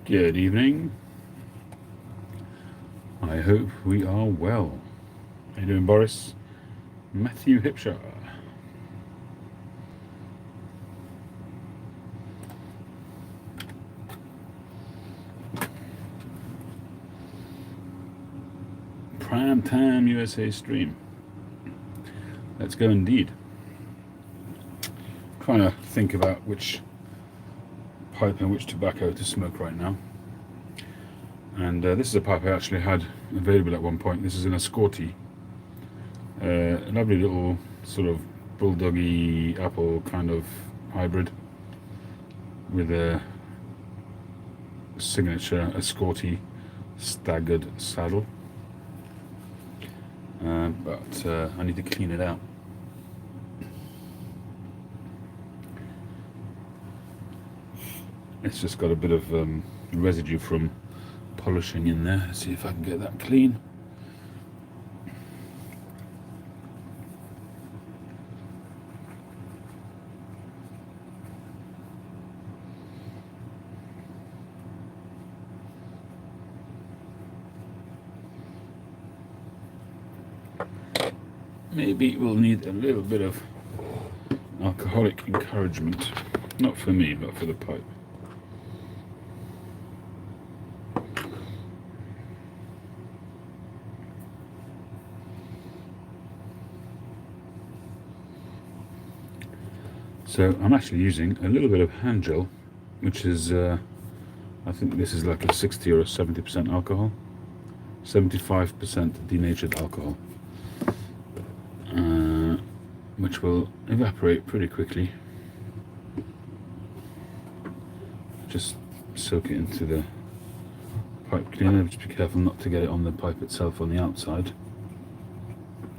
Good evening. I hope we are well. How you doing, Boris? Matthew Hipshire. Prime time USA stream. Let's go indeed. Trying to think about which pipe and which tobacco to smoke right now. And this is a pipe I actually had available at one point. This is an Escorti. A lovely little sort of bulldoggy apple kind of hybrid with a signature Escorti staggered saddle. But I need to clean it out. It's just got a bit of residue from polishing in there. Let's see if I can get that clean. Maybe we'll need a little bit of alcoholic encouragement, not for me, but for the pipe. So I'm actually using a little bit of hand gel, which is, I think this is like a 60 or a 70% alcohol, 75% denatured alcohol, which will evaporate pretty quickly. Just soak it into the pipe cleaner. Just be careful not to get it on the pipe itself on the outside,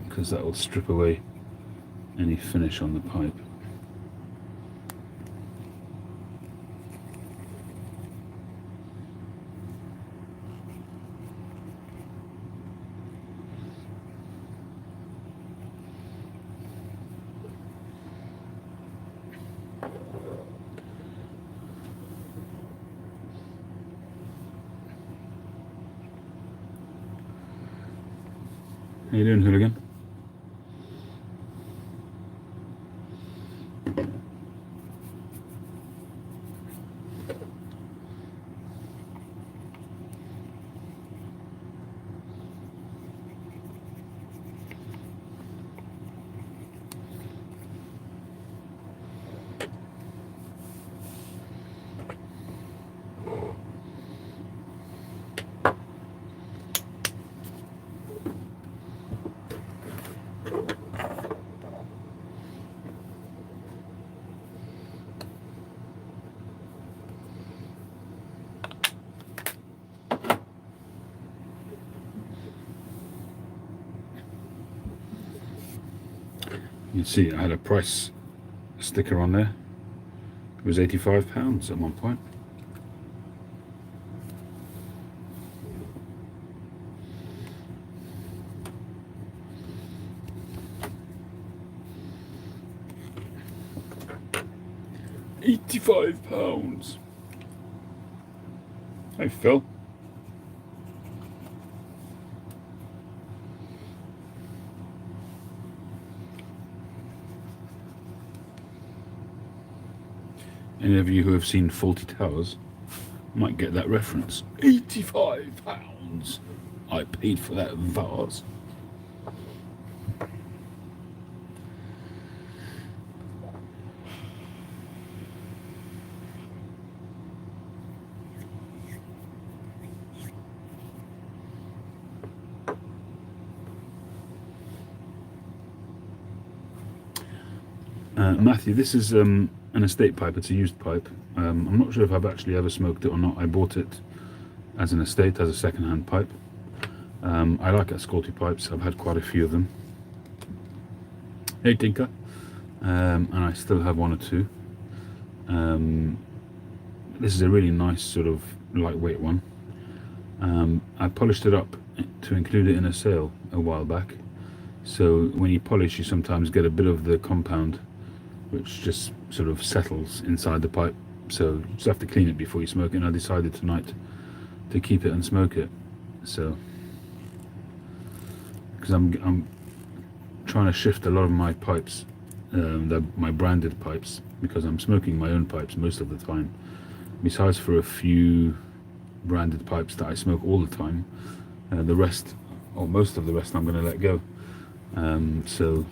because that will strip away any finish on the pipe. How you doing, hooligan? You can see I had a price sticker on there. It was £85 at one point. £85. Hey Phil. Any of you who have seen Faulty Towers might get that reference. £85. I paid for that vase. Matthew, this is an estate pipe. It's a used pipe. I'm not sure if I've actually ever smoked it or not. I bought it as an estate, as a second-hand pipe. I like Escorti pipes. I've had quite a few of them. Hey Tinker. And I still have one or two. This is a really nice sort of lightweight one. I polished it up to include it in a sale a while back. So when you polish, you sometimes get a bit of the compound which just sort of settles inside the pipe. So you just have to clean it before you smoke it, and I decided tonight to keep it and smoke it. So, because I'm trying to shift a lot of my pipes, my branded pipes, because I'm smoking my own pipes most of the time. Besides for a few branded pipes that I smoke all the time, the rest, or most of the rest, I'm going to let go. So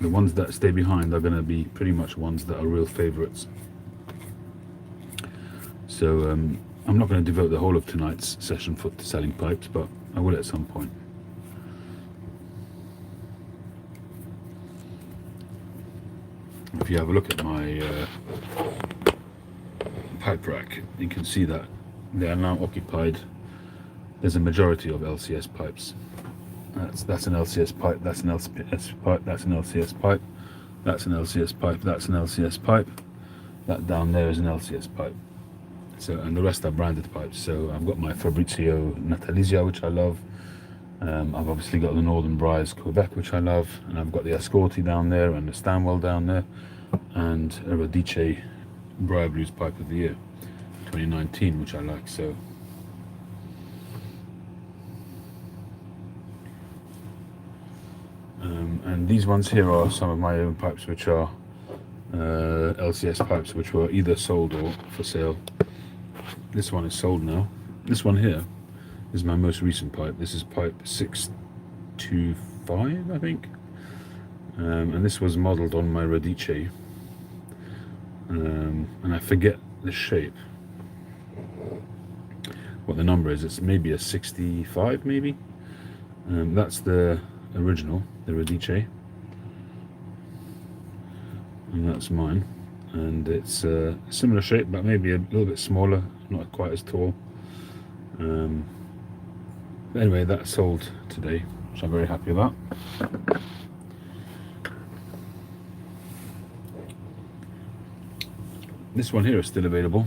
the ones that stay behind are going to be pretty much ones that are real favorites. So I'm not going to devote the whole of tonight's session to selling pipes, but I will at some point. If you have a look at my pipe rack, you can see that they are now occupied. There's a majority of LCS pipes. That's an LCS pipe, that's an LCS pipe, that's an LCS pipe, that's an LCS pipe, that's an LCS pipe, that down there is an LCS pipe. So, and the rest are branded pipes. So I've got my Fabrizio Natalizia, which I love. I've obviously got the Northern Briars Quebec, which I love, and I've got the Ascorti down there and the Stanwell down there, and a Radice Briar Blues Pipe of the Year 2019, which I like. So and these ones here are some of my own pipes, which are LCS pipes, which were either sold or for sale. This one is sold now. This one here is my most recent pipe. This is pipe 625, I think, and this was modeled on my Radice, and I forget the shape, what the number is. It's maybe a 65, maybe. That's the original, the Radice, and that's mine, and it's a similar shape but maybe a little bit smaller, not quite as tall. But anyway, that sold today, which I'm very happy about. This one here is still available.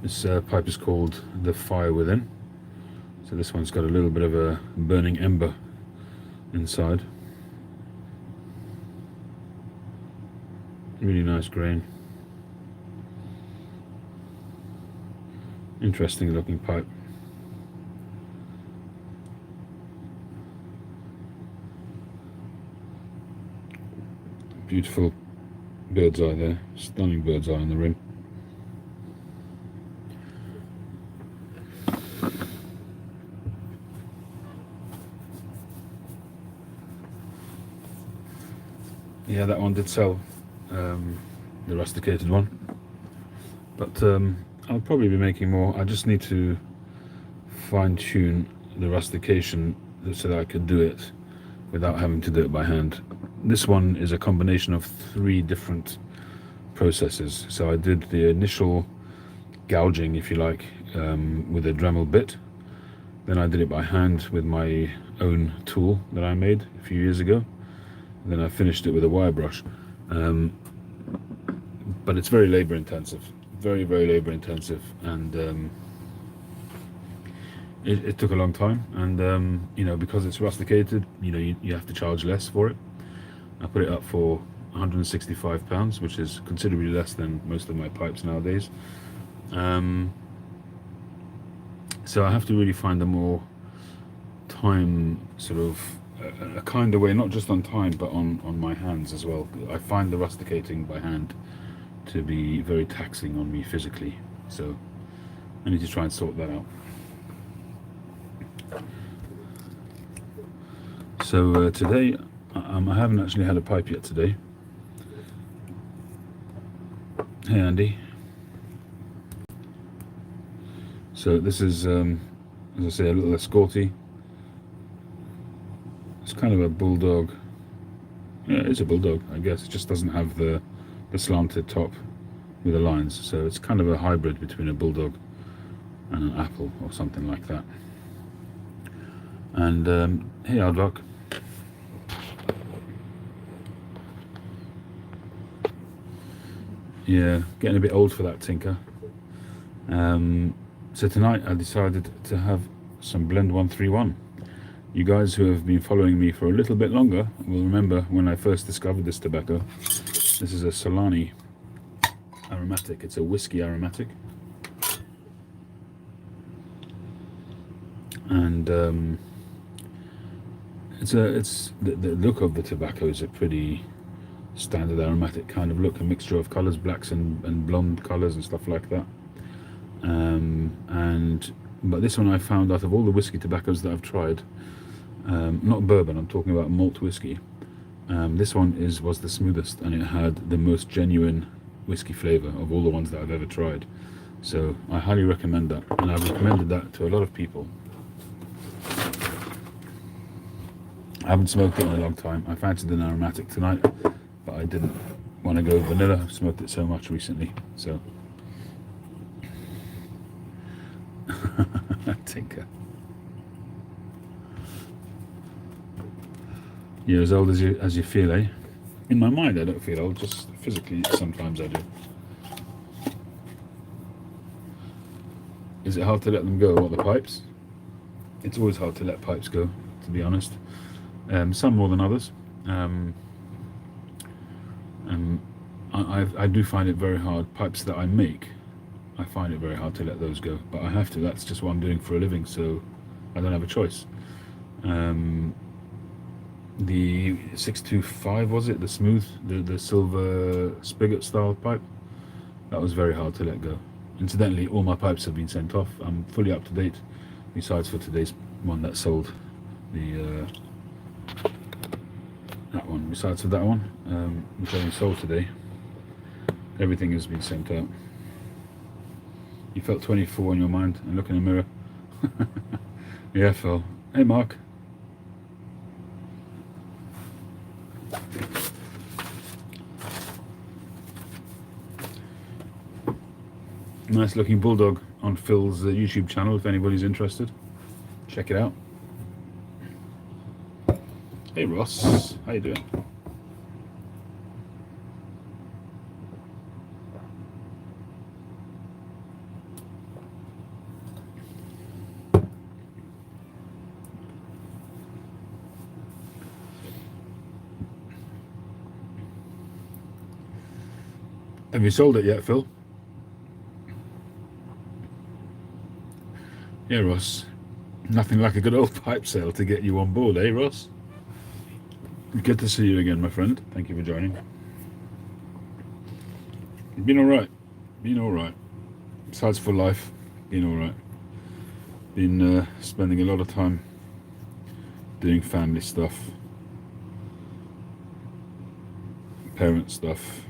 This pipe is called the Fire Within. So this one's got a little bit of a burning ember inside. Really nice grain. Interesting looking pipe. Beautiful bird's eye there, stunning bird's eye on the rim. Yeah, that one did sell, the rusticated one, but I'll probably be making more. I just need to fine-tune the rustication so that I could do it without having to do it by hand. This one is a combination of 3 different processes. So I did the initial gouging, if you like, with a Dremel bit. Then I did it by hand with my own tool that I made a few years ago. And then I finished it with a wire brush. But it's very labor intensive, very labor intensive, and it took a long time. And you know, because it's rusticated, you know, you have to charge less for it. I put it up for £165, which is considerably less than most of my pipes nowadays. So I have to really find a more time, sort of a kind of way, not just on time but on my hands as well. I find the rusticating by hand to be very taxing on me physically, so I need to try and sort that out. So today I haven't actually had a pipe yet today. Hey Andy. So this is, as I say, a little Ascorti. It's kind of a bulldog. Yeah, it's a bulldog, I guess. It just doesn't have the slanted top with the lines. So it's kind of a hybrid between a bulldog and an apple or something like that. And hey Aardvark. Yeah, getting a bit old for that tinker. So tonight I decided to have some Blend 131. You guys who have been following me for a little bit longer will remember when I first discovered this tobacco. This is a Solani aromatic. It's a whiskey aromatic, and the look of the tobacco is a pretty standard aromatic kind of look, a mixture of colors, blacks and blonde colors and stuff like that. But this one I found, out of all the whiskey tobaccos that I've tried, not bourbon, I'm talking about malt whiskey, this one was the smoothest, and it had the most genuine whiskey flavor of all the ones that I've ever tried. So I highly recommend that, and I've recommended that to a lot of people. I haven't smoked it in a long time. I fancied an aromatic tonight, but I didn't want to go vanilla. I've smoked it so much recently, so Tinker. You're as old as you feel, eh? In my mind I don't feel old, just physically sometimes I do. Is it hard to let them go? What, the pipes? It's always hard to let pipes go, to be honest. Some more than others. I do find it very hard. Pipes that I make, I find it very hard to let those go, but I have to. That's just what I'm doing for a living, so I don't have a choice. The 625, was it, the smooth, the silver spigot style pipe, that was very hard to let go. Incidentally, all my pipes have been sent off. I'm fully up to date, besides for today's one that sold, that one. Besides for that one, which only sold today, everything has been sent out. You felt 24 in your mind, and look in the mirror. Yeah, Phil. Hey, Mark. Nice looking bulldog on Phil's YouTube channel, if anybody's interested. Check it out. Hey Ross, how you doing? Have you sold it yet, Phil? Yeah, Ross. Nothing like a good old pipe sale to get you on board, eh, Ross? Good to see you again, my friend. Thank you for joining. Been alright. Been alright. Besides for life, been alright. Been spending a lot of time doing family stuff, parent stuff,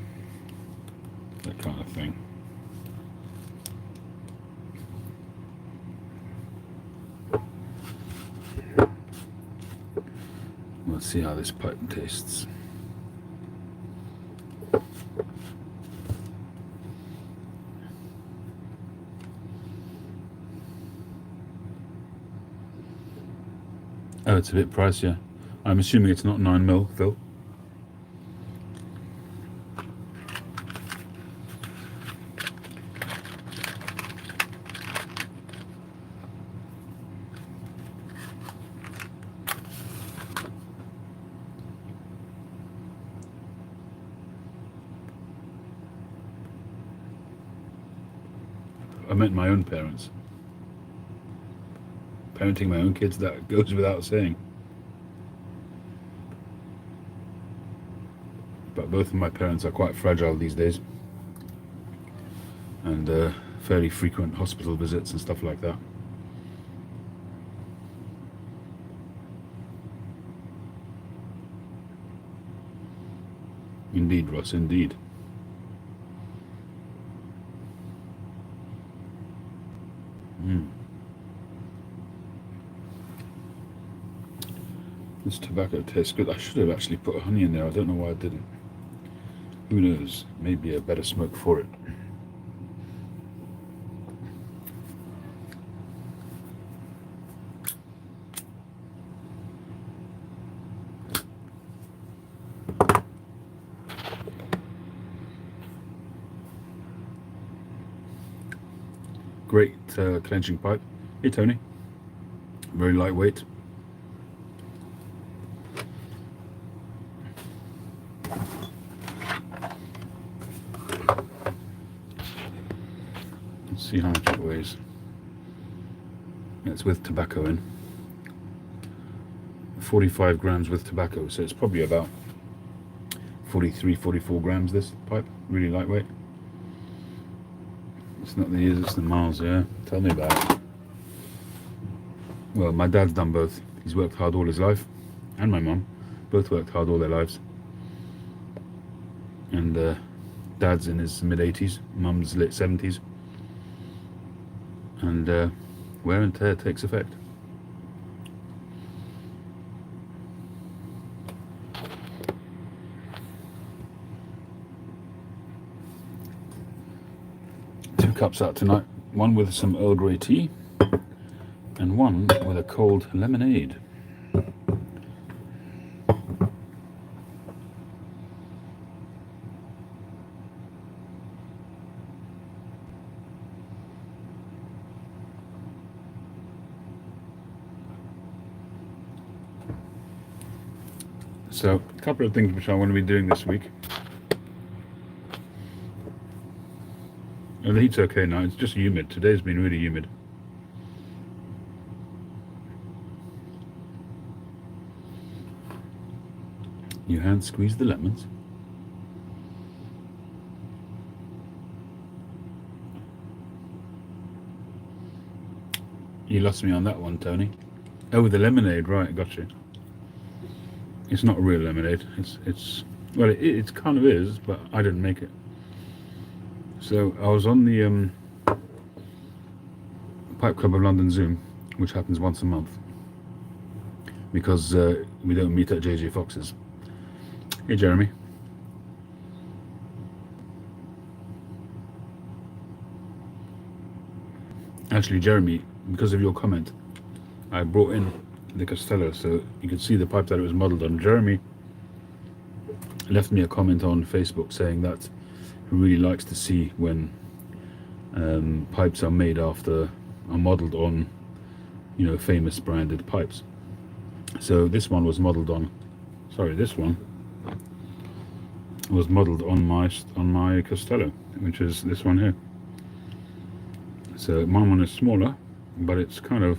that kind of thing. Let's see how this pipe tastes. Oh, it's a bit pricier. I'm assuming it's not 9mm, Phil. I meant my own parents. Parenting my own kids, that goes without saying. But both of my parents are quite fragile these days, and fairly frequent hospital visits and stuff like that. Indeed, Ross, indeed. This tobacco tastes good. I should have actually put honey in there. I don't know why I didn't. Who knows? Maybe a better smoke for it. Great clenching pipe. Hey, Tony. very lightweight. Let's see how much it weighs. It's with tobacco in. 45 grams with tobacco, so it's probably about 43-44 grams, this pipe. Really lightweight. It's not the years, it's the miles. Yeah, tell me about it. Well, my dad's done both. He's worked hard all his life, and my mum both worked hard all their lives. And dad's in his mid-80s, mum's late 70s, and wear and tear takes effect. Two cups out tonight, one with some Earl Grey tea and one with a cold lemonade. So, a couple of things which I want to be doing this week. The heat's okay now, it's just humid. Today's been really humid. You hand squeeze the lemons. You lost me on that one, Tony. Oh, the lemonade, right, got you. It's not real lemonade. It's well, it kind of is, but I didn't make it. So I was on the Pipe Club of London Zoom, which happens once a month, because we don't meet at JJ Fox's. Hey, Jeremy. Actually, Jeremy, because of your comment, I brought in the Costello, so you can see the pipe that it was modelled on. Jeremy left me a comment on Facebook saying that he really likes to see when pipes are made after, are modelled on, you know, famous branded pipes. So this one was modelled on, this one was modelled on my Costello, which is this one here. So my one is smaller, but it's kind of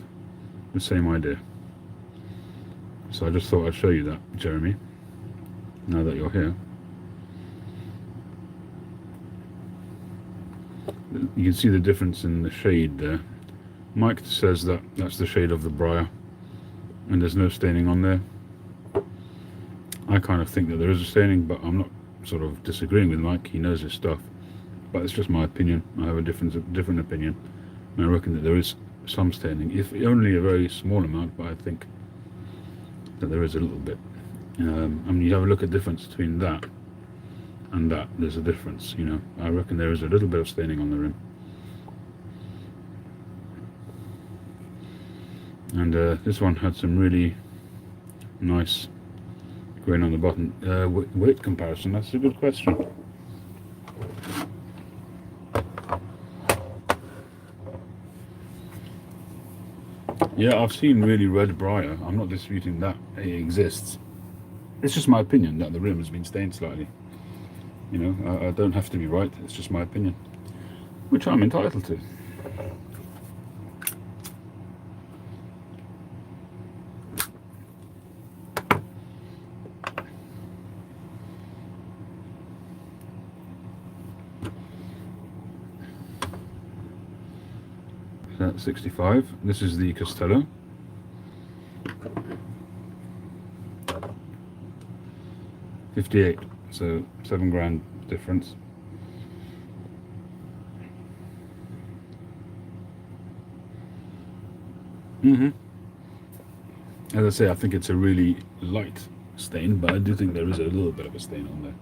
the same idea. So I just thought I'd show you that, Jeremy, now that you're here. You can see the difference in the shade there. Mike says that that's the shade of the briar, and there's no staining on there. I kind of think that there is a staining, but I'm not sort of disagreeing with Mike. He knows his stuff, but it's just my opinion. I have a different opinion, and I reckon that there is some staining, if only a very small amount, but I think that there is a little bit. I mean, you have a look at the difference between that and that. There's a difference, you know. I reckon there is a little bit of staining on the rim. And this one had some really nice grain on the bottom. Weight comparison, that's a good question. Yeah, I've seen really red briar. I'm not disputing that it exists. It's just my opinion that the rim has been stained slightly. You know, I don't have to be right. It's just my opinion, which I'm entitled to. That's 65. This is the Costello. $58. So £7 difference. As I say, I think it's a really light stain, but I do think there is a little bit of a stain on there.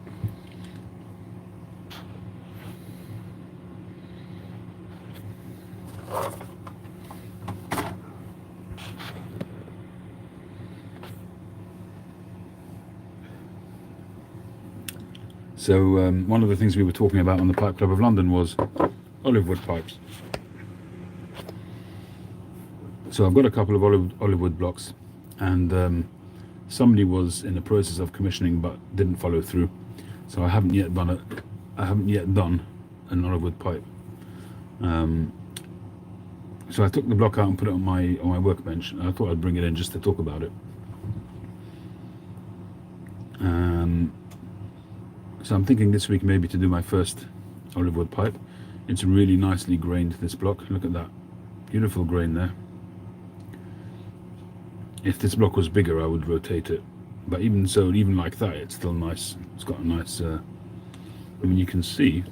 So one of the things we were talking about on the Pipe Club of London was olive wood pipes. So I've got a couple of olive wood blocks, and somebody was in the process of commissioning but didn't follow through. So I haven't yet done an olive wood pipe. So I took the block out and put it on my workbench, and I thought I'd bring it in just to talk about it. So I'm thinking this week maybe to do my first olive wood pipe. It's really nicely grained, this block. Look at that beautiful grain there. If this block was bigger, I would rotate it, but even so, even like that, it's still nice. It's got a nice I mean, you can see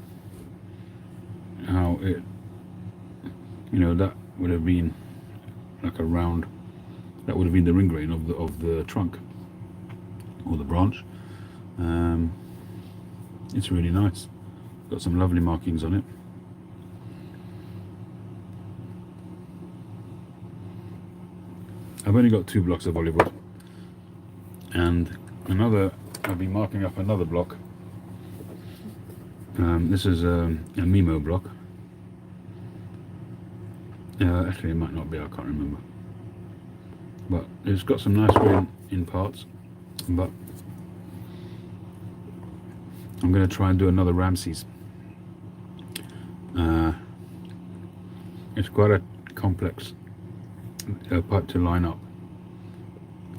how it, that would have been like a round, that would have been the ring grain of the trunk or the branch. It's really nice. Got some lovely markings on it. I've only got 2 blocks of olive wood, and I'll be marking up another block. This is a Mimo block. Actually, it might not be, I can't remember. But it's got some nice grain in parts, but I'm going to try and do another Ramses. It's quite a complex pipe to line up,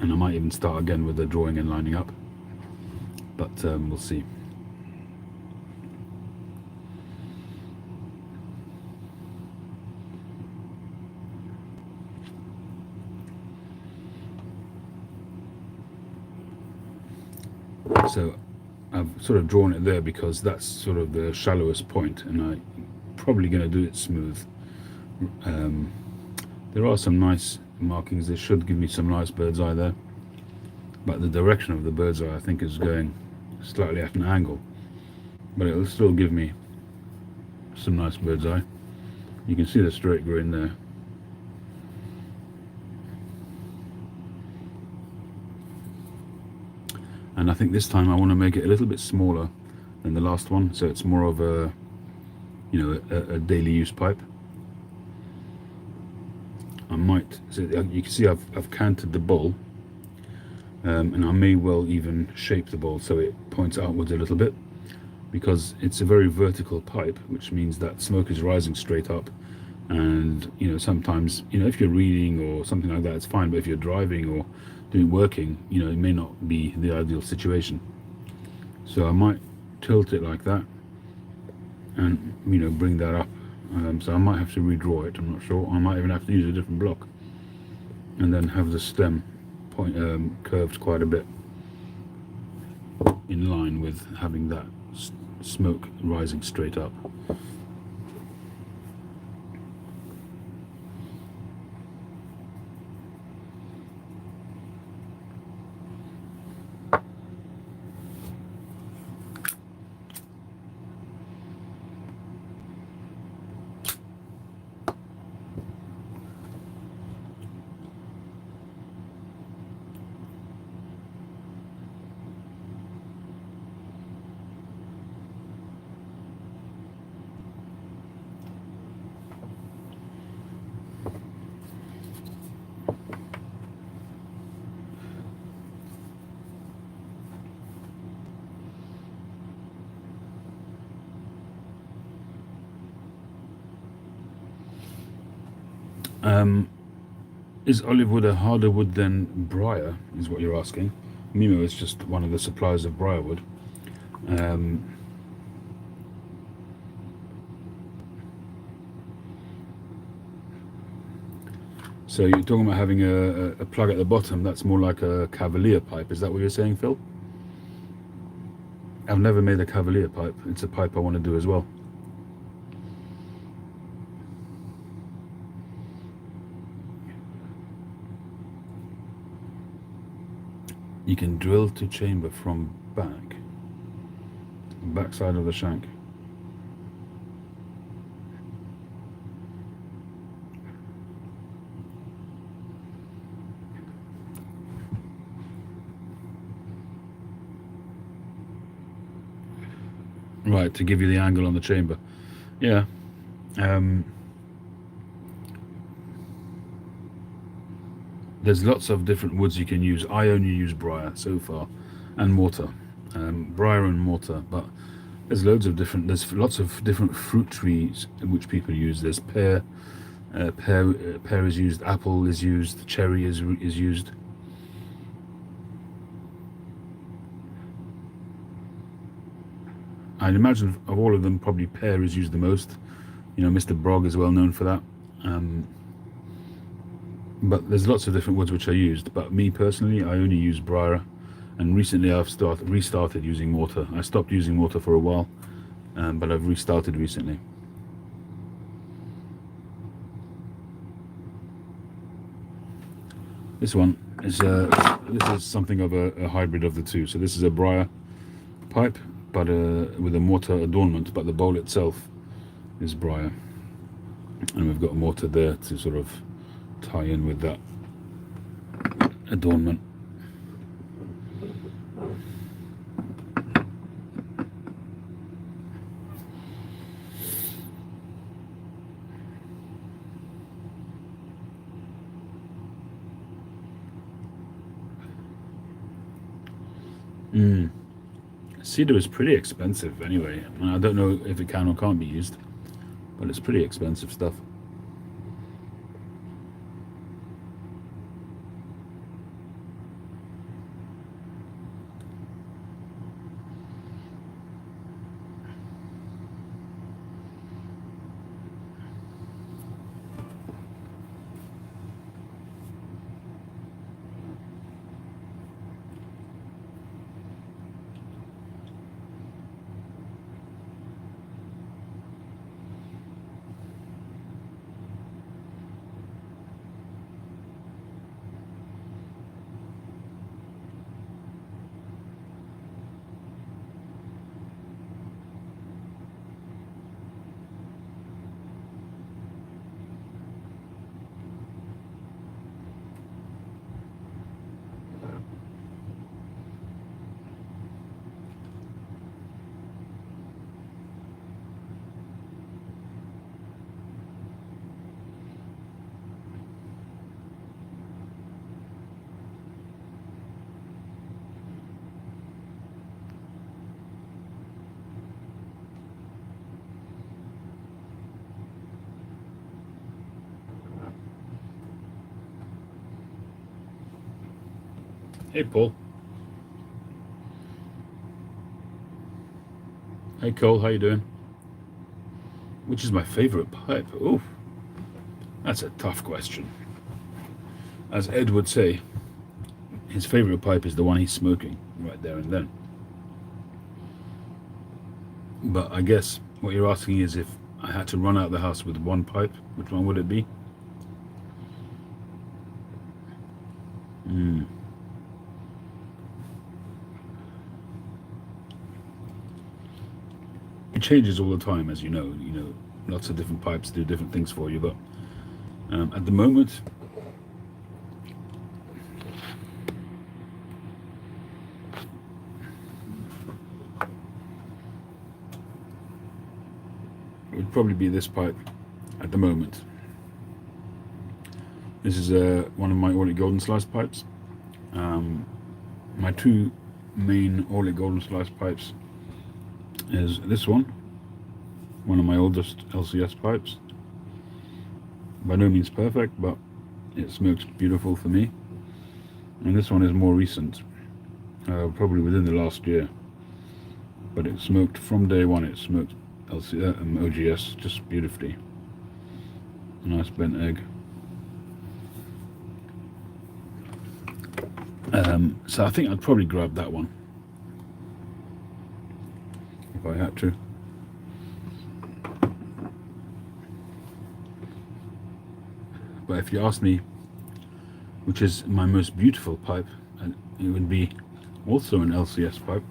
and I might even start again with the drawing and lining up, but we'll see. So I've sort of drawn it there because that's sort of the shallowest point, and I'm probably going to do it smooth. There are some nice markings. This should give me some nice bird's eye there, but the direction of the bird's eye I think is going slightly at an angle, but it'll still give me some nice bird's eye. You can see the straight grain there. And I think this time I want to make it a little bit smaller than the last one, so it's more of a a daily use pipe. I might, so you can see I've canted the bowl, and I may well even shape the bowl so it points outwards a little bit, because it's a very vertical pipe, which means that smoke is rising straight up. And sometimes if you're reading or something like that, it's fine, but if you're driving or working, it may not be the ideal situation. So I might tilt it like that and bring that up. So I might have to redraw it, I'm not sure. I might even have to use a different block, and then have the stem curved quite a bit in line with having that smoke rising straight up. Is olive wood a harder wood than briar, is what you're asking. Mimo is just one of the suppliers of briar wood. So you're talking about having a plug at the bottom. That's more like a Cavalier pipe. Is that what you're saying, Phil? I've never made a Cavalier pipe. It's a pipe I want to do as well. You can drill to chamber from back side of the shank. Right, to give you the angle on the chamber. Yeah. there's lots of different woods you can use. I only use briar so far, and mortar, briar and mortar. But there's loads of different. There's lots of different fruit trees in which people use. There's pear, pear is used. Apple is used. Cherry is used. I'd imagine of all of them, probably pear is used the most. You know, Mr. Brog is well known for that. But there's lots of different woods which are used. But me personally, I only use briar, and recently I've restarted using mortar. I stopped using mortar for a while, but I've restarted recently. This one is this is something of a hybrid of the two. So this is a briar pipe, but with a mortar adornment, but the bowl itself is briar, and we've got a mortar there to sort of tie in with that adornment. Cedar is pretty expensive anyway. I don't know if it can or can't be used, but it's pretty expensive stuff. Hey Paul. Hey Cole, how you doing? Which is my favorite pipe? Ooh, that's a tough question. As Ed would say, his favorite pipe is the one he's smoking right there and then. But I guess what you're asking is if I had to run out of the house with one pipe, which one would it be? It changes all the time, as you know. Lots of different pipes do different things for you, but at the moment, it would probably be this pipe at the moment. This is one of my Orlick Golden Slice pipes. My two main Orlick Golden Slice pipes is this one of my oldest LCS pipes. By no means perfect, but it smokes beautiful for me. And this one is more recent, probably within the last year, but it smoked from day one. It smoked OGS just beautifully. A nice bent egg. So I think I'd probably grab that one if I had to. But if you ask me which is my most beautiful pipe, it would be also an LCS pipe,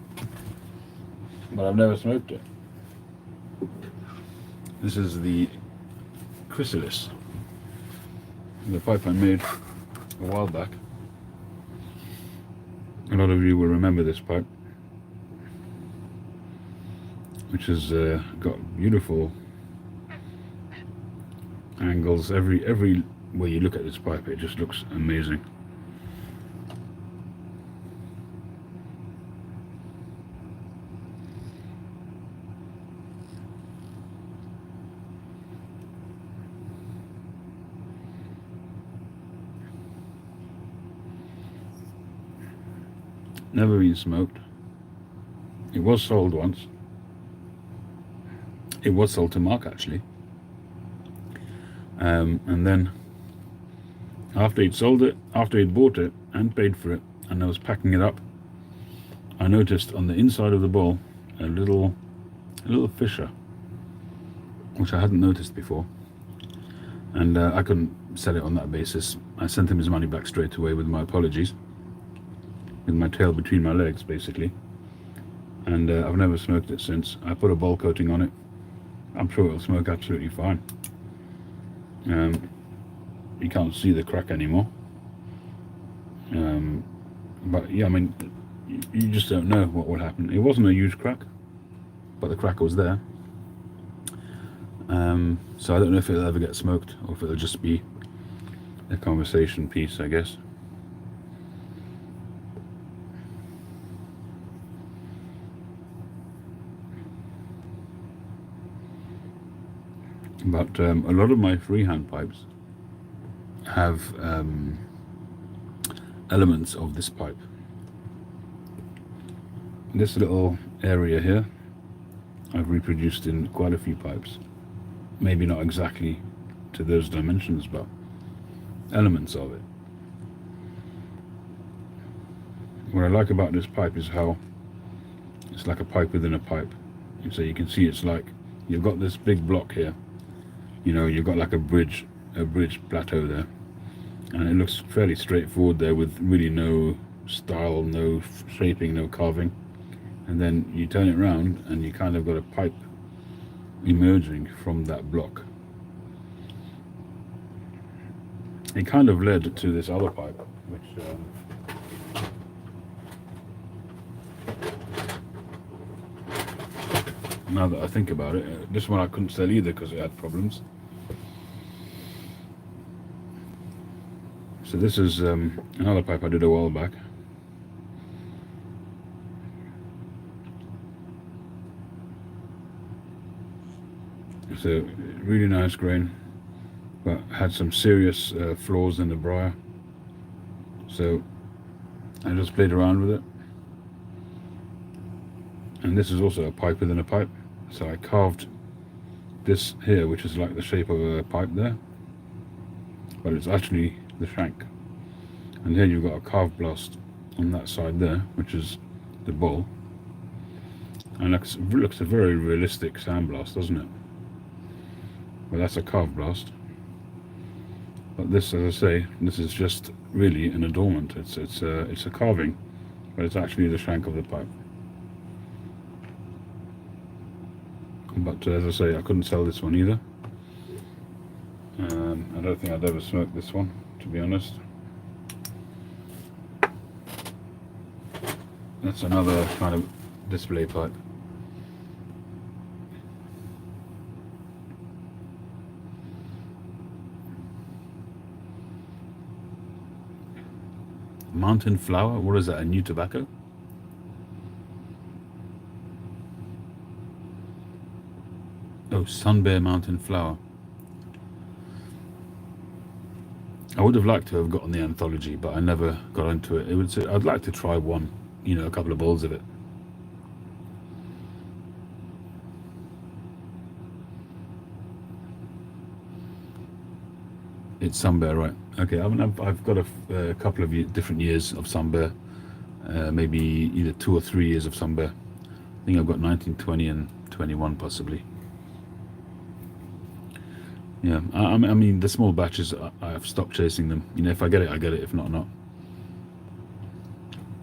but I've never smoked it. This is the Chrysalis, the pipe I made a while back. A lot of you will remember this pipe, which has got beautiful angles. Every way you look at this pipe, it just looks amazing. never been smoked. It was sold once. It was sold to Mark actually, and then after he'd sold it, after he'd bought it and paid for it, and I was packing it up, I noticed on the inside of the bowl a little fissure, which I hadn't noticed before, and I couldn't sell it on that basis. I sent him his money back straight away with my apologies, with my tail between my legs basically, and I've never smoked it since. I put a bowl coating on it. I'm sure it'll smoke absolutely fine. You can't see the crack anymore, but yeah, I mean, you just don't know what will happen. It wasn't a huge crack, but the crack was there. So I don't know if it'll ever get smoked or if it'll just be a conversation piece, I guess. But a lot of my freehand pipes have elements of this pipe. This little area here I've reproduced in quite a few pipes. Maybe not exactly to those dimensions, but elements of it. What I like about this pipe is how it's like a pipe within a pipe. And so you can see it's like you've got this big block here. You know, you've got like a bridge plateau there, and it looks fairly straightforward there with really no style, no shaping, no carving. And then you turn it around and you kind of got a pipe emerging from that block. It kind of led to this other pipe, which now that I think about it, this one I couldn't sell either because it had problems. So this is another pipe I did a while back. It's a really nice grain, but had some serious flaws in the briar. So I just played around with it. And this is also a pipe within a pipe. So I carved this here, which is like the shape of a pipe there, but it's actually the shank. And here you've got a carved blast on that side there, which is the bowl. And it looks a very realistic sandblast, doesn't it? Well, that's a carved blast. But this, as I say, this is just really an adornment. It's a carving, but it's actually the shank of the pipe. But as I say, I couldn't sell this one either. I don't think I'd ever smoke this one, to be honest. That's another kind of display pipe. Mountain flower? What is that, a new tobacco? Oh, Sun Bear Mountain Flower. I would have liked to have gotten the anthology, but I never got into it. I'd like to try one, you know, a couple of bowls of it. It's Sun Bear, right? Okay, I've got a couple of different years of Sun Bear, maybe either 2 or 3 years of Sun Bear. I think I've got 19, 20, and 21 possibly. Yeah, I mean the small batches, I've stopped chasing them. You know, if I get it, I get it. If not, not.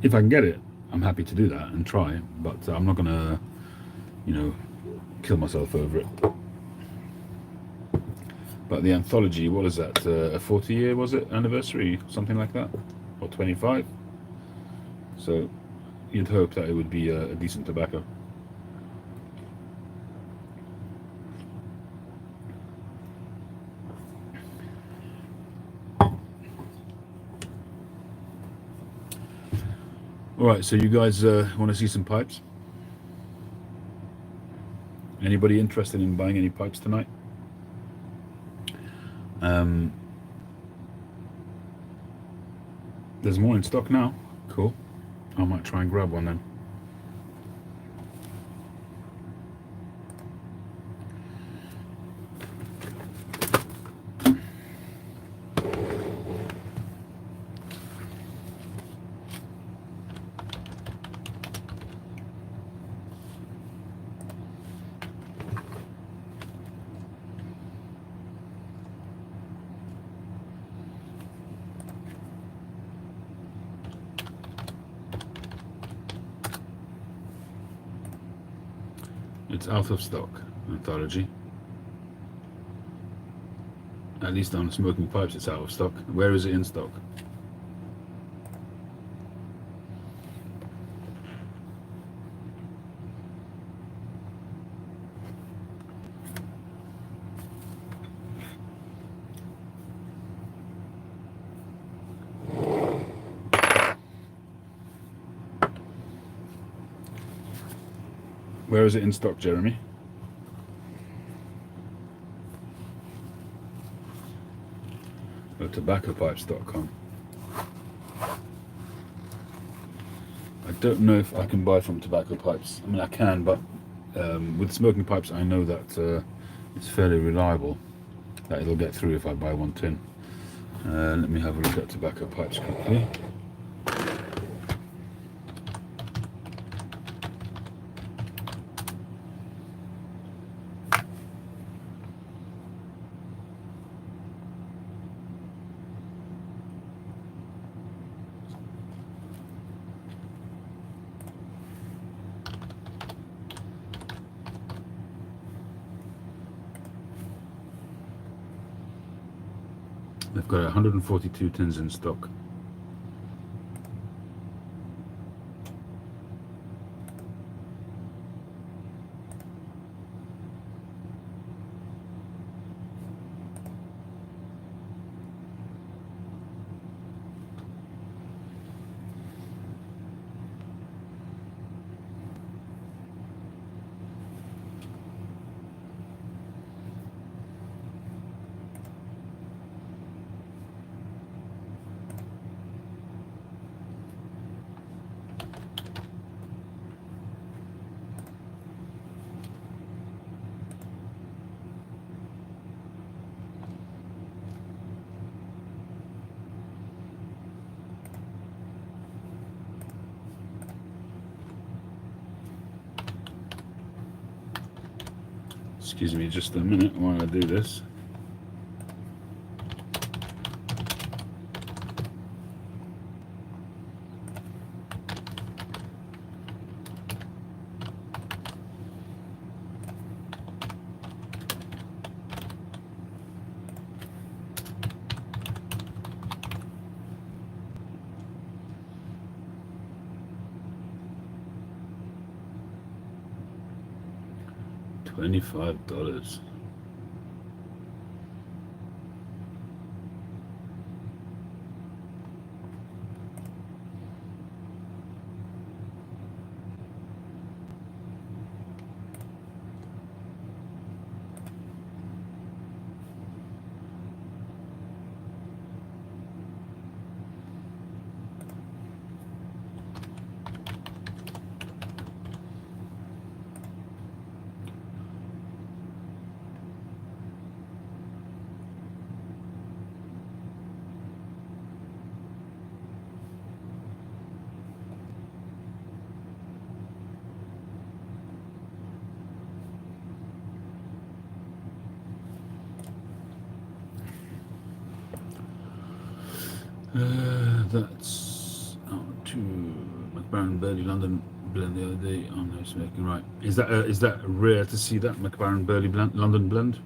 If I can get it, I'm happy to do that and try. But I'm not gonna, you know, kill myself over it. But the anthology, what is that? A 40-year, was it, anniversary, something like that, or 25? So you'd hope that it would be a decent tobacco. Alright, so you guys want to see some pipes? Anybody interested in buying any pipes tonight? There's more in stock now. Cool. I might try and grab one then. It's out of stock, Anthology. At least on smoking pipes it's out of stock. Where is it in stock? Where is it in stock, Jeremy? Tobaccopipes.com. I don't know if I can buy from Tobacco Pipes. I mean, I can, but with smoking pipes, I know that it's fairly reliable that it'll get through if I buy one tin. Let me have a look at Tobacco Pipes quickly. They've got 142 tins in stock. Excuse me just a minute while I do this. $25. That's to McBaron Burley London blend the other day on no smoking. Right, is that rare to see that McBaron Burley blend, London blend?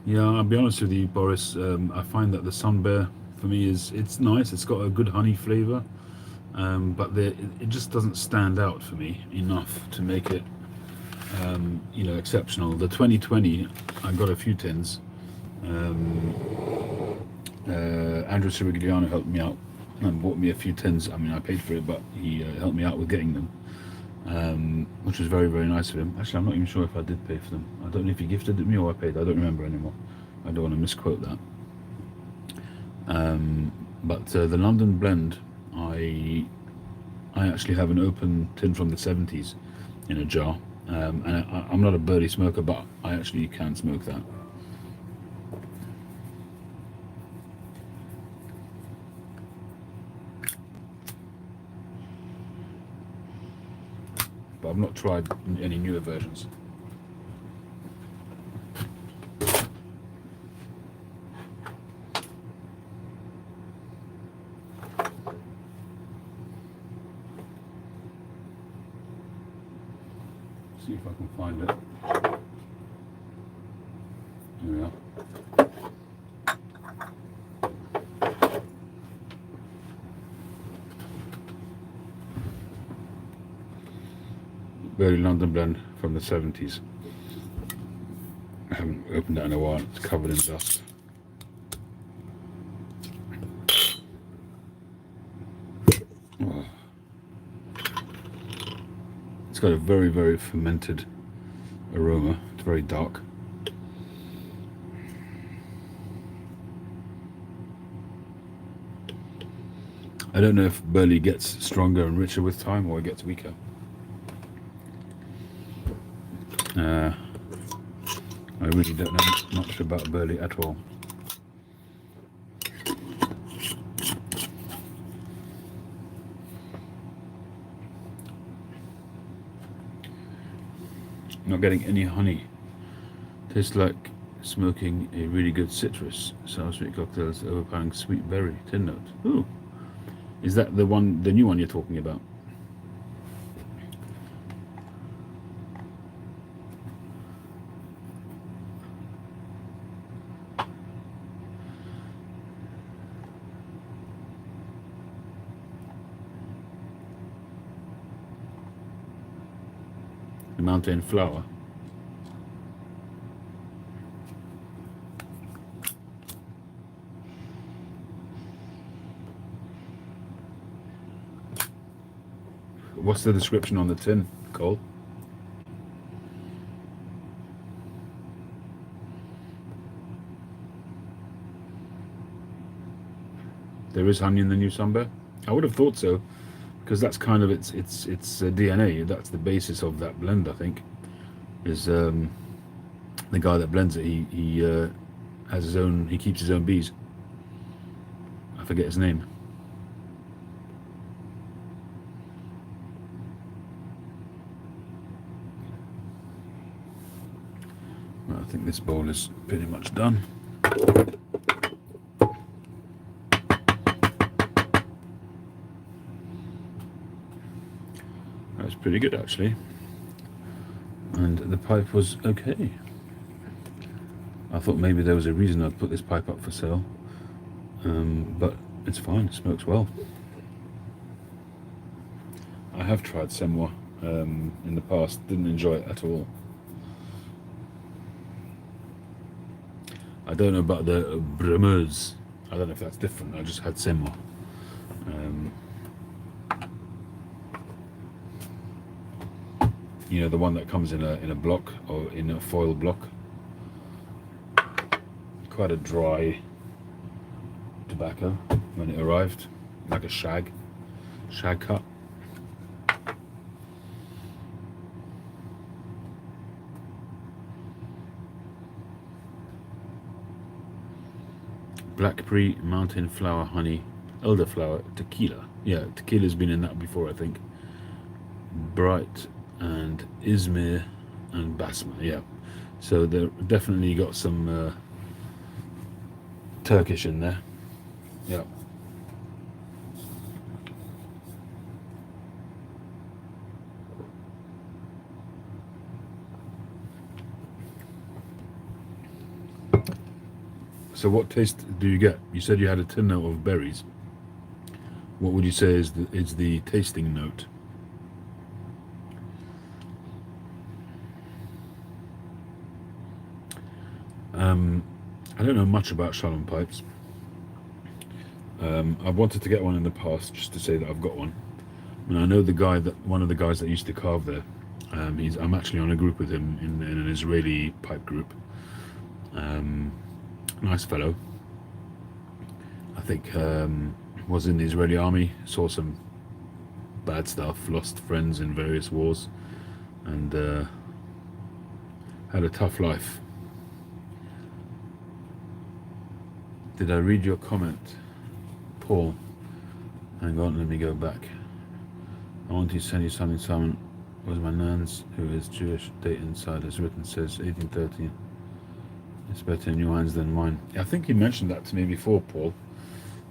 Yeah, I'll be honest with you, Boris. I find that the Sun Bear for me it's nice. It's got a good honey flavour, but it just doesn't stand out for me enough to make it exceptional. The 2020, I got a few tins. Andrew Sirigliano helped me out and bought me a few tins. I mean, I paid for it, but he helped me out with getting them, which was very, very nice of him. Actually, I'm not even sure if I did pay for them. I don't know if he gifted it me or I paid. I don't remember anymore. I don't want to misquote that. But the London blend, I actually have an open tin from the 70s in a jar, and I'm not a burley smoker, but I actually can smoke that. But I've not tried any newer versions. See if I can find it. Here we are. Very London blend from the 70s. I haven't opened that in a while, it's covered in dust. Oh. It's got a very, very fermented aroma. It's very dark. I don't know if burley gets stronger and richer with time or it gets weaker. I really don't know much about burley at all. Not getting any honey. Tastes like smoking a really good citrus. Sour sweet cocktails, overpowering sweet berry. Tin note. Ooh. Is that the one, the new one you're talking about? The mountain flower. What's the description on the tin, Cole? There is honey in the new Sunbear? I would have thought so, because that's kind of its DNA. That's the basis of that blend, I think. Is the guy that blends it? He has his own. He keeps his own bees. I forget his name. Well, I think this bowl is pretty much done. That's pretty good actually, and the pipe was okay. I thought maybe there was a reason I'd put this pipe up for sale, but it's fine, it smokes well. I have tried Semois in the past, didn't enjoy it at all. I don't know about the Bremeuse, I don't know if that's different, I just had Semois. You know, the one that comes in a block or in a foil block. Quite a dry tobacco when it arrived, like a shag cut. Blackberry, mountain flower, honey, elderflower, tequila. Yeah, tequila's been in that before, I think. Bright and Izmir and Basma. Yeah, so they definitely got some Turkish in there. Yeah. So what taste do you get? You said you had a tin note of berries. What would you say is the tasting note? I don't know much about Shalom pipes. I've wanted to get one in the past just to say that I've got one. And I know one of the guys that used to carve there. I'm actually on a group with him in an Israeli pipe group. Nice fellow. I think was in the Israeli army, saw some bad stuff, lost friends in various wars, and had a tough life. Did I read your comment, Paul? Hang on, let me go back. I want to send you something. Someone was my nan's, who is Jewish. Date inside has written, says 1813. It's better in your hands than mine. I think you mentioned that to me before, Paul.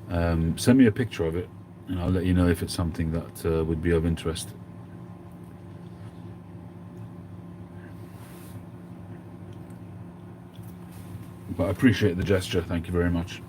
Send me a picture of it, and I'll let you know if it's something that would be of interest. But I appreciate the gesture. Thank you very much.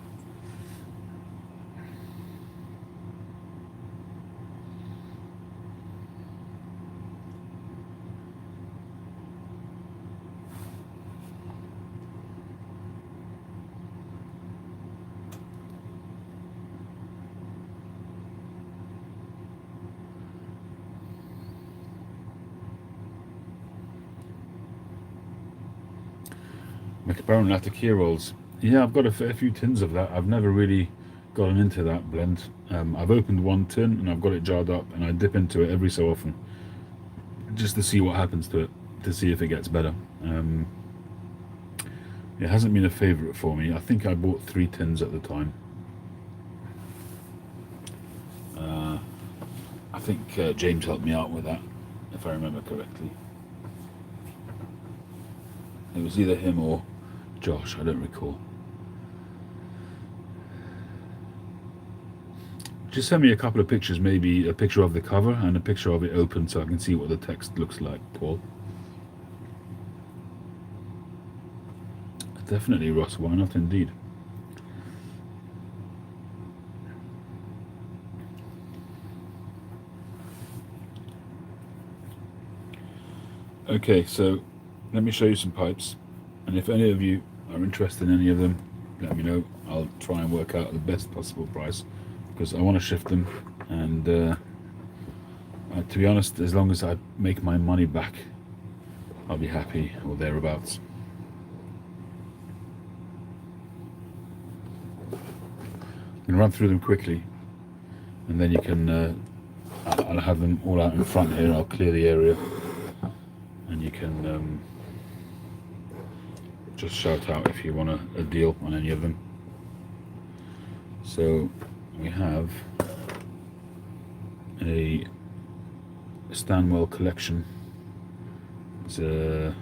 McBaron Latakia rolls. Yeah, I've got a fair few tins of that. I've never really gotten into that blend. I've opened one tin and I've got it jarred up, and I dip into it every so often just to see what happens to it, to see if it gets better. It hasn't been a favourite for me. I think I bought 3 tins at the time. I think James helped me out with that, if I remember correctly. It was either him or Josh, I don't recall. Just send me a couple of pictures, maybe a picture of the cover and a picture of it open, so I can see what the text looks like, Paul. Definitely, Ross, why not indeed? Okay, so let me show you some pipes, and if any of you are interested in any of them, let me know. I'll try and work out the best possible price, because I want to shift them, and to be honest, as long as I make my money back, I'll be happy, or thereabouts. I'm going to run through them quickly, and then you can I'll have them all out in front here. I'll clear the area, and you can just shout out if you want a deal on any of them. So we have a Stanwell collection. It's a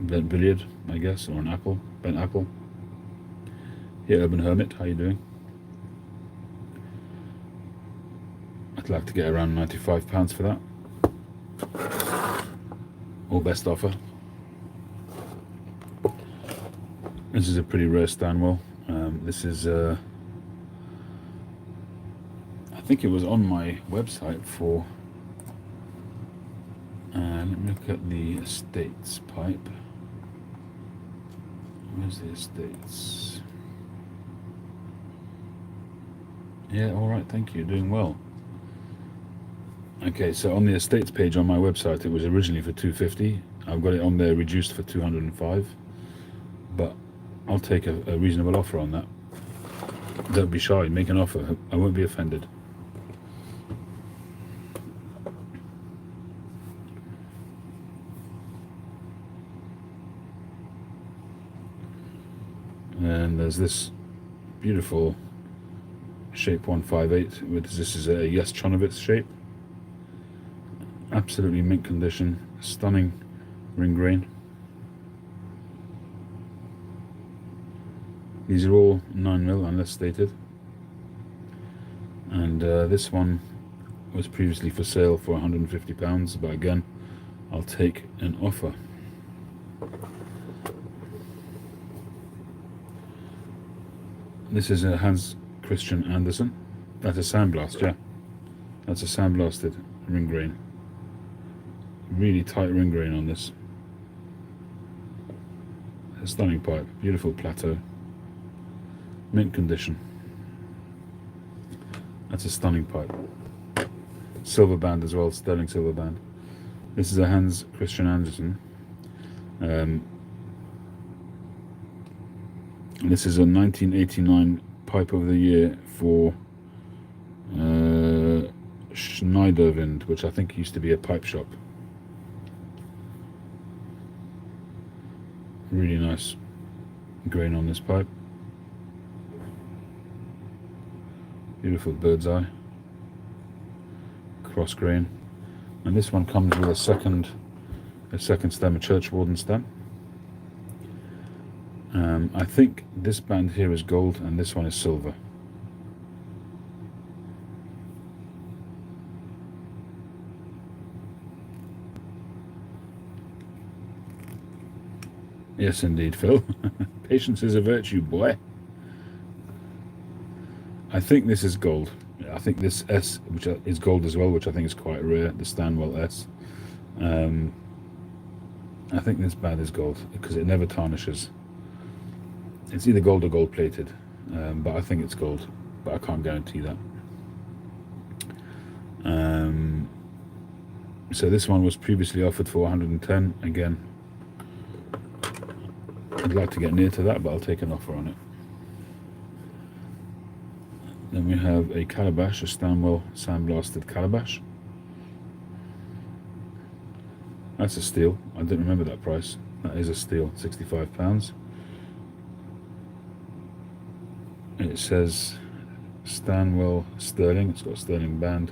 bent billiard, I guess, or an apple, bent apple. Here, Urban Hermit, how you doing? I'd like to get around £95 for that, or best offer. This is a pretty rare Stanwell. This is I think it was on my website for let me look at the Estates pipe. Where's the Estates? Yeah, alright, thank you, doing well. Okay, so on the Estates page on my website, it was originally for $250. I've got it on there reduced for $205, but I'll take a reasonable offer on that. Don't be shy, make an offer, I won't be offended. And there's this beautiful shape 158, which this is a Yes Chonovitz shape. Absolutely mint condition, stunning ring grain. These are all 9mm unless stated. And this one was previously for sale for £150, but again, I'll take an offer. This is a Hans Christian Andersen. That's a sandblast, yeah. That's a sandblasted ring grain. Really tight ring grain on this. A stunning pipe, beautiful plateau. Mint condition. That's a stunning pipe. Silver band as well, sterling silver band. This is a Hans Christian Andersen. This is a 1989 pipe of the year for Schneiderwind, which I think used to be a pipe shop. Really nice grain on this pipe. Beautiful bird's eye cross grain, and this one comes with a second stem, a church warden stem. I think this band here is gold and this one is silver. Yes, indeed, Phil. Patience is a virtue, boy. I think this is gold. I think this S, which is gold as well, which I think is quite rare, the Stanwell S. I think this band is gold because it never tarnishes. It's either gold or gold plated, but I think it's gold, but I can't guarantee that. So this one was previously offered for 110. Again, I'd like to get near to that, but I'll take an offer on it. Then we have a calabash, a Stanwell sandblasted calabash. That's a steal. I didn't remember that price. That is a steal, £65. It says Stanwell Sterling. It's got a sterling band.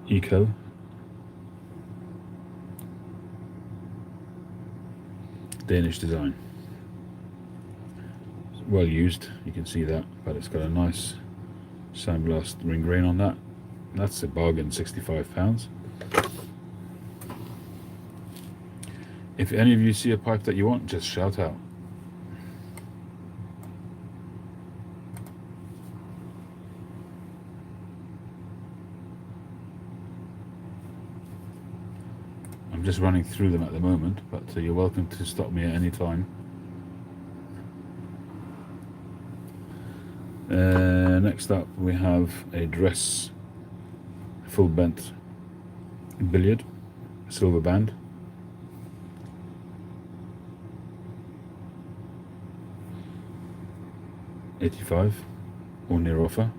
Eco. Danish design. It's well used, you can see that, but it's got a nice sandblast ring grain on that. That's a bargain, £65. If any of you see a pipe that you want, just shout out. I'm just running through them at the moment, but you're welcome to stop me at any time. Next up we have a dress full bent billiard, silver band. £85 or near offer.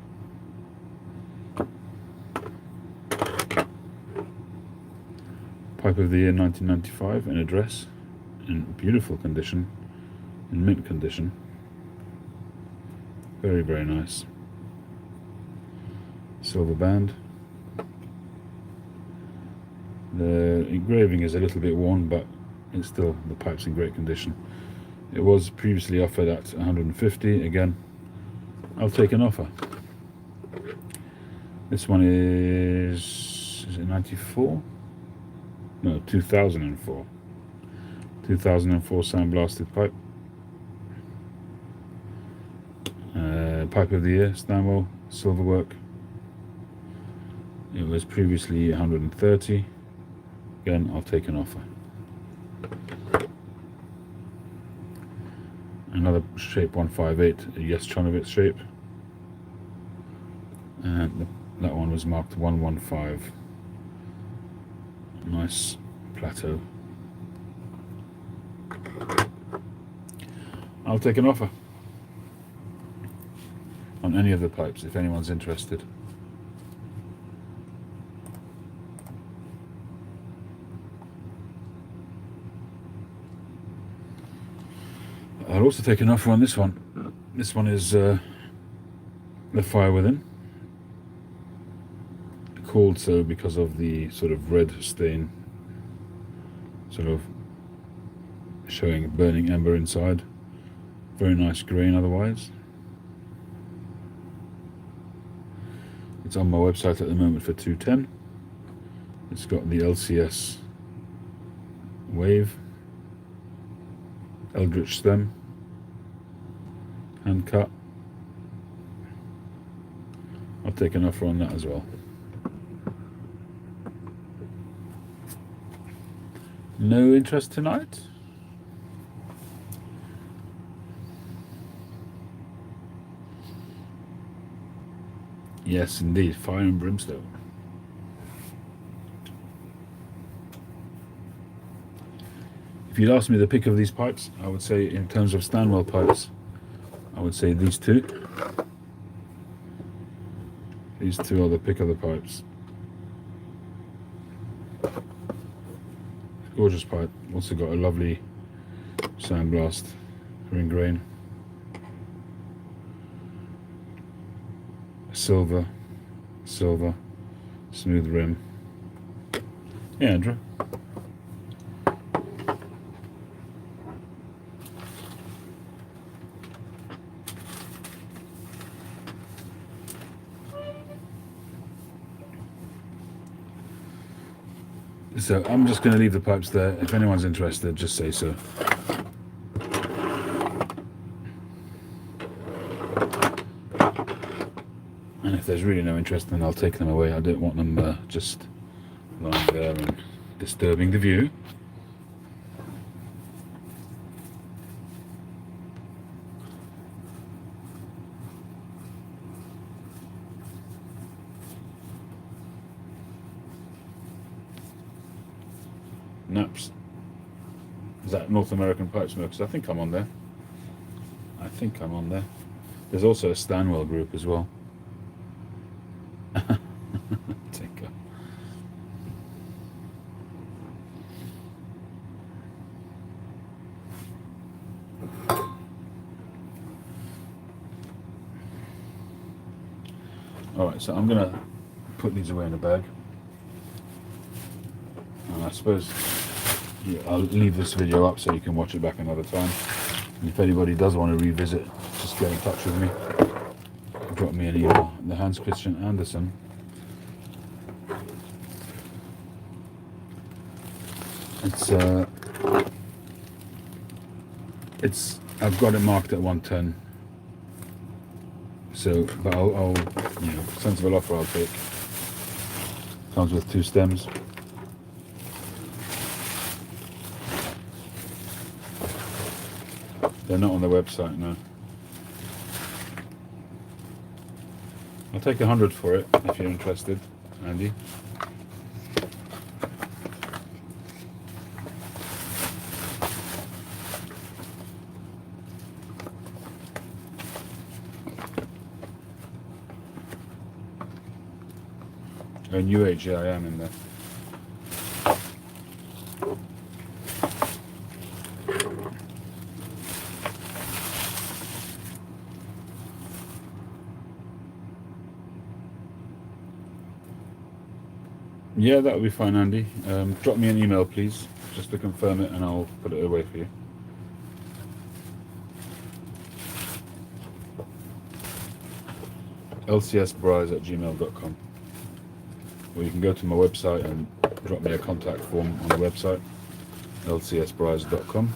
Pipe of the year 1995 in a dress, in beautiful condition, in mint condition. Very, very nice. Silver band. The engraving is a little bit worn, but it's still, the pipe's in great condition. It was previously offered at 150. Again, I'll take an offer. This one is it 94? No, 2004. 2004 sandblasted pipe. Pipe of the year, Stanwell, silverwork. It was previously 130. Again, I'll take an offer. Another shape 158, a Yeschonovitz shape. And that one was marked 115. Nice plateau. I'll take an offer on any of the pipes if anyone's interested. I'll also take an offer on this one. This one is the Fire Within. Called so because of the sort of red stain, sort of showing burning ember inside. Very nice grain otherwise. It's on my website at the moment for 210. It's got the LCS wave, Eldritch stem, hand cut. I'll take an offer on that as well. No interest tonight? Yes, indeed, fire and brimstone. If you'd asked me the pick of these pipes, I would say, in terms of Stanwell pipes, I would say these two. These two are the pick of the pipes. Gorgeous pipe. Also got a lovely sandblast ring grain. Silver, smooth rim. Yeah, Andrew. So I'm just going to leave the pipes there. If anyone's interested, just say so. And if there's really no interest, then I'll take them away. I don't want them just lying there and disturbing the view. Naps. Is that North American Pipe Smokers? I think I'm on there. There's also a Stanwell group as well. Tinker. Alright, so I'm going to put these away in a bag. And I suppose I'll leave this video up so you can watch it back another time. And if anybody does want to revisit, just get in touch with me. Drop me an email. The Hans Christian Andersen. I've got it marked at 110. So, but I'll sensible offer I'll take. Comes with 2 stems. They're not on the website, no. I'll take 100 for it if you're interested, Andy. Oh, New Age, yeah, I am in there. Yeah, that would be fine, Andy. Drop me an email, please, just to confirm it, and I'll put it away for you. lcsbryes@gmail.com. Or you can go to my website and drop me a contact form on the website, lcsbryes.com.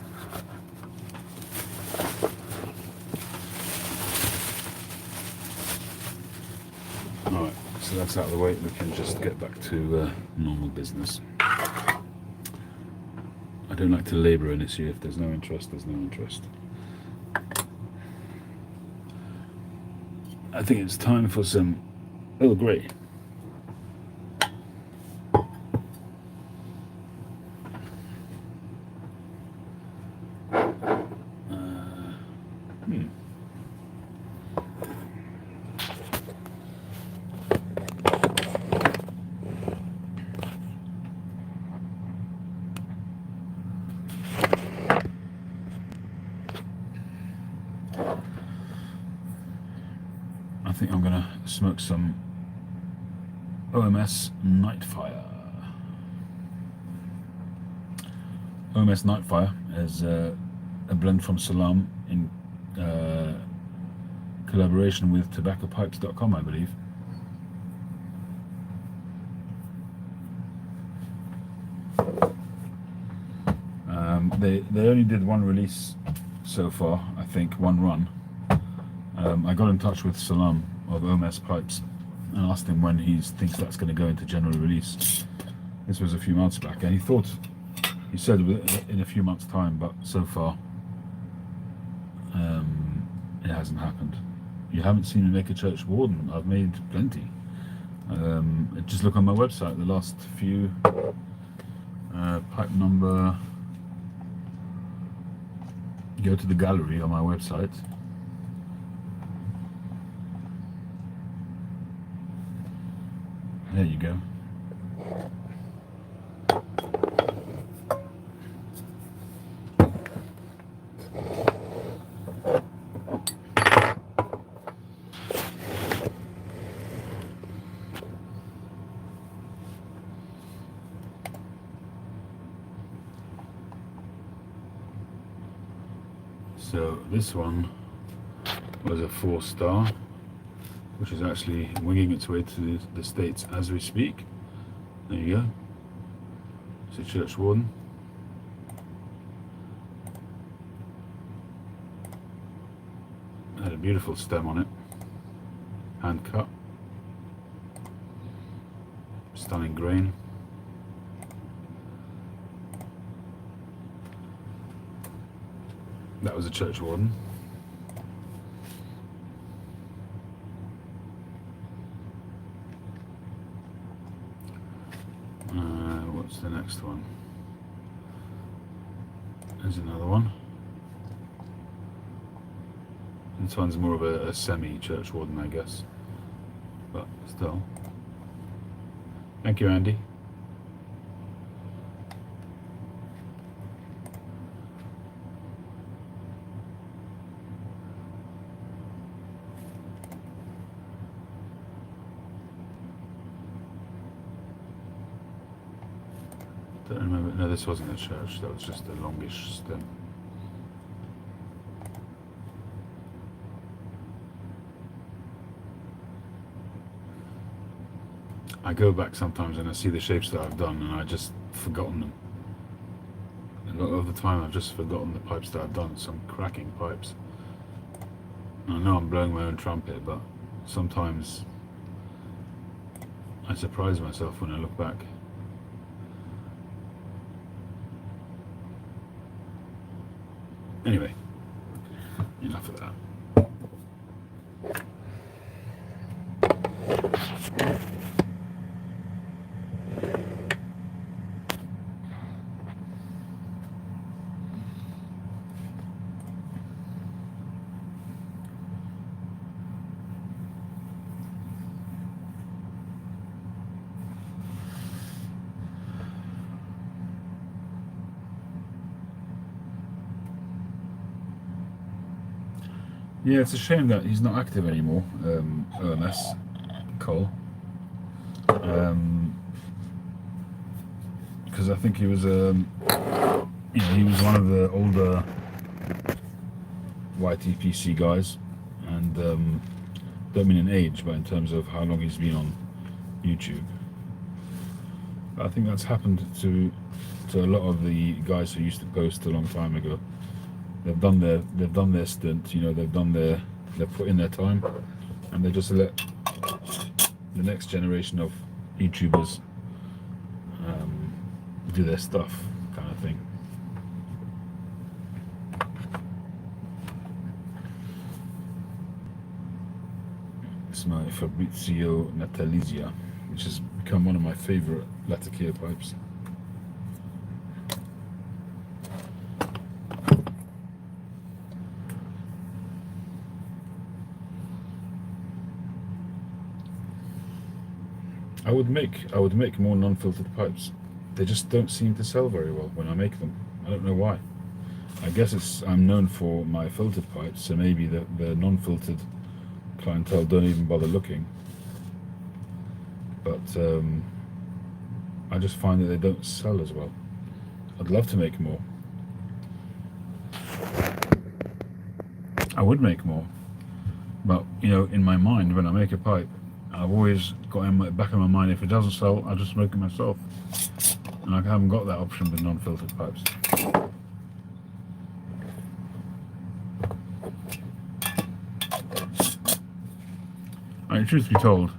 Alright, so that's out of the way. We can just get back to normal business. I don't like to labour an issue. If there's no interest, there's no interest. I think it's time for some Earl Grey. I think I'm going to smoke some OMS Nightfire. OMS Nightfire is a blend from Salam in collaboration with tobaccopipes.com, I believe. They only did one release so far, I think, one run. I got in touch with Salam of OMS Pipes and asked him when he thinks that's going to go into general release. This was a few months back, and he said in a few months' time, but so far it hasn't happened. You haven't seen me make a church warden. I've made plenty. Just look on my website, the last few. Pipe number, go to the gallery on my website. There you go. So this one was a 4-star, which is actually winging its way to the States as we speak. There you go. It's a church warden. Had a beautiful stem on it, hand cut, stunning grain. That was a church warden. What's the next one? There's another one. This one's more of a semi-church warden, I guess, but still. Thank you, Andy. Don't remember. No, this wasn't a church. That was just a longish stem. I go back sometimes and I see the shapes that I've done and I just forgotten them. A lot of the time I've just forgotten the pipes that I've done. Some cracking pipes. I know I'm blowing my own trumpet, but sometimes I surprise myself when I look back. Anyway, enough of that. Yeah, it's a shame that he's not active anymore, OMS Cole, because I think he was, he was one of the older YTPC guys, and don't mean in age, but in terms of how long he's been on YouTube. I think that's happened to a lot of the guys who used to post a long time ago. They've done their stint, they've put in their time, and they just let the next generation of YouTubers do their stuff, kind of thing. It's my Fabrizio Natalizia, which has become one of my favorite Latakia pipes. I would make more non-filtered pipes. They just don't seem to sell very well when I make them. I don't know why. I guess I'm known for my filtered pipes, so maybe the non-filtered clientele don't even bother looking. But I just find that they don't sell as well. I'd love to make more. I would make more, but in my mind, when I make a pipe, I've always got in the back of my mind, if it doesn't sell, I'll just make it myself. And I haven't got that option with non-filtered pipes. I mean, truth be told,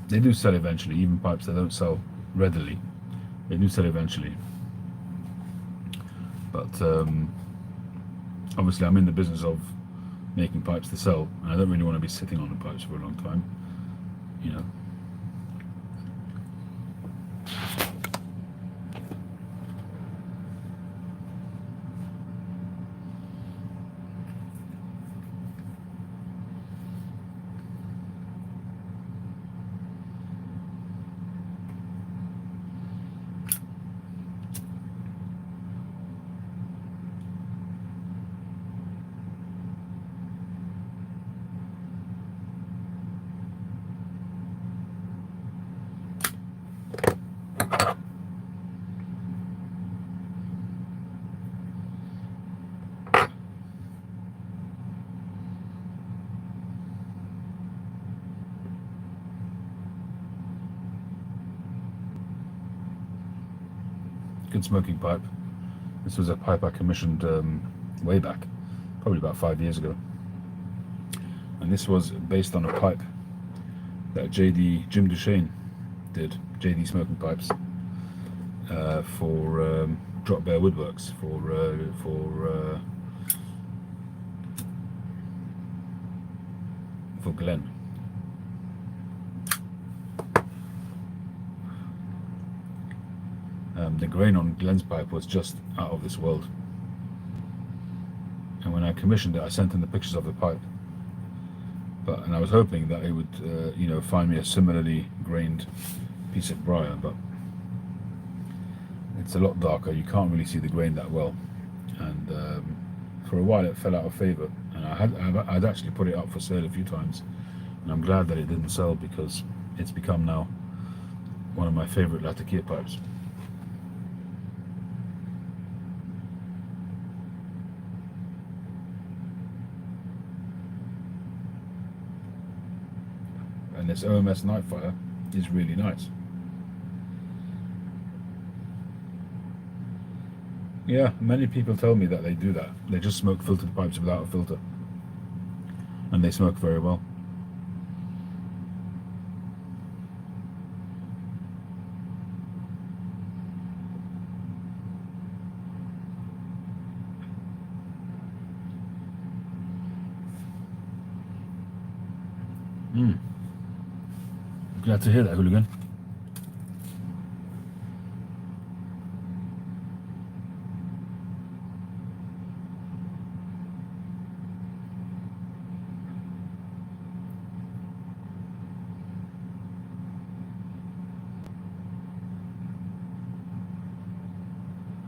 they do sell eventually, even pipes that don't sell readily. They do sell eventually. But obviously I'm in the business of making pipes to sell, and I don't really want to be sitting on the pipes for a long time. good smoking pipe. This was a pipe I commissioned way back, probably about 5 years ago. And this was based on a pipe that Jim Duchesne did, JD Smoking Pipes, for Drop Bear Woodworks, for Glenn. The grain on Glenn's pipe was just out of this world. And when I commissioned it, I sent him the pictures of the pipe. And I was hoping that it would, find me a similarly grained piece of briar, but it's a lot darker. You can't really see the grain that well. And for a while, it fell out of favor. And I'd actually put it up for sale a few times, and I'm glad that it didn't sell, because it's become now one of my favorite Latakia pipes. And this OMS Nightfire is really nice. Yeah, many people tell me that they do that. They just smoke filtered pipes without a filter, and they smoke very well. Glad to hear that, hooligan.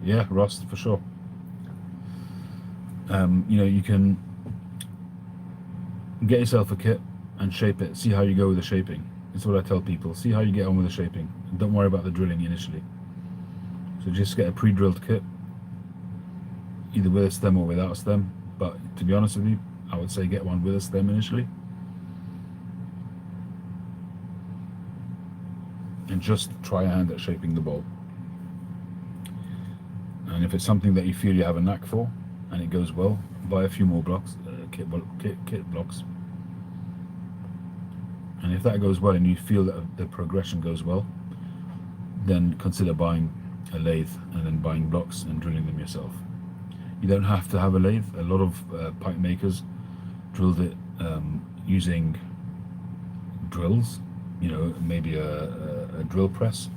Yeah, rust for sure. You can get yourself a kit and shape it. See how you go with the shaping. That's what I tell people. See how you get on with the shaping. Don't worry about the drilling initially. So just get a pre-drilled kit, either with a stem or without a stem. But to be honest with you, I would say get one with a stem initially, and just try a hand at shaping the bowl. And if it's something that you feel you have a knack for and it goes well, buy a few more blocks, kit blocks. And if that goes well and you feel that the progression goes well, then consider buying a lathe and then buying blocks and drilling them yourself. You don't have to have a lathe. A lot of pipe makers drilled it using drills, maybe a drill press.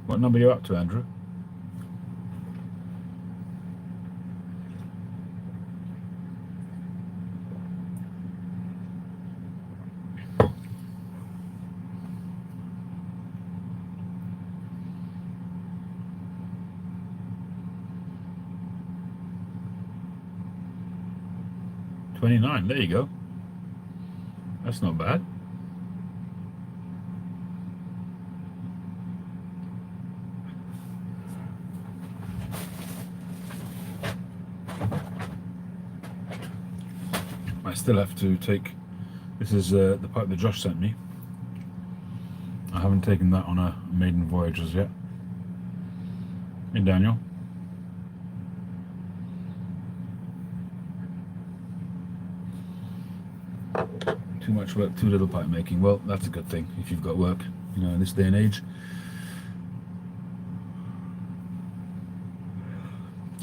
What number are you up to, Andrew? $29. There you go. That's not bad. I still have to take, this is the pipe that Josh sent me. I haven't taken that on a maiden voyage as yet. Hey Daniel. Too much work, too little pipe making. Well, that's a good thing if you've got work, in this day and age.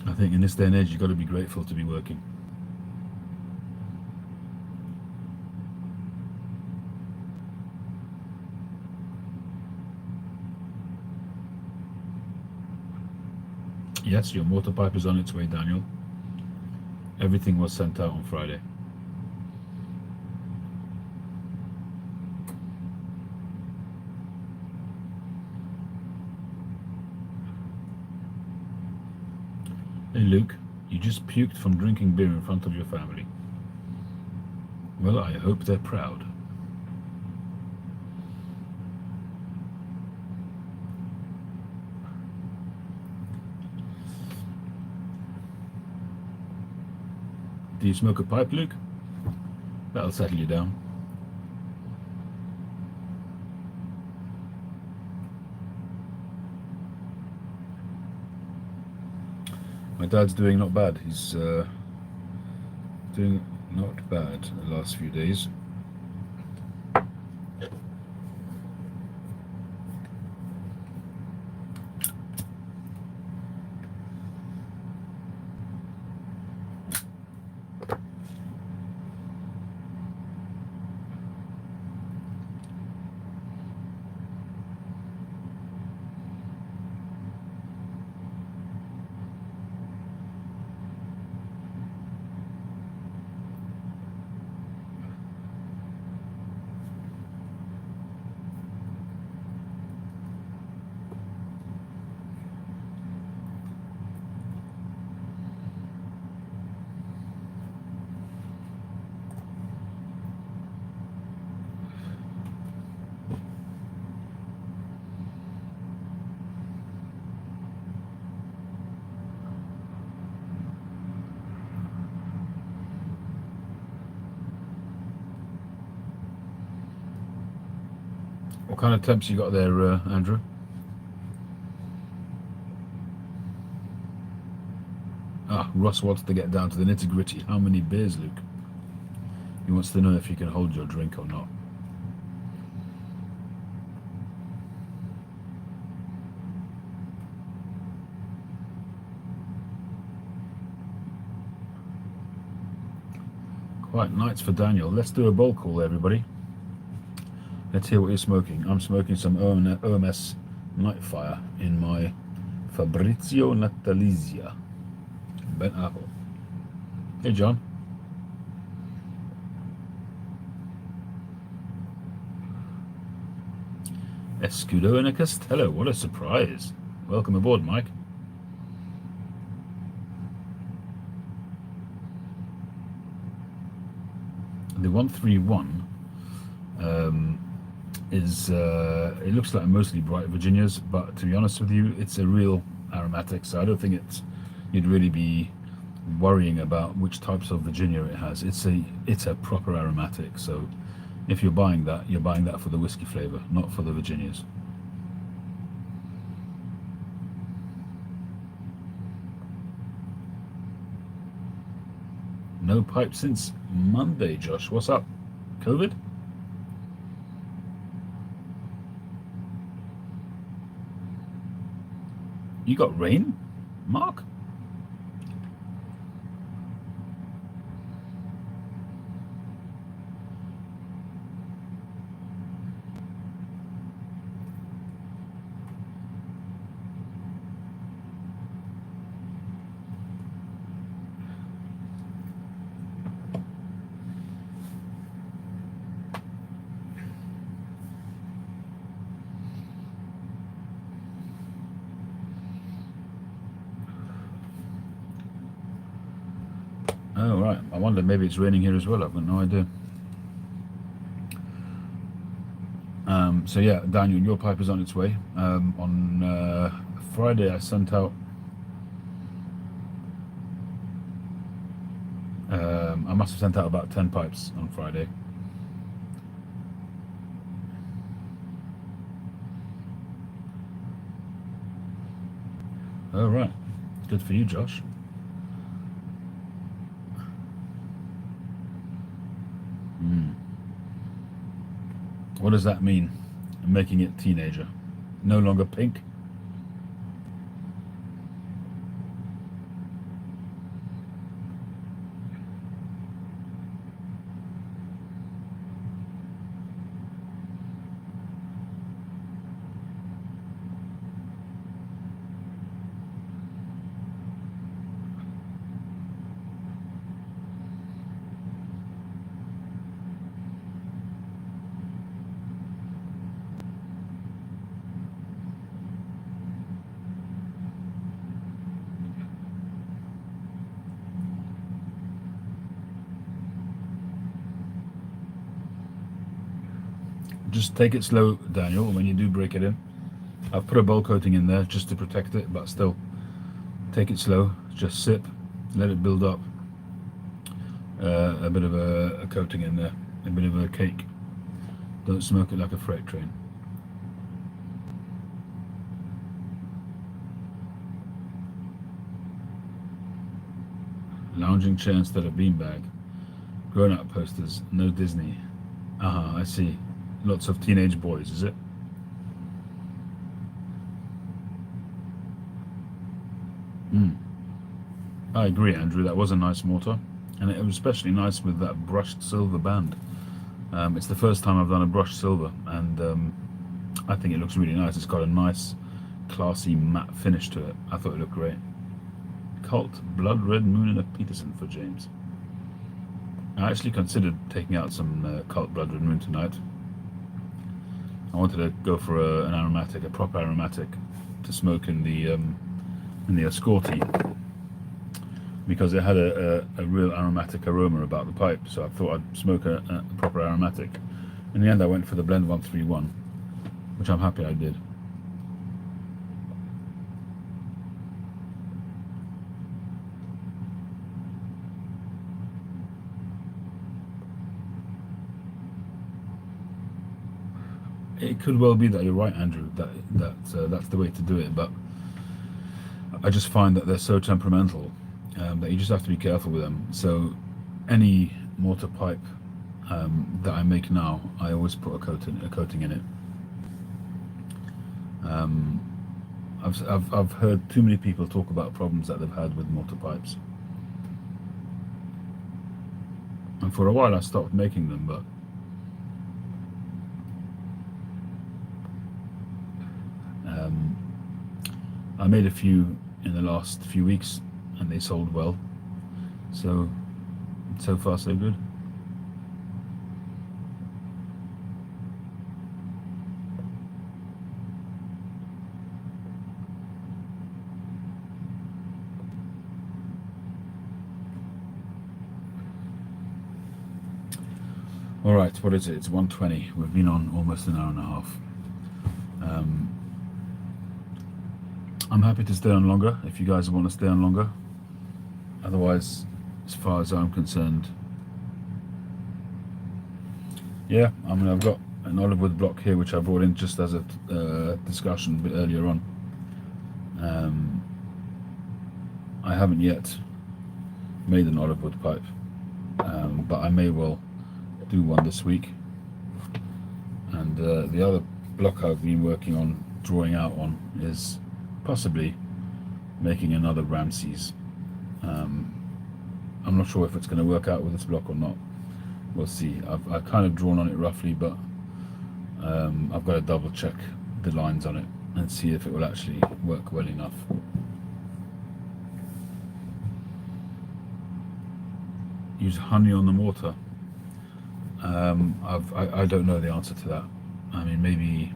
I think in this day and age you've got to be grateful to be working. Yes, your mortar pipe is on its way, Daniel. Everything was sent out on Friday. Hey Luke, you just puked from drinking beer in front of your family. Well, I hope they're proud. Do you smoke a pipe, Luke? That'll settle you down. My dad's doing not bad. He's doing not bad the last few days. What kind of temps you got there, Andrew? Ah, Ross wants to get down to the nitty-gritty. How many beers, Luke? He wants to know if you can hold your drink or not. Quiet nights for Daniel. Let's do a bowl call, everybody. Let's hear what you're smoking. I'm smoking some OMS Nightfire in my Fabrizio Natalizia. Bent apple. Hey, John. Escudo and a Castello. What a surprise. Welcome aboard, Mike. The 131 is it looks like mostly bright Virginias, but to be honest with you, it's a real aromatic, so I don't think you'd really be worrying about which types of Virginia it has. It's a proper aromatic, so if you're buying that, you're buying that for the whiskey flavor, not for the Virginias. No pipe since Monday, Josh. What's up? COVID? You got rain, Mark? Oh, right. I wonder, maybe it's raining here as well. I've got no idea. So yeah, Daniel, your pipe is on its way. On Friday, I sent out. I must have sent out about 10 pipes on Friday. Oh, right. Good for you, Josh. What does that mean? Making it teenager. No longer pink? Just take it slow, Daniel, when you do break it in. I've put a bowl coating in there just to protect it, but still, take it slow. Just sip, let it build up. a bit of a coating in there, a bit of a cake. Don't smoke it like a freight train. Lounging chair instead of beanbag. Grown-up posters, no Disney. I see. Lots of teenage boys, is it? I agree, Andrew. That was a nice mortar, and it was especially nice with that brushed silver band. It's the first time I've done a brushed silver, and I think it looks really nice. It's got a nice, classy matte finish to it. I thought it looked great. Cult Blood Red Moon and a Peterson for James. I actually considered taking out some Cult Blood Red Moon tonight. I wanted to go for an aromatic, a proper aromatic, to smoke in the Ascorti, because it had a real aromatic aroma about the pipe. So I thought I'd smoke a proper aromatic. In the end, I went for the Blend 131, which I'm happy I did. It could well be that you're right, Andrew, that's the way to do it, but I just find that they're so temperamental that you just have to be careful with them. So any mortar pipe that I make now, I always put a coating in it. I've heard too many people talk about problems that they've had with mortar pipes, and for a while I stopped making them, but I made a few in the last few weeks and they sold well, so far so good. Alright, what is it? It's 1:20. We've been on almost an hour and a half. I'm happy to stay on longer if you guys want to stay on longer. Otherwise, as far as I'm concerned, yeah, I mean, I've got an olive wood block here which I brought in just as a discussion a bit earlier on. I haven't yet made an olive wood pipe, but I may well do one this week. And the other block I've been working on, drawing out on, is possibly making another Ramses. I'm not sure if it's going to work out with this block or not. We'll see. I've kind of drawn on it roughly, but I've got to double check the lines on it and see if it will actually work well enough. Use honey on the mortar. I don't know the answer to that. I mean, maybe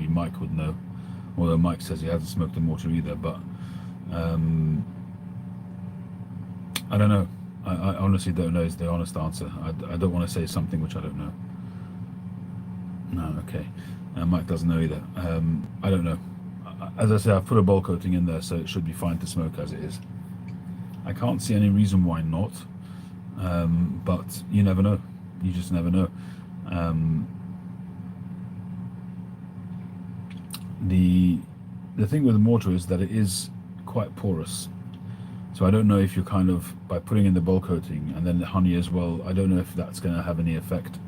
Mike would know, although Mike says he hasn't smoked a mortar either, but I don't know. I honestly don't know is the honest answer. I don't want to say something which I don't know. No, okay. Mike doesn't know either. I don't know. As I say, I've put a bowl coating in there, so it should be fine to smoke as it is. I can't see any reason why not, but you never know. You just never know. The thing with the mortar is that it is quite porous. So I don't know if you're kind of, by putting in the bowl coating and then the honey as well, I don't know if that's going to have any effect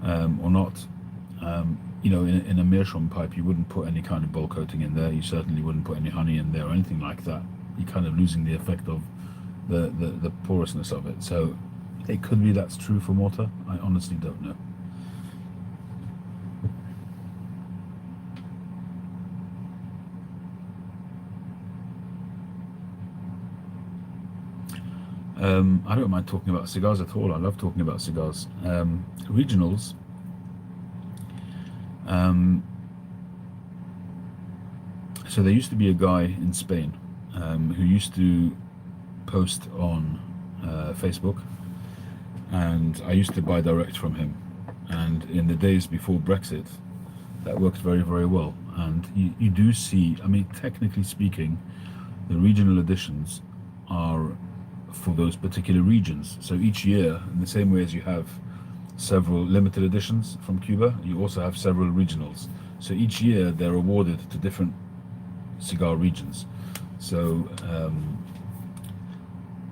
or not. You know, in a meerschaum pipe, you wouldn't put any kind of bowl coating in there. You certainly wouldn't put any honey in there or anything like that. You're kind of losing the effect of the porousness of it. So it could be that's true for mortar. I honestly don't know. I don't mind talking about cigars at all. I love talking about cigars. Regionals. So there used to be a guy in Spain who used to post on Facebook, and I used to buy direct from him. And in the days before Brexit, that worked very, very well. And you do see, I mean, technically speaking, the regional editions are for those particular regions. So each year, in the same way as you have several limited editions from Cuba, you also have several regionals. So each year they're awarded to different cigar regions. So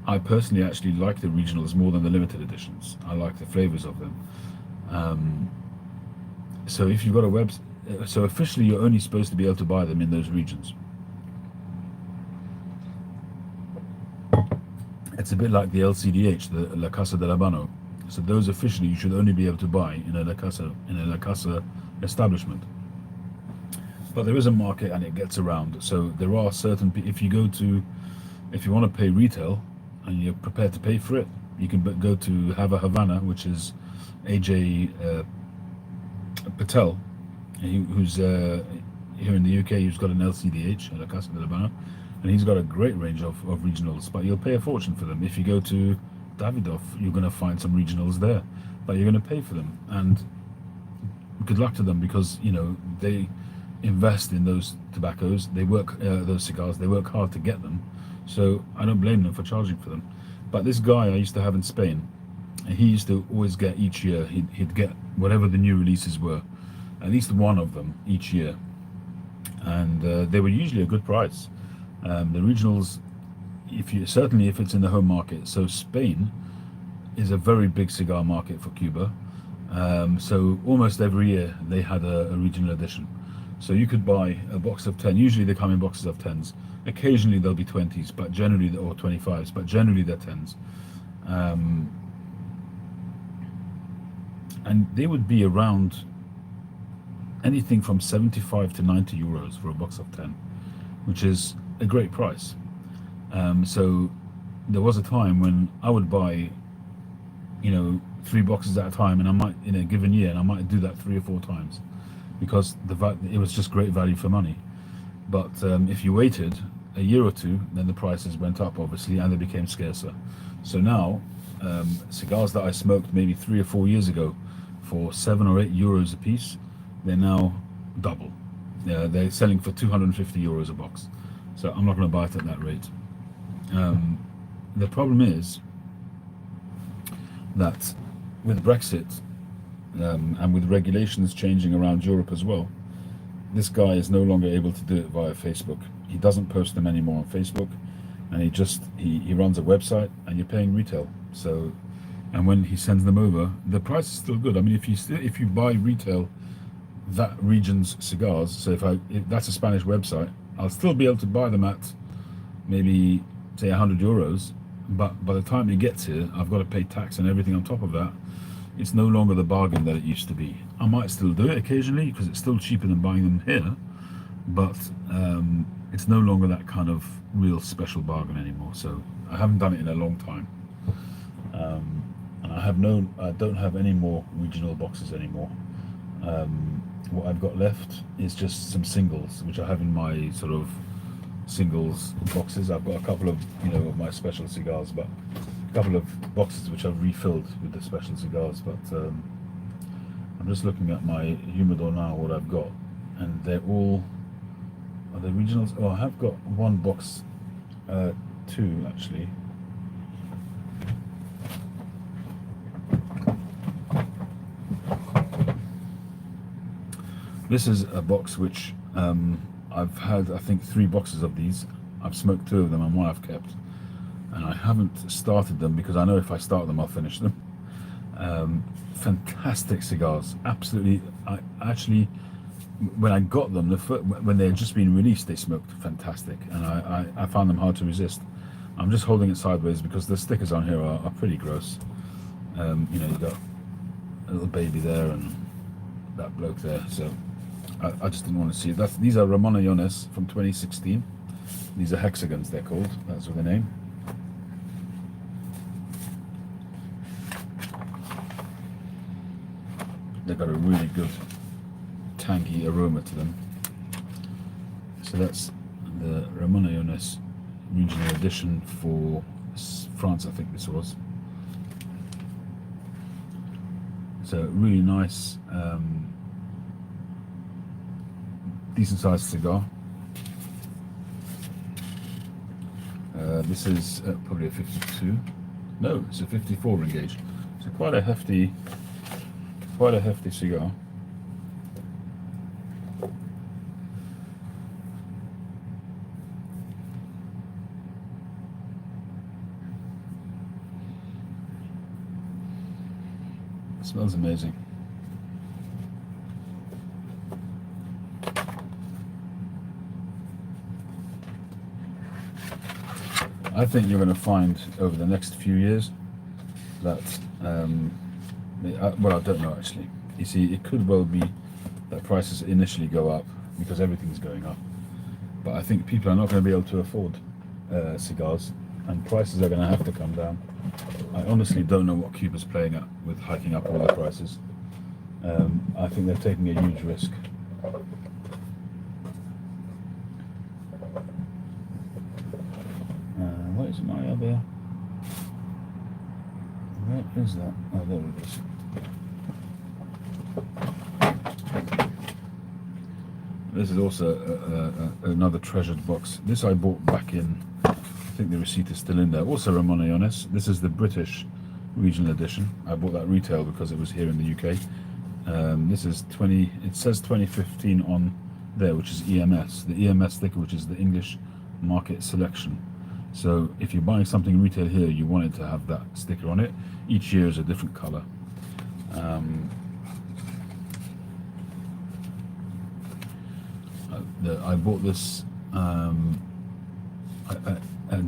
I personally actually like the regionals more than the limited editions. I like the flavors of them. So if you've got a so officially you're only supposed to be able to buy them in those regions. It's a bit like the LCDH, the La Casa del Habano. So those officially you should only be able to buy in a La Casa establishment. But there is a market and it gets around. So there are certain, if you want to pay retail and you're prepared to pay for it, you can go to Have a Havana, which is AJ Patel, who's here in the UK, who's got an LCDH, La Casa del Habano, and he's got a great range of regionals, but you'll pay a fortune for them. If you go to Davidoff, you're going to find some regionals there, but you're going to pay for them, and good luck to them, because you know they invest in those tobaccos, they work those cigars, they work hard to get them, so I don't blame them for charging for them. But this guy I used to have in Spain, and he used to always get each year, he'd get whatever the new releases were, at least one of them each year, and they were usually a good price. The regionals, certainly if it's in the home market. So Spain is a very big cigar market for Cuba. So almost every year they had a regional edition. So you could buy a box of 10. Usually they come in boxes of 10s. Occasionally there'll be 20s, but generally, or 25s, but generally they're 10s. And they would be around anything from 75 to 90 euros for a box of 10, which is a great price. So there was a time when I would buy, 3 boxes at a time, and I might, in a given year, and I might do that 3 or 4 times, because it was just great value for money. But if you waited a year or two, then the prices went up, obviously, and they became scarcer. So now, cigars that I smoked maybe 3 or 4 years ago for 7 or 8 euros a piece, they're now double. They're selling for 250 euros a box. So I'm not going to buy it at that rate. The problem is that with Brexit and with regulations changing around Europe as well, this guy is no longer able to do it via Facebook. He doesn't post them anymore on Facebook, and he runs a website, and you're paying retail. So, and when he sends them over, the price is still good. I mean, if you buy retail that region's cigars, so if that's a Spanish website, I'll still be able to buy them at maybe say 100 euros, but by the time it gets here, I've got to pay tax and everything on top of that. It's no longer the bargain that it used to be. I might still do it occasionally because it's still cheaper than buying them here, but it's no longer that kind of real special bargain anymore. So I haven't done it in a long time, and I don't have any more regional boxes anymore. What I've got left is just some singles, which I have in my sort of singles boxes. I've got a couple of of my special cigars, but a couple of boxes which I've refilled with the special cigars. But I'm just looking at my Humidor now, what I've got, and they're all, are they regionals? Oh, I have got one box, 2 actually. This is a box which I've had, I think, 3 boxes of these. I've smoked 2 of them and 1 I've kept, and I haven't started them because I know if I start them I'll finish them. Fantastic cigars, absolutely. I actually, when I got them, when they had just been released, they smoked fantastic, and I found them hard to resist. I'm just holding it sideways because the stickers on here are pretty gross. You've got a little baby there and that bloke there, so I just didn't want to see it. These are Ramonayones from 2016. These are hexagons, they're called. That's what the name. They've got a really good tangy aroma to them. So that's the Ramonayones regional edition for France, I think this was. So really nice, decent sized cigar. This is probably a 52. No, it's a 54 ring gauge. So quite a hefty cigar. It smells amazing. I think you're going to find over the next few years that, well, I don't know actually. You see, it could well be that prices initially go up because everything's going up. But I think people are not going to be able to afford cigars, and prices are going to have to come down. I honestly don't know what Cuba's playing at with hiking up all the prices. I think they're taking a huge risk. What is my other? Where is that? Oh, there it is. This is also another treasured box. This I bought back in, I think the receipt is still in there. Also Ramon Allones. This is the British regional edition. I bought that retail because it was here in the UK. This is it says 2015 on there, which is EMS. The EMS sticker, which is the English Market Selection. So if you're buying something retail here, you want it to have that sticker on it. Each year is a different color. I bought this at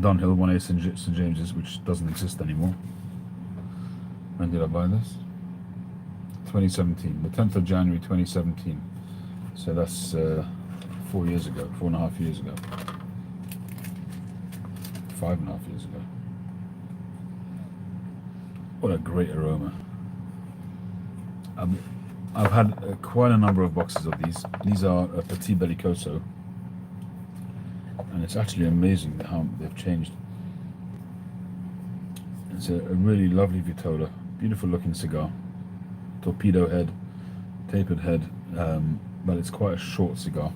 Dunhill 1A St James's, which doesn't exist anymore. When did I buy this? 2017, the 10th of January 2017. So that's 4 years ago, 4.5 years ago. 5.5 years ago. What a great aroma. I've had quite a number of boxes of these. These are a Petit Bellicoso, and it's actually amazing how they've changed. It's a really lovely Vitola, beautiful looking cigar, torpedo head, tapered head, but it's quite a short cigar.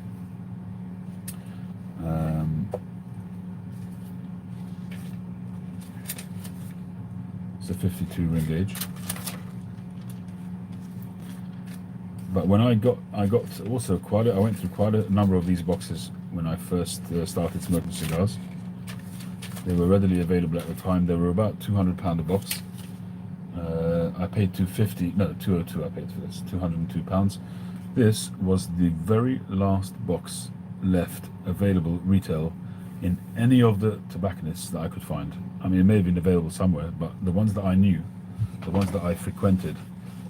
It's a 52 ring gauge. But when I got also I went through quite a number of these boxes when I first started smoking cigars. They were readily available at the time. They were about £200 a box. I paid £202 I paid for this, £202. This was the very last box left available retail in any of the tobacconists that I could find. I mean, it may have been available somewhere, but the ones that I knew, the ones that I frequented,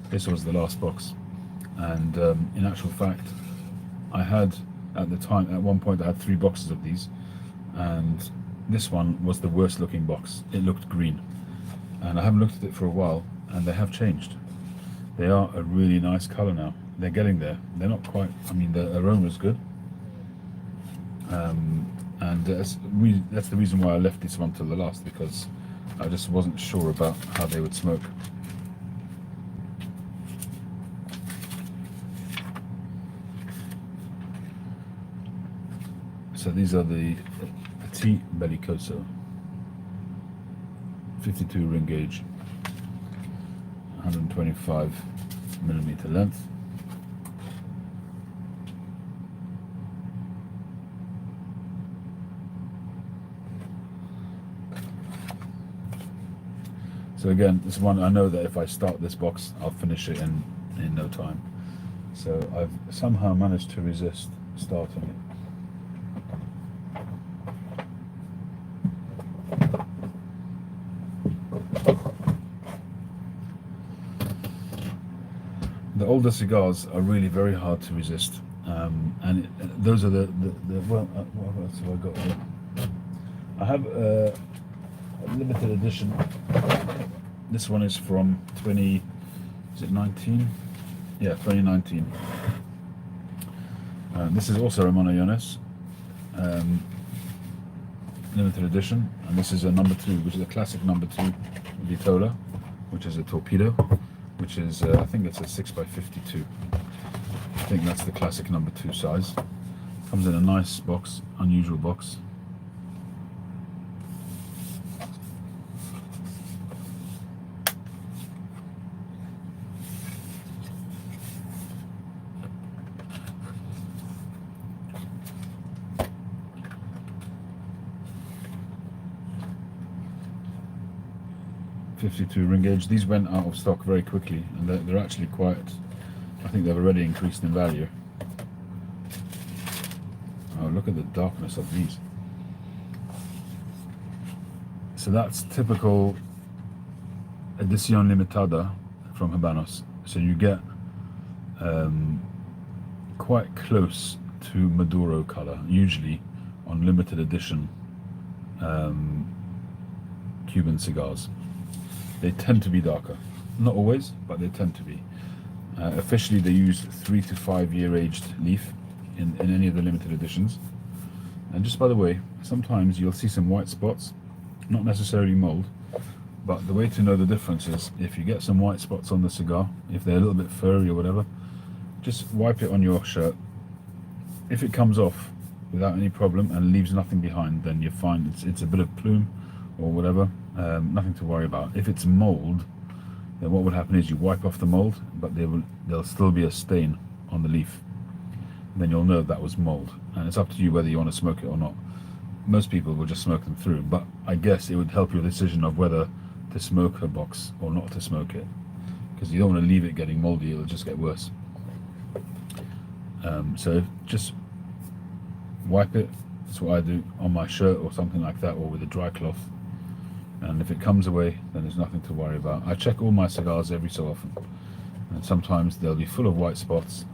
this was the last box. And in actual fact, I had at one point I had 3 boxes of these, and this one was the worst looking box. It looked green, and I haven't looked at it for a while, and they have changed. They are a really nice color now. They're getting there. They're not quite, I mean, the aroma is good, and that's the reason why I left this one till the last, because I just wasn't sure about how they would smoke. So these are the Petit Bellicoso, 52 ring gauge, 125mm length. So again, this one, I know that if I start this box, I'll finish it in no time. So I've somehow managed to resist starting it. The older cigars are really very hard to resist, and those are the well, what else have I got here? I have a limited edition. This one is from 2019? Yeah, 2019. This is also Ramon Allones, limited edition, and this is a number 2, which is a classic number 2 Vitola, which is a torpedo, which is I think it's a 6x52. I think that's the classic number 2 size. Comes in a nice box, unusual box. 52 ring gauge. These went out of stock very quickly, and they're actually quite, I think they've already increased in value. Oh, look at the darkness of these. So that's typical Edición Limitada from Habanos. So you get quite close to Maduro color, usually on limited edition Cuban cigars. They tend to be darker. Not always, but they tend to be. Officially, they use 3 to 5 year aged leaf in any of the limited editions. And just by the way, sometimes you'll see some white spots, not necessarily mold, but the way to know the difference is if you get some white spots on the cigar, if they're a little bit furry or whatever, just wipe it on your shirt. If it comes off without any problem and leaves nothing behind, then you're fine. It's a bit of plume or whatever, nothing to worry about. If it's mold, then what would happen is you wipe off the mold, but there'll still be a stain on the leaf. Then you'll know that was mold, and it's up to you whether you want to smoke it or not. Most people will just smoke them through, but I guess it would help your decision of whether to smoke a box or not to smoke it, because you don't want to leave it getting moldy. It'll just get worse. So just wipe it. That's what I do on my shirt or something like that, or with a dry cloth. And if it comes away, then there's nothing to worry about. I check all my cigars every so often, and sometimes they'll be full of white spots,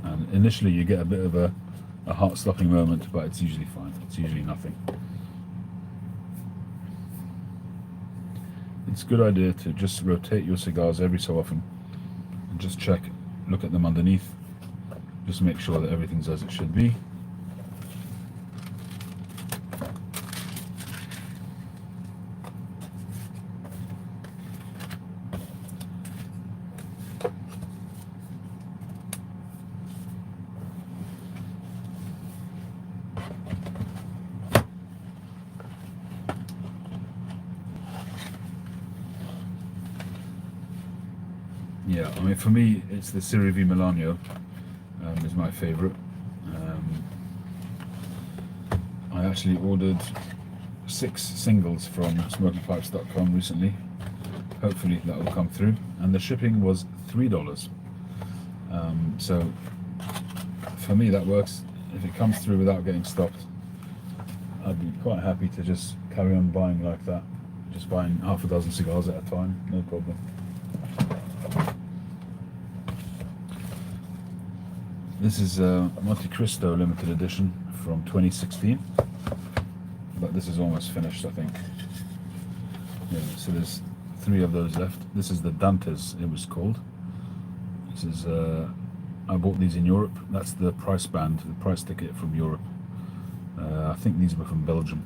and initially you get a bit of a heart-stopping moment, but it's usually fine. It's usually nothing. It's a good idea to just rotate your cigars every so often and just check, look at them underneath, just make sure that everything's as it should be. Yeah, I mean, for me, it's the Serie V Milanio is my favourite. I actually ordered 6 singles from smokingpipes.com recently. Hopefully that will come through, and the shipping was $3. So for me that works. If it comes through without getting stopped, I'd be quite happy to just carry on buying like that, just buying half a dozen cigars at a time, no problem. This is a Monte Cristo limited edition from 2016, but this is almost finished, I think. Yeah, so there's 3 of those left. This is the Dantes, it was called. This is I bought these in Europe. That's the price band, the price ticket from Europe. I think these were from Belgium.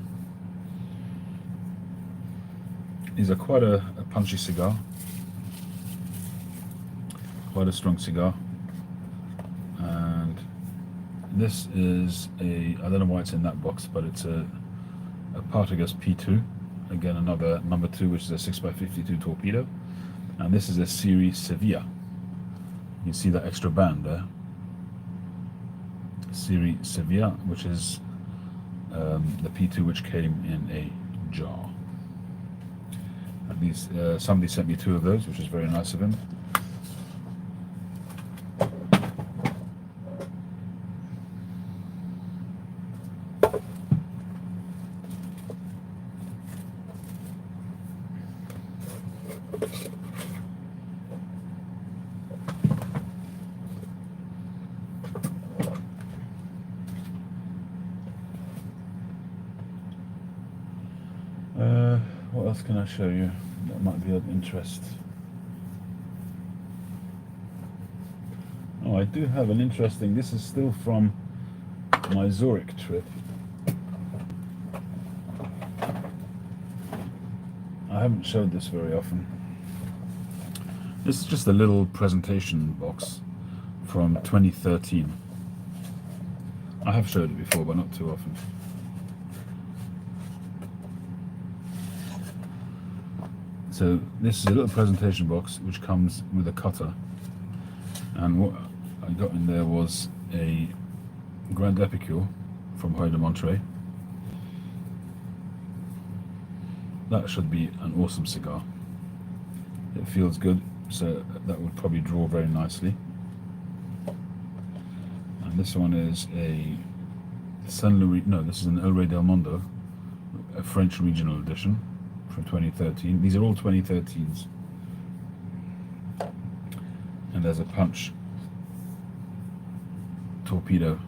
These are quite a punchy cigar, quite a strong cigar. And this is I don't know why it's in that box, but it's a Partagas P2, again another number 2, which is a 6x52 torpedo, and this is a Serie Sevilla. You can see that extra band there, Serie Sevilla, which is the P2 which came in a jar. And these somebody sent me 2 of those, which is very nice of him. What else can I show you that might be of interest? Oh, I do have an interesting, this is still from my Zurich trip. I haven't showed this very often. This is just a little presentation box from 2013. I have showed it before, but not too often. So this is a little presentation box which comes with a cutter, and what I got in there was a Grand Epicure from Rue de Monterey. That should be an awesome cigar. It feels good, so that would probably draw very nicely. And this one is a Saint Louis, no, this is an El Rey del Mundo, a French regional edition from 2013. These are all 2013s. And there's a Punch Torpedo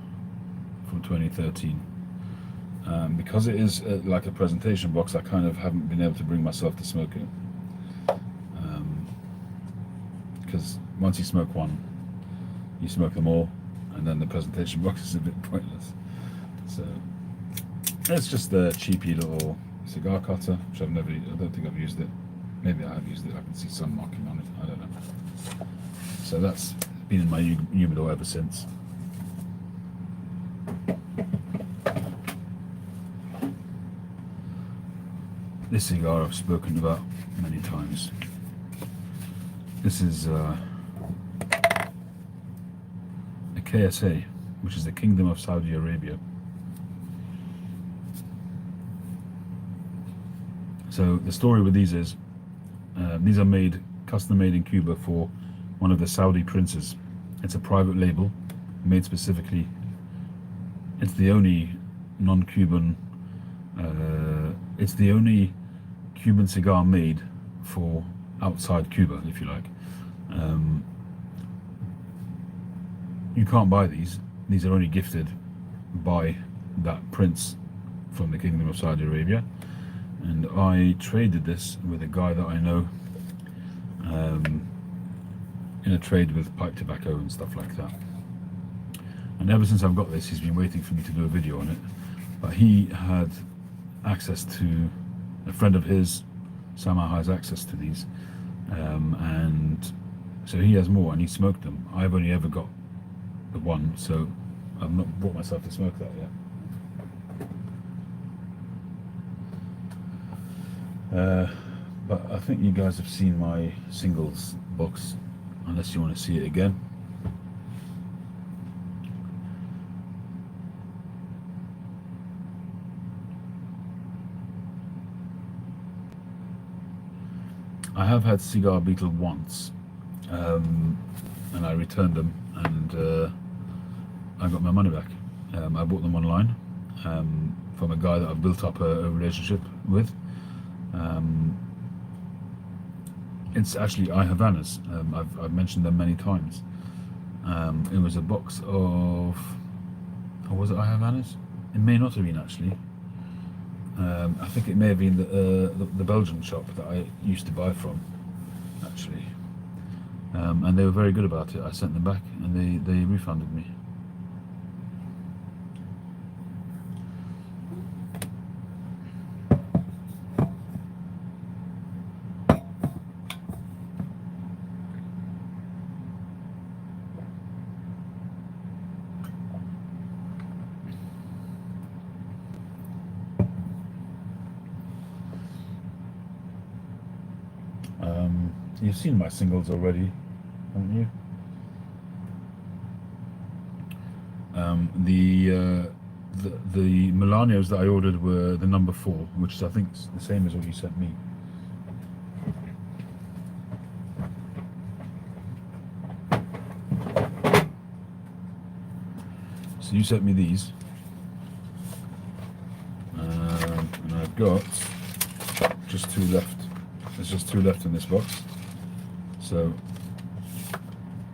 from 2013. Because it is like a presentation box, I kind of haven't been able to bring myself to smoke it. Because once you smoke one, you smoke them all, and then the presentation box is a bit pointless. So it's just a cheapy little cigar cutter, which I don't think I've used it. Maybe I have used it. I can see some marking on it. I don't know. So that's been in my humidor ever since. This cigar I've spoken about many times. This is a KSA, which is the Kingdom of Saudi Arabia. So the story with these is, these are custom made in Cuba for one of the Saudi princes. It's a private label, made specifically. It's the only non-Cuban, it's the only Cuban cigar made for outside Cuba, if you like. You can't buy these. These are only gifted by that prince from the Kingdom of Saudi Arabia. And I traded this with a guy that I know in a trade with pipe tobacco and stuff like that. And ever since I've got this, he's been waiting for me to do a video on it. But he had access to, a friend of his somehow has access to these, and so he has more, and he smoked them. I've only ever got the one, so I've not brought myself to smoke that yet. But I think you guys have seen my singles box, unless you want to see it again. I have had Cigar Beetle once, and I returned them, and I got my money back. I bought them online from a guy that I've built up a relationship with. It's actually I Havanas. I've mentioned them many times. It was a box of, or was it I Havanas? It may not have been actually. I think it may have been the Belgian shop that I used to buy from, actually. And they were very good about it. I sent them back and they refunded me. You've seen my singles already, haven't you? The Milanios that I ordered were the number 4, which is I think the same as what you sent me. So you sent me these, and I've got just 2 left. There's just 2 left in this box. So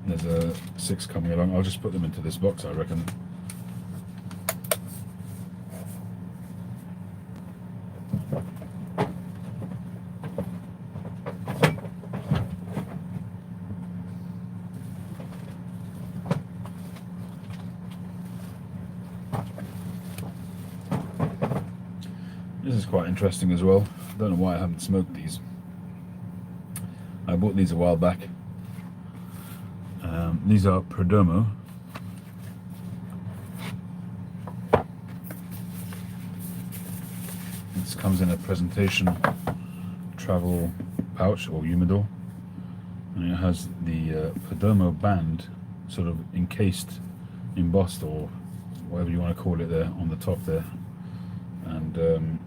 there's a 6 coming along. I'll just put them into this box, I reckon. This is quite interesting as well. I don't know why I haven't smoked these. I bought these a while back. These are Perdomo. This comes in a presentation travel pouch or humidor, and it has the Perdomo band sort of encased, embossed, or whatever you want to call it there on the top there, and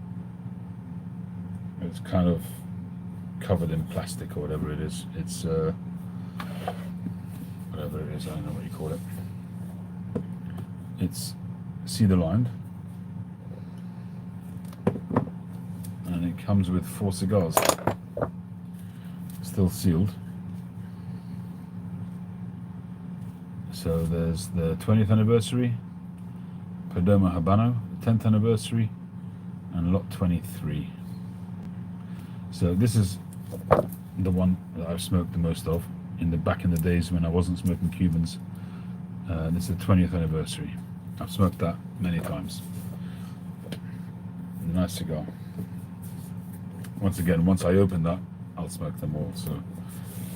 it's kind of covered in plastic or whatever it is. It's whatever it is, I don't know what you call it. It's cedar lined, and it comes with 4 cigars, still sealed. So there's the 20th anniversary, Perdomo Habano, 10th anniversary, and lot 23. So this is the one that I've smoked the most of back in the days when I wasn't smoking Cubans. This is the 20th anniversary. I've smoked that many times. Nice cigar. Once again, once I open that, I'll smoke them all. So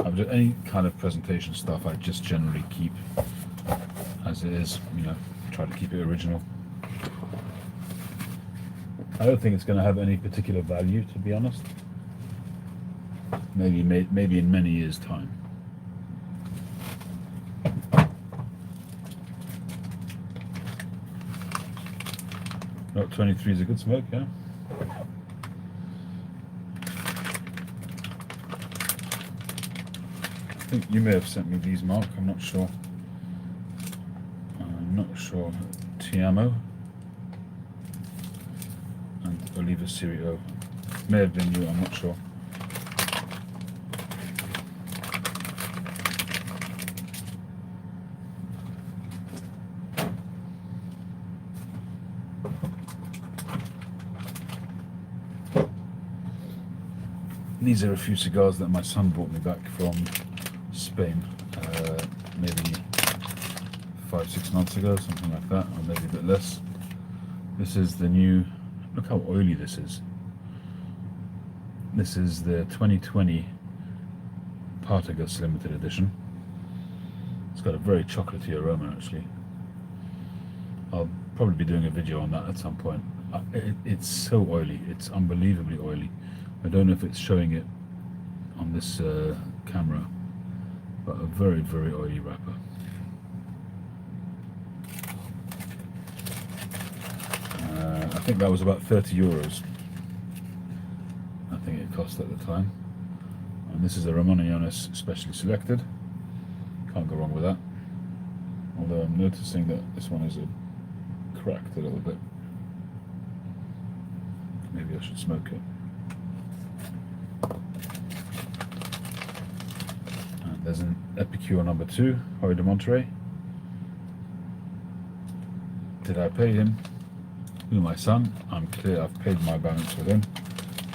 I've just, any kind of presentation stuff I just generally keep as it is, you know, try to keep it original. I don't think it's going to have any particular value, to be honest. Maybe in many years' time. Lot 23 is a good smoke, yeah. I think you may have sent me these, Mark. I'm not sure. Tiamo and Oliva Sirio. May have been you. I'm not sure. These are a few cigars that my son brought me back from Spain, maybe 5-6 months ago, something like that, or maybe a bit less. This is the new, look how oily this is. This is the 2020 Partagas limited edition. It's got a very chocolatey aroma actually. I'll probably be doing a video on that at some point. It's so oily, it's unbelievably oily. I don't know if it's showing it on this camera, but a very, very oily wrapper. I think that was about 30 euros. I think it cost at the time. And this is a Romaniones specially selected. Can't go wrong with that. Although I'm noticing that this one is cracked a little bit. Maybe I should smoke it. There's an Epicure number 2, Hoy de Monterey. Did I pay him? Who, my son? I'm clear I've paid my balance with him.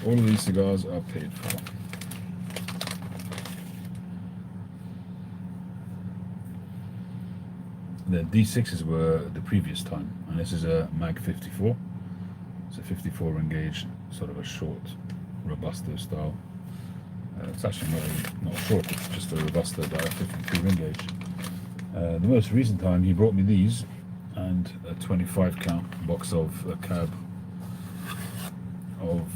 All of these cigars are paid for. The D6s were the previous time, and this is a Mag 54. It's a 54 ring gauge, sort of a short Robusto style. It's actually not short, it's just a Robusto by a 52 ring gauge. The most recent time he brought me these and a 25 count box of a cab of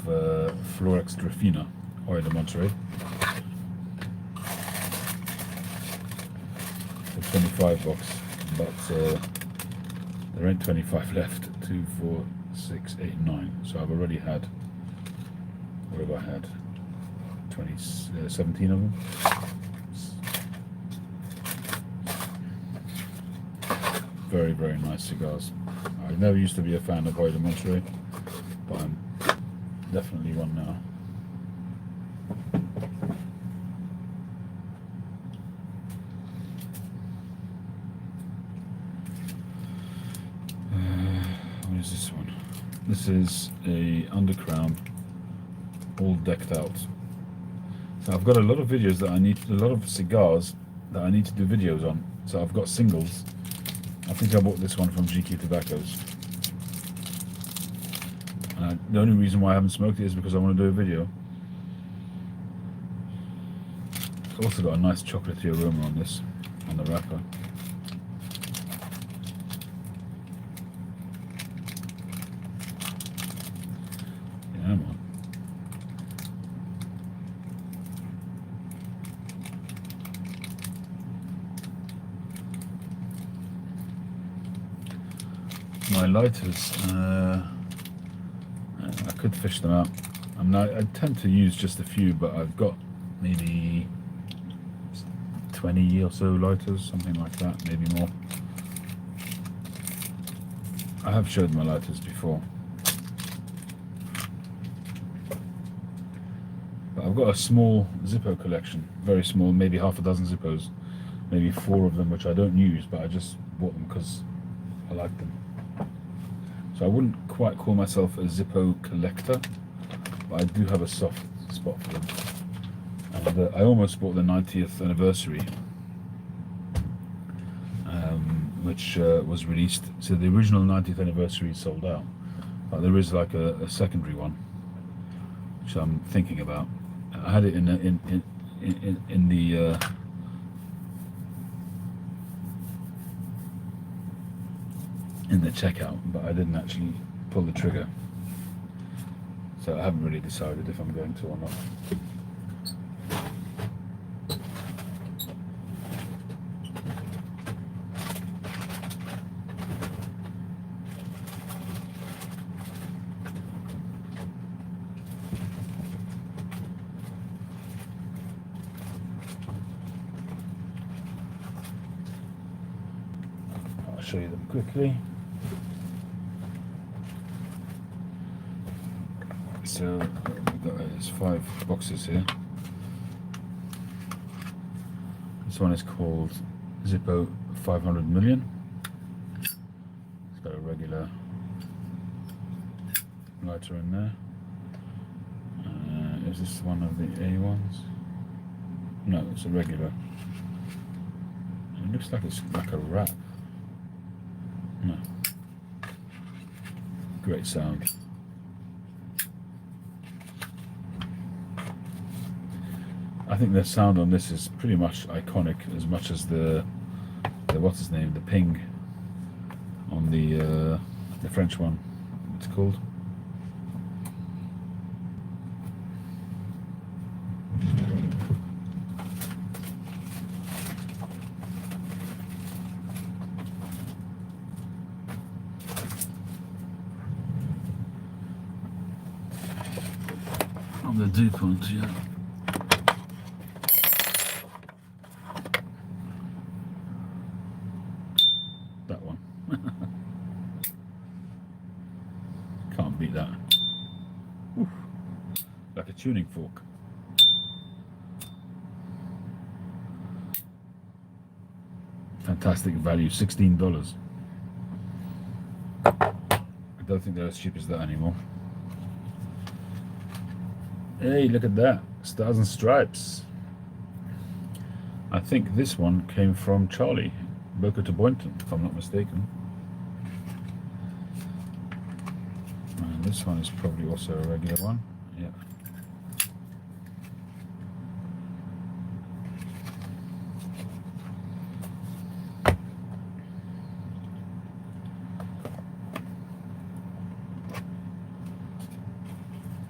Florex Drafina, Hoy de Monterey. A 25 box, but there ain't 25 left. 2, 4, 6, 8, 9. So I've already had, what have I had? 17 of them. Very, very nice cigars. I never used to be a fan of Hoy de Monterey, but I'm definitely one now. What is this one? This is a Undercrown, all decked out. So I've got a lot of videos that I need, a lot of cigars that I need to do videos on. So I've got singles. I think I bought this one from GQ Tobaccos. The only reason why I haven't smoked it is because I want to do a video. It's also got a nice chocolatey aroma on this, on the wrapper. Yeah, man. My lighters, I could fish them out. I mean, I tend to use just a few, but I've got maybe 20 or so lighters, something like that, maybe more. I have showed my lighters before. But I've got a small Zippo collection, very small, maybe half a dozen Zippos, maybe 4 of them which I don't use, but I just bought them because I like them. So I wouldn't quite call myself a Zippo collector, but I do have a soft spot for them. And I almost bought the 90th anniversary, which was released. So the original 90th anniversary is sold out, but there is like a secondary one, which I'm thinking about. I had it in the checkout, but I didn't actually pull the trigger, so I haven't really decided if I'm going to or not. I'll show you them quickly. So we've got there's 5 boxes here. This one is called Zippo 500 million. It's got a regular lighter in there. Is this one of the A ones? No, it's a regular. It looks like it's like a wrap. No. Great sound. I think the sound on this is pretty much iconic, as much as the what's his name, the ping on the French one. What's it called? On the DuPont, yeah. That one. Can't beat that. Oof. Like a tuning fork. Fantastic value, $16. I don't think they're as cheap as that anymore. Hey, look at that. Stars and Stripes. I think this one came from Charlie, Boca to Boynton, if I'm not mistaken. And this one is probably also a regular one. Yeah.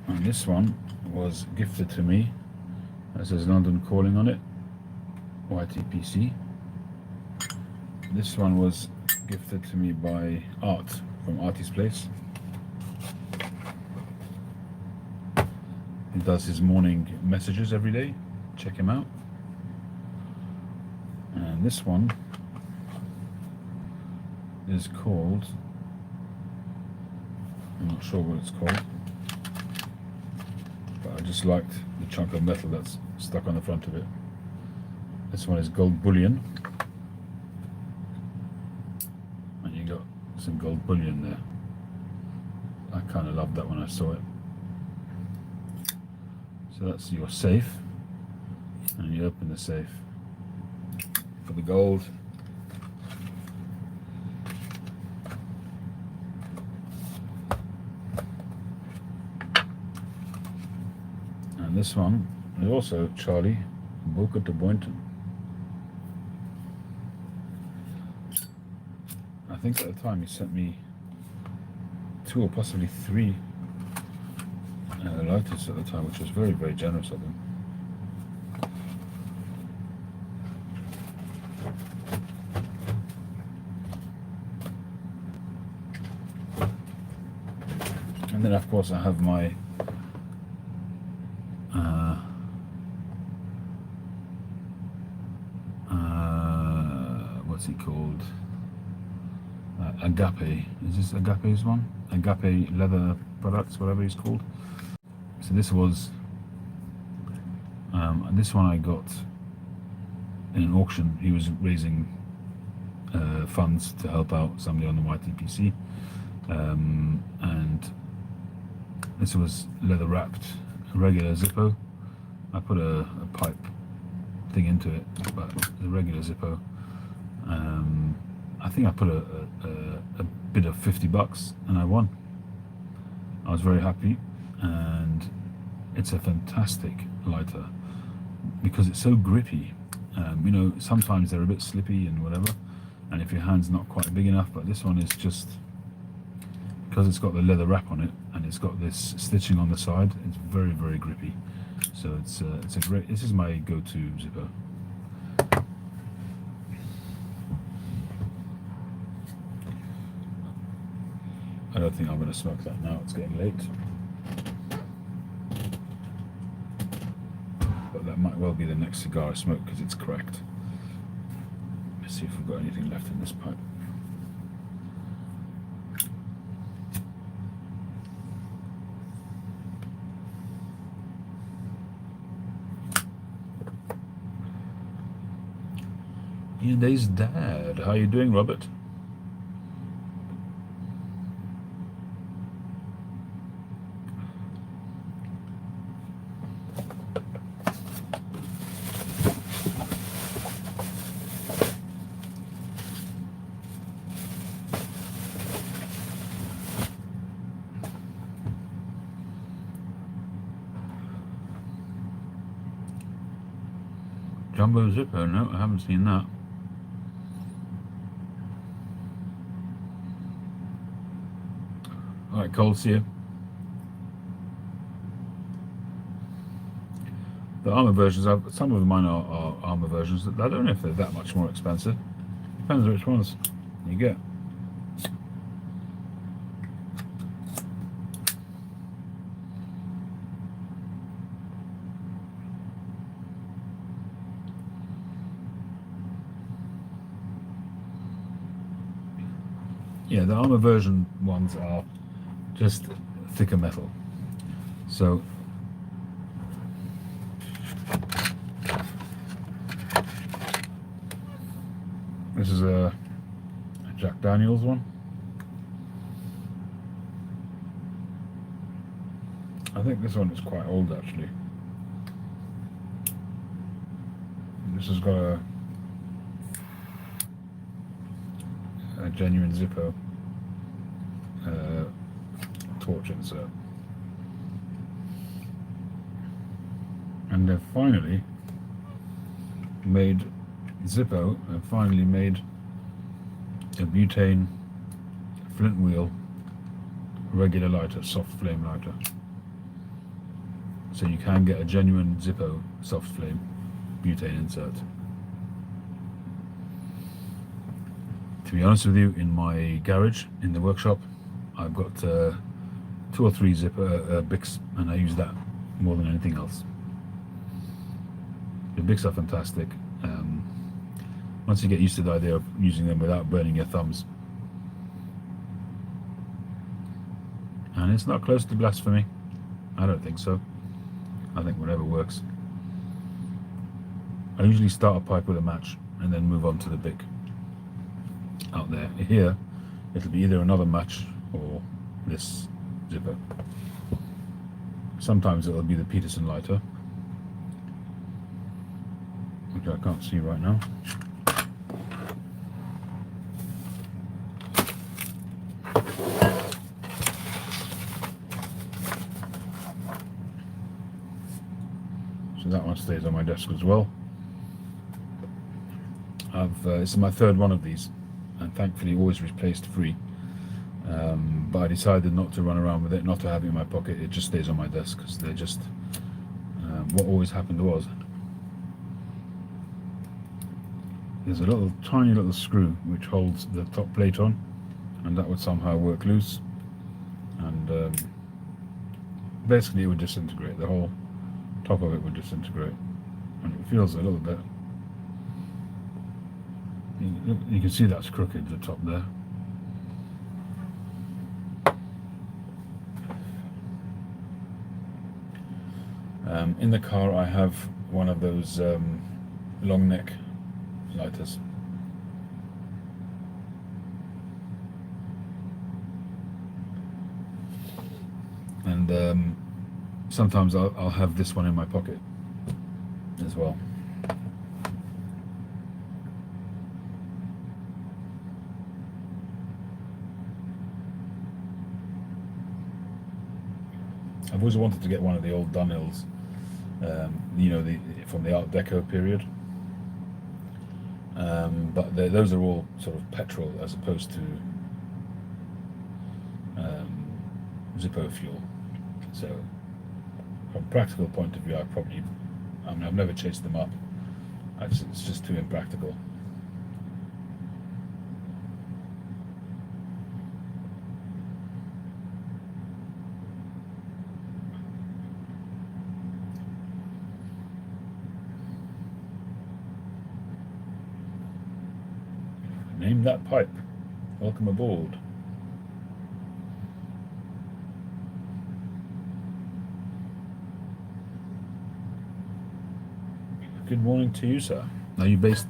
And this one was gifted to me. It says London Calling on it, YTPC. This one was gifted to me by Art from Artie's Place. He does his morning messages every day. Check him out. And this one is called, I'm not sure what it's called, but I just liked the chunk of metal that's stuck on the front of it. This one is gold bullion, and you got some gold bullion there. I kind of loved that when I saw it. So that's your safe, and you open the safe for the gold. And this one is also Charlie, Boca to Boynton. I think at the time he sent me 2 or possibly 3 lighters at the time, which was very, very generous of him. And then of course I have my Agape. Is this Agape's one? Agape Leather Products, whatever he's called. So this was, this one I got in an auction. He was raising funds to help out somebody on the YTPC, and this was leather wrapped, a regular Zippo. I put a pipe thing into it, but the regular Zippo. I think I put a bid of $50 and I won. I was very happy, and it's a fantastic lighter because it's so grippy. You know, sometimes they're a bit slippy and whatever, and if your hand's not quite big enough, but this one is just, because it's got the leather wrap on it and it's got this stitching on the side, it's very, very grippy. So it's a great, this is my go-to Zippo. I don't think I'm going to smoke that now, it's getting late. But that might well be the next cigar I smoke because it's cracked. Let's see if we've got anything left in this pipe. Ian Day's dad. How are you doing, Robert? Jumbo Zippo? No, I haven't seen that. Alright, Cole, see you. The armor versions, some of mine are armor versions. I don't know if they're that much more expensive. Depends which ones you get. Yeah, the armor version ones are just thicker metal. So this is a Jack Daniels one. I think this one is quite old actually. This has got a genuine Zippo torch insert, and they've finally made Zippo have finally made a butane flint wheel regular lighter, soft flame lighter, so you can get a genuine Zippo soft flame butane insert. To be honest with you, in my garage, in the workshop, I've got 2 or 3 Zippo Bics, and I use that more than anything else. The Bics are fantastic. Once you get used to the idea of using them without burning your thumbs. And it's not close to blasphemy. I don't think so. I think whatever works. I usually start a pipe with a match and then move on to the Bic. Out there. Here, it'll be either another match or this Zippo. Sometimes it'll be the Peterson lighter, which I can't see right now. So that one stays on my desk as well. This is my 3rd one of these, and thankfully always replaced free. But I decided not to run around with it, not to have it in my pocket. It just stays on my desk because they're just what always happened was there's a little tiny little screw which holds the top plate on, and that would somehow work loose, and basically it would disintegrate. The whole top of it would disintegrate, and it feels a little bit. You can see that's crooked, the top there. In the car I have one of those long neck lighters. And sometimes I'll have this one in my pocket as well. I've always wanted to get one of the old Dunhills, you know, from the Art Deco period. But those are all sort of petrol as opposed to Zippo fuel. So, from a practical point of view, I've never chased them up. It's just too impractical. Name that pipe. Welcome aboard. Good morning to you, sir. Are you based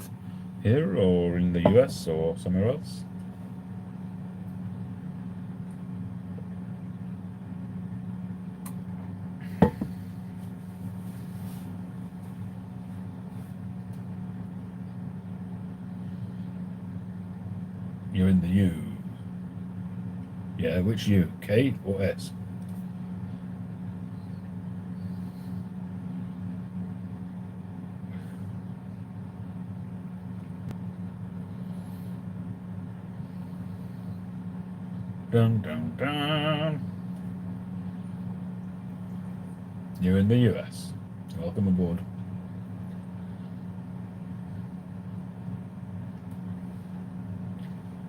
here or in the US or somewhere else? You're in the U. Yeah, which U? K or S? Dun dun dun. You're in the US. Welcome aboard.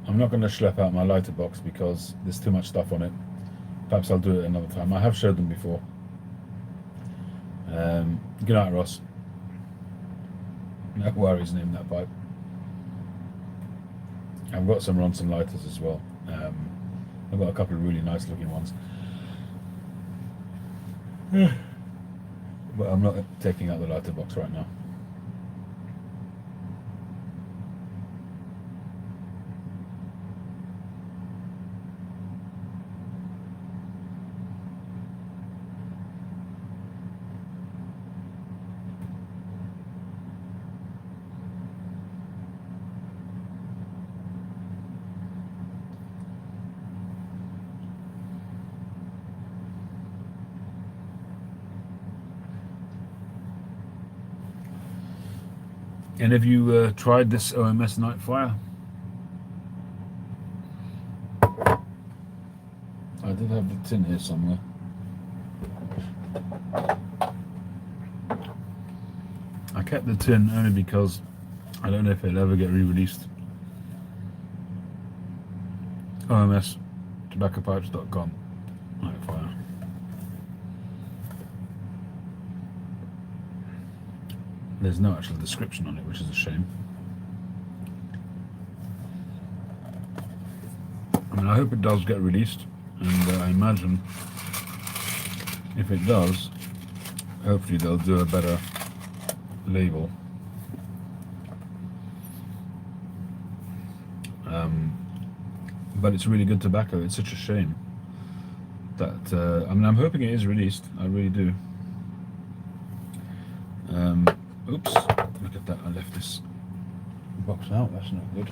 I'm not going to schlep out my lighter box because there's too much stuff on it. Perhaps I'll do it another time. I have showed them before. Good night, Ross. No worries, name that pipe. I've got some Ronson lighters as well. I've got a couple of really nice looking ones. But I'm not taking out the lighter box right now. And have you tried this OMS Nightfire? I did have the tin here somewhere. I kept the tin only because I don't know if it'll ever get re-released. OMS tobaccopipes.com Nightfire. There's no actual description on it, which is a shame. I mean, I hope it does get released, and I imagine if it does, hopefully they'll do a better label. But it's really good tobacco. It's such a shame that I mean, I'm hoping it is released. I really do. Oops, look at that, I left this box out, that's not good.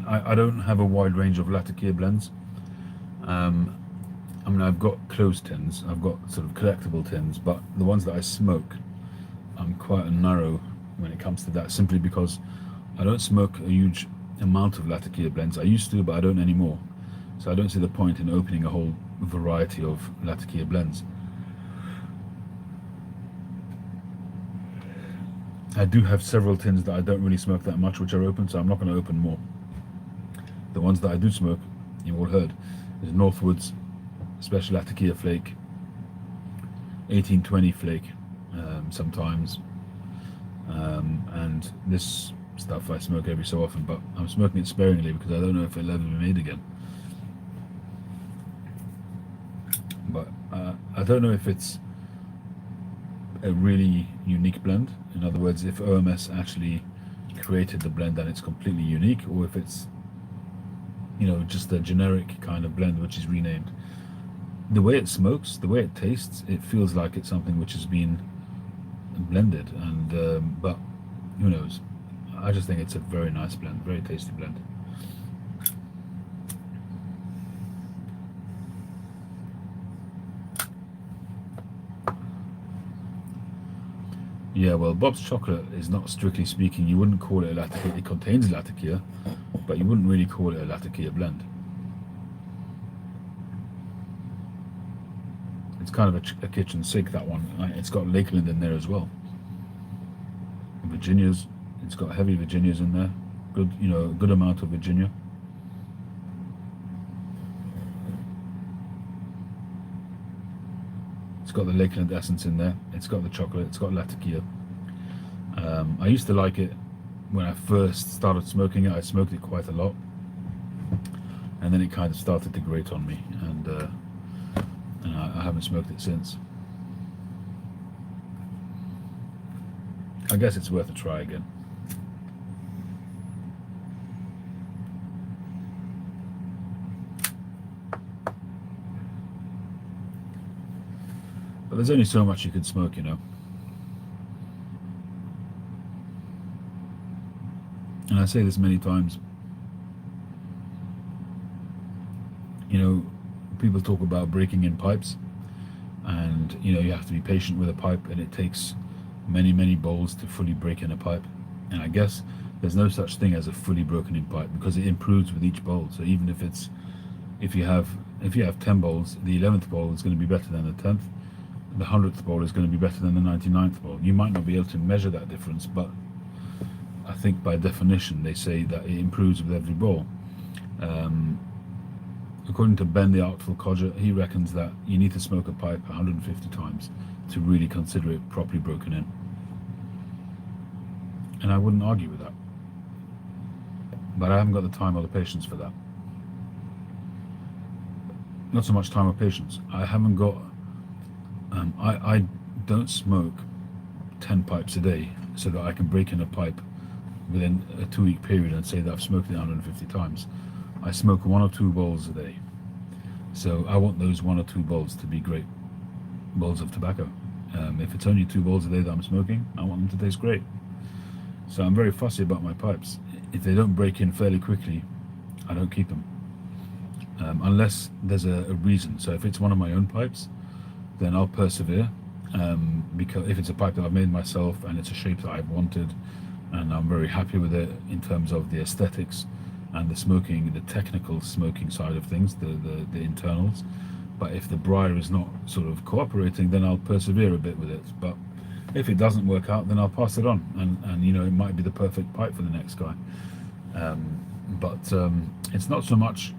I don't have a wide range of Latakia blends. I mean, I've got closed tins, I've got sort of collectible tins, but the ones that I smoke, I'm quite narrow when it comes to that, simply because I don't smoke a huge amount of Latakia blends. I used to, but I don't anymore. So I don't see the point in opening a whole variety of Latakia blends. I do have several tins that I don't really smoke that much, which are open, so I'm not going to open more. The ones that I do smoke, you've all heard, is Northwood's Special Latakia Flake, 1820 Flake, sometimes, and this stuff I smoke every so often, but I'm smoking it sparingly because I don't know if it'll ever be made again. But I don't know if it's a really unique blend. In other words, if OMS actually created the blend and it's completely unique, or if it's, you know, just a generic kind of blend which is renamed. The way it smokes, the way it tastes, it feels like it's something which has been blended, and but who knows. I just think it's a very nice blend, very tasty blend. Yeah, well, Bob's chocolate is not, strictly speaking, you wouldn't call it a Latakia. It contains Latakia, but you wouldn't really call it a Latakia blend. It's kind of a kitchen sink, that one. It's got Lakeland in there as well. Virginias, it's got heavy Virginias in there. Good, you know, a good amount of Virginia. It's got the Lakeland essence in there. It's got the chocolate. It's got Latakia. I used to like it when I first started smoking it. I smoked it quite a lot, and then it kind of started to grate on me, and I haven't smoked it since. I guess it's worth a try again. But there's only so much you can smoke, you know. And I say this many times, you know, people talk about breaking in pipes, and you know, you have to be patient with a pipe, and it takes many, many bowls to fully break in a pipe. And I guess there's no such thing as a fully broken in pipe, because it improves with each bowl. So even if you have 10 bowls, the 11th bowl is going to be better than the 10th. The 100th bowl is going to be better than the 99th bowl. You might not be able to measure that difference, but I think by definition they say that it improves with every bowl. According to Ben the Artful Codger, he reckons that you need to smoke a pipe 150 times to really consider it properly broken in. And I wouldn't argue with that. But I haven't got the time or the patience for that. Not so much time or patience. I haven't got... I don't smoke 10 pipes a day so that I can break in a pipe within a 2-week period and say that I've smoked it 150 times. I smoke 1 or 2 bowls a day. So I want those 1 or 2 bowls to be great bowls of tobacco. If it's only 2 bowls a day that I'm smoking, I want them to taste great. So I'm very fussy about my pipes. If they don't break in fairly quickly, I don't keep them. Unless there's a reason. So if it's one of my own pipes, then I'll persevere, because if it's a pipe that I've made myself and it's a shape that I've wanted and I'm very happy with it in terms of the aesthetics and the smoking, the technical smoking side of things, the internals. But if the briar is not sort of cooperating, then I'll persevere a bit with it. But if it doesn't work out, then I'll pass it on, and you know, it might be the perfect pipe for the next guy. But it's not so much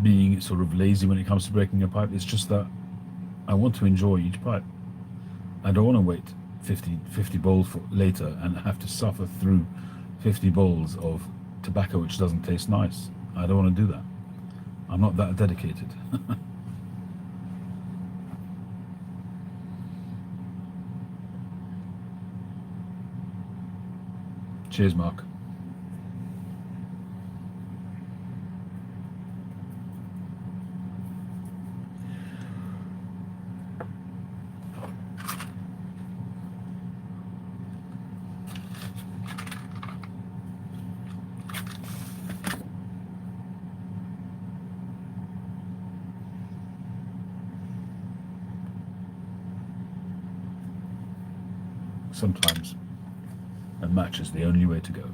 being sort of lazy when it comes to breaking a pipe. It's just that I want to enjoy each pipe. I don't want to wait 50 bowls for later and have to suffer through 50 bowls of tobacco which doesn't taste nice. I don't want to do that. I'm not that dedicated. Cheers, Mark. Sometimes a match is the only way to go.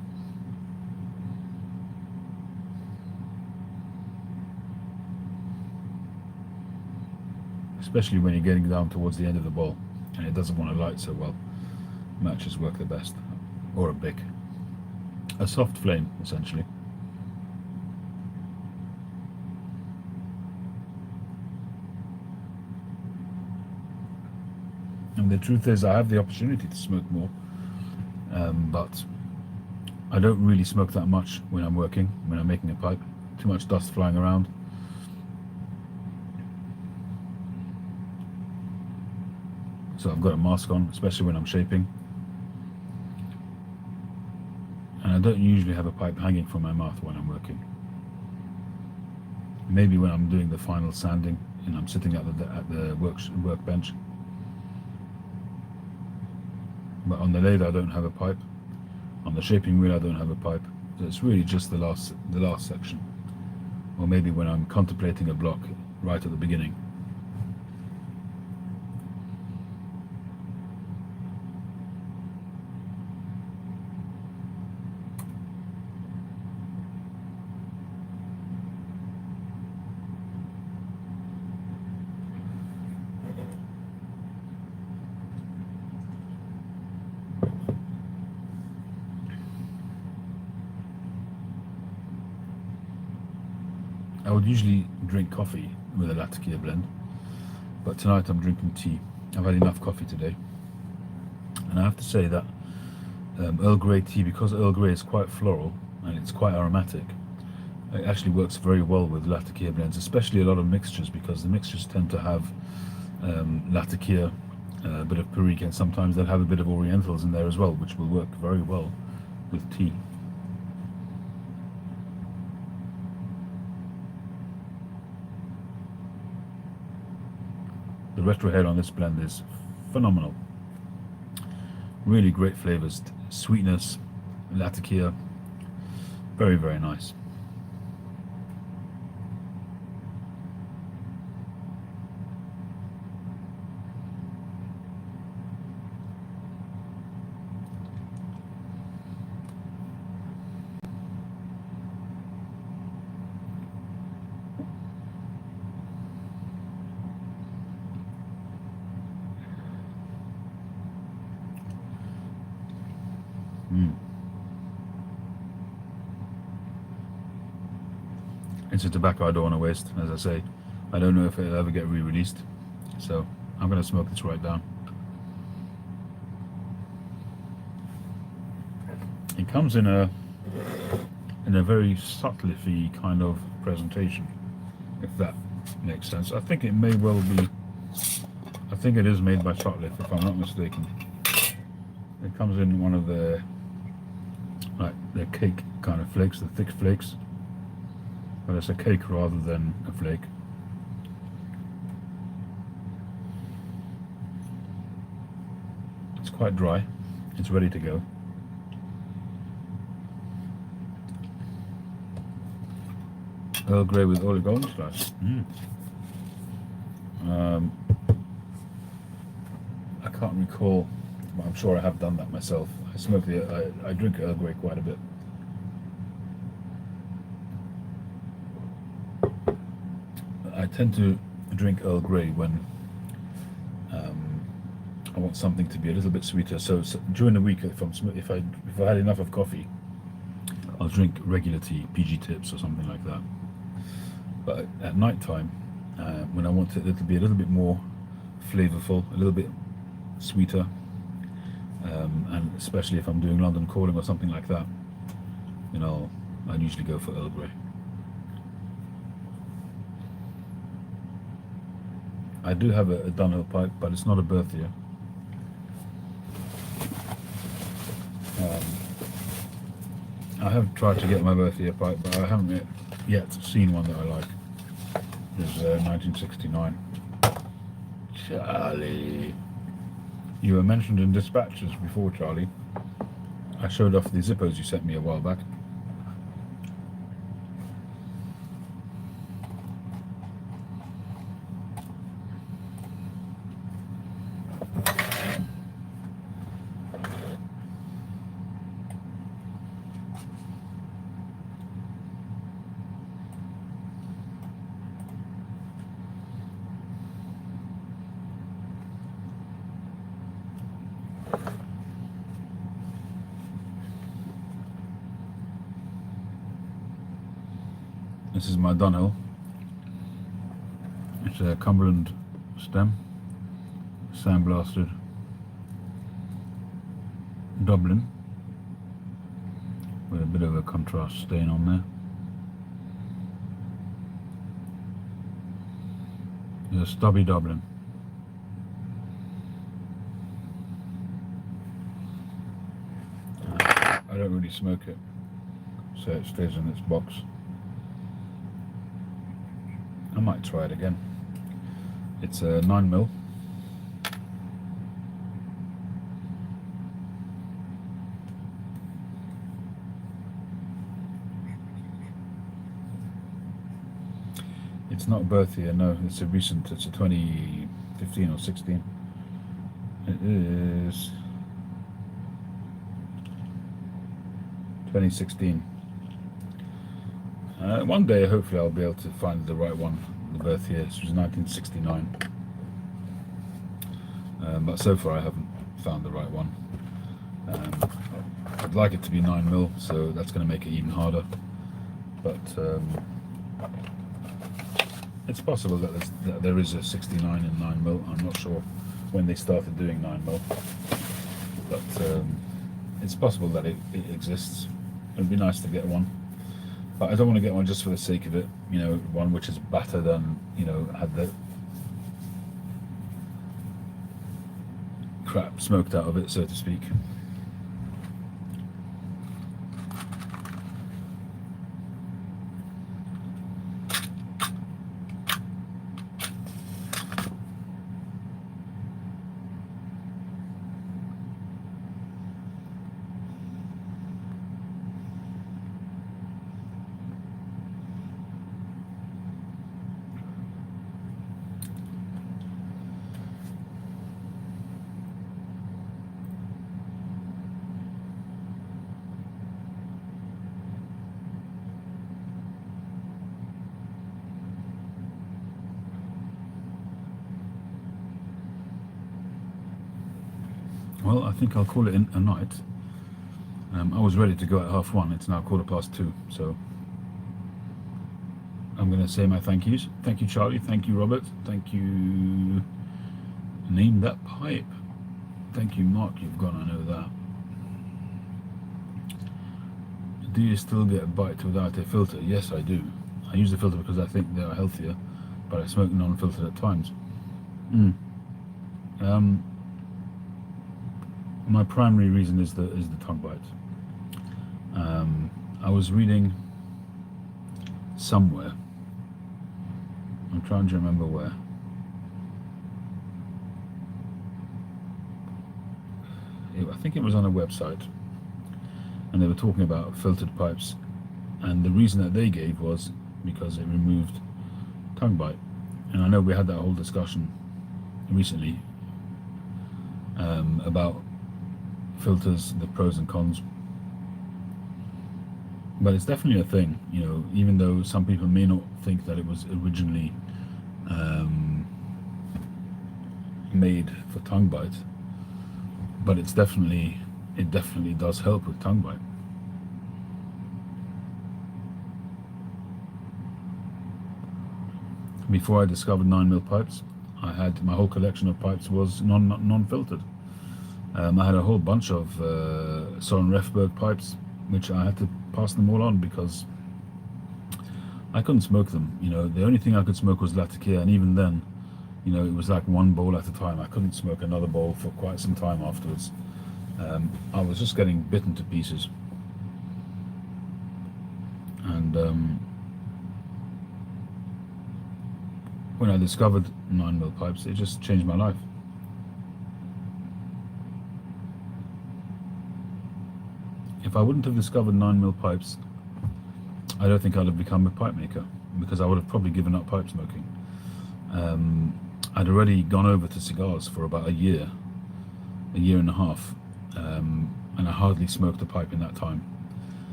Especially when you're getting down towards the end of the bowl and it doesn't want to light so well. Matches work the best. Or a bic. A soft flame, essentially. And the truth is, I have the opportunity to smoke more but I don't really smoke that much when I'm working, when I'm making a pipe. Too much dust flying around. So I've got a mask on, especially when I'm shaping. And I don't usually have a pipe hanging from my mouth when I'm working. Maybe when I'm doing the final sanding and I'm sitting at the workbench. But on the lathe I don't have a pipe. On the shaping wheel I don't have a pipe. So it's really just the last section. Or maybe when I'm contemplating a block right at the beginning. I would usually drink coffee with a Latakia blend, but tonight I'm drinking tea. I've had enough coffee today. And I have to say that Earl Grey tea, because Earl Grey is quite floral and it's quite aromatic, it actually works very well with Latakia blends, especially a lot of mixtures, because the mixtures tend to have Latakia, a bit of Perique, and sometimes they'll have a bit of Orientals in there as well, which will work very well with tea. The retrohead on this blend is phenomenal. Really great flavors, sweetness, Latakia, very, very nice. It's a tobacco I don't want to waste, as I say. I don't know if it'll ever get re-released, so I'm going to smoke this right down. It comes in a very subtly kind of presentation, if that makes sense. I think it may well be. I think it is made by Shotliff, if I'm not mistaken. It comes in one of the cake kind of flakes, the thick flakes, but it's a cake rather than a flake. It's quite dry. It's ready to go. Earl Grey with Oregon slice. I can't recall, but I'm sure I have done that myself. I drink Earl Grey quite a bit. I tend to drink Earl Grey when I want something to be a little bit sweeter. So during the week, if I had enough of coffee, I'll drink regular tea, PG Tips or something like that. But at night time, when I want it to be a little bit more flavorful, a little bit sweeter, and especially if I'm doing London calling or something like that, I usually go for Earl Grey. I do have a Dunhill pipe, but it's not a Berthier. I have tried to get my Berthier pipe, but I haven't yet seen one that I like. It's 1969. Charlie. You were mentioned in dispatches before, Charlie. I showed off the Zippos you sent me a while back. This is my Dunhill. It's a Cumberland stem, sandblasted, Dublin. with a bit of a contrast stain on there. There's a stubby Dublin. I don't really smoke it, so it stays in its box. I might try it again. It's a 9mm. It's not a birth year, no, it's a recent, it's a 2015 or 16. It is 2016. One day hopefully I'll be able to find the right one, the birth year. This was 1969. But so far I haven't found the right one. I'd like it to be 9mm, so that's going to make it even harder. But it's possible that there is a 69 in 9mm. I'm not sure when they started doing 9mm, but it's possible that it exists. It'd be nice to get one, but I don't want to get one just for the sake of it. You know, one which is battered and, you know, had the crap smoked out of it, so to speak. Well, I think I'll call it a night. I was ready to go at 1:30. It's now 2:15, so I'm going to say my thank yous. Thank you, Charlie. Thank you, Robert. Thank you. Name that pipe. Thank you, Mark. You've gone, I know that. Do you still get bites without a filter? Yes, I do. I use the filter because I think they are healthier, but I smoke non-filtered at times. My primary reason is the tongue bite. I was reading somewhere. I'm trying to remember where. I think it was on a website, and they were talking about filtered pipes, and the reason that they gave was because it removed tongue bite. And I know we had that whole discussion recently about filters, the pros and cons, but it's definitely a thing, you know, even though some people may not think that it was originally made for tongue bite, but it definitely does help with tongue bite. Before I discovered 9mm pipes, I had my whole collection of pipes was non-filtered. I had a whole bunch of Soren Refberg pipes, which I had to pass them all on because I couldn't smoke them. You know, the only thing I could smoke was Latakia, and even then, you know, it was like one bowl at a time. I couldn't smoke another bowl for quite some time afterwards. I was just getting bitten to pieces. And when I discovered 9mm pipes, it just changed my life. If I wouldn't have discovered 9mm pipes, I don't think I'd have become a pipe maker, because I would have probably given up pipe smoking. I'd already gone over to cigars for about a year and a half, and I hardly smoked a pipe in that time.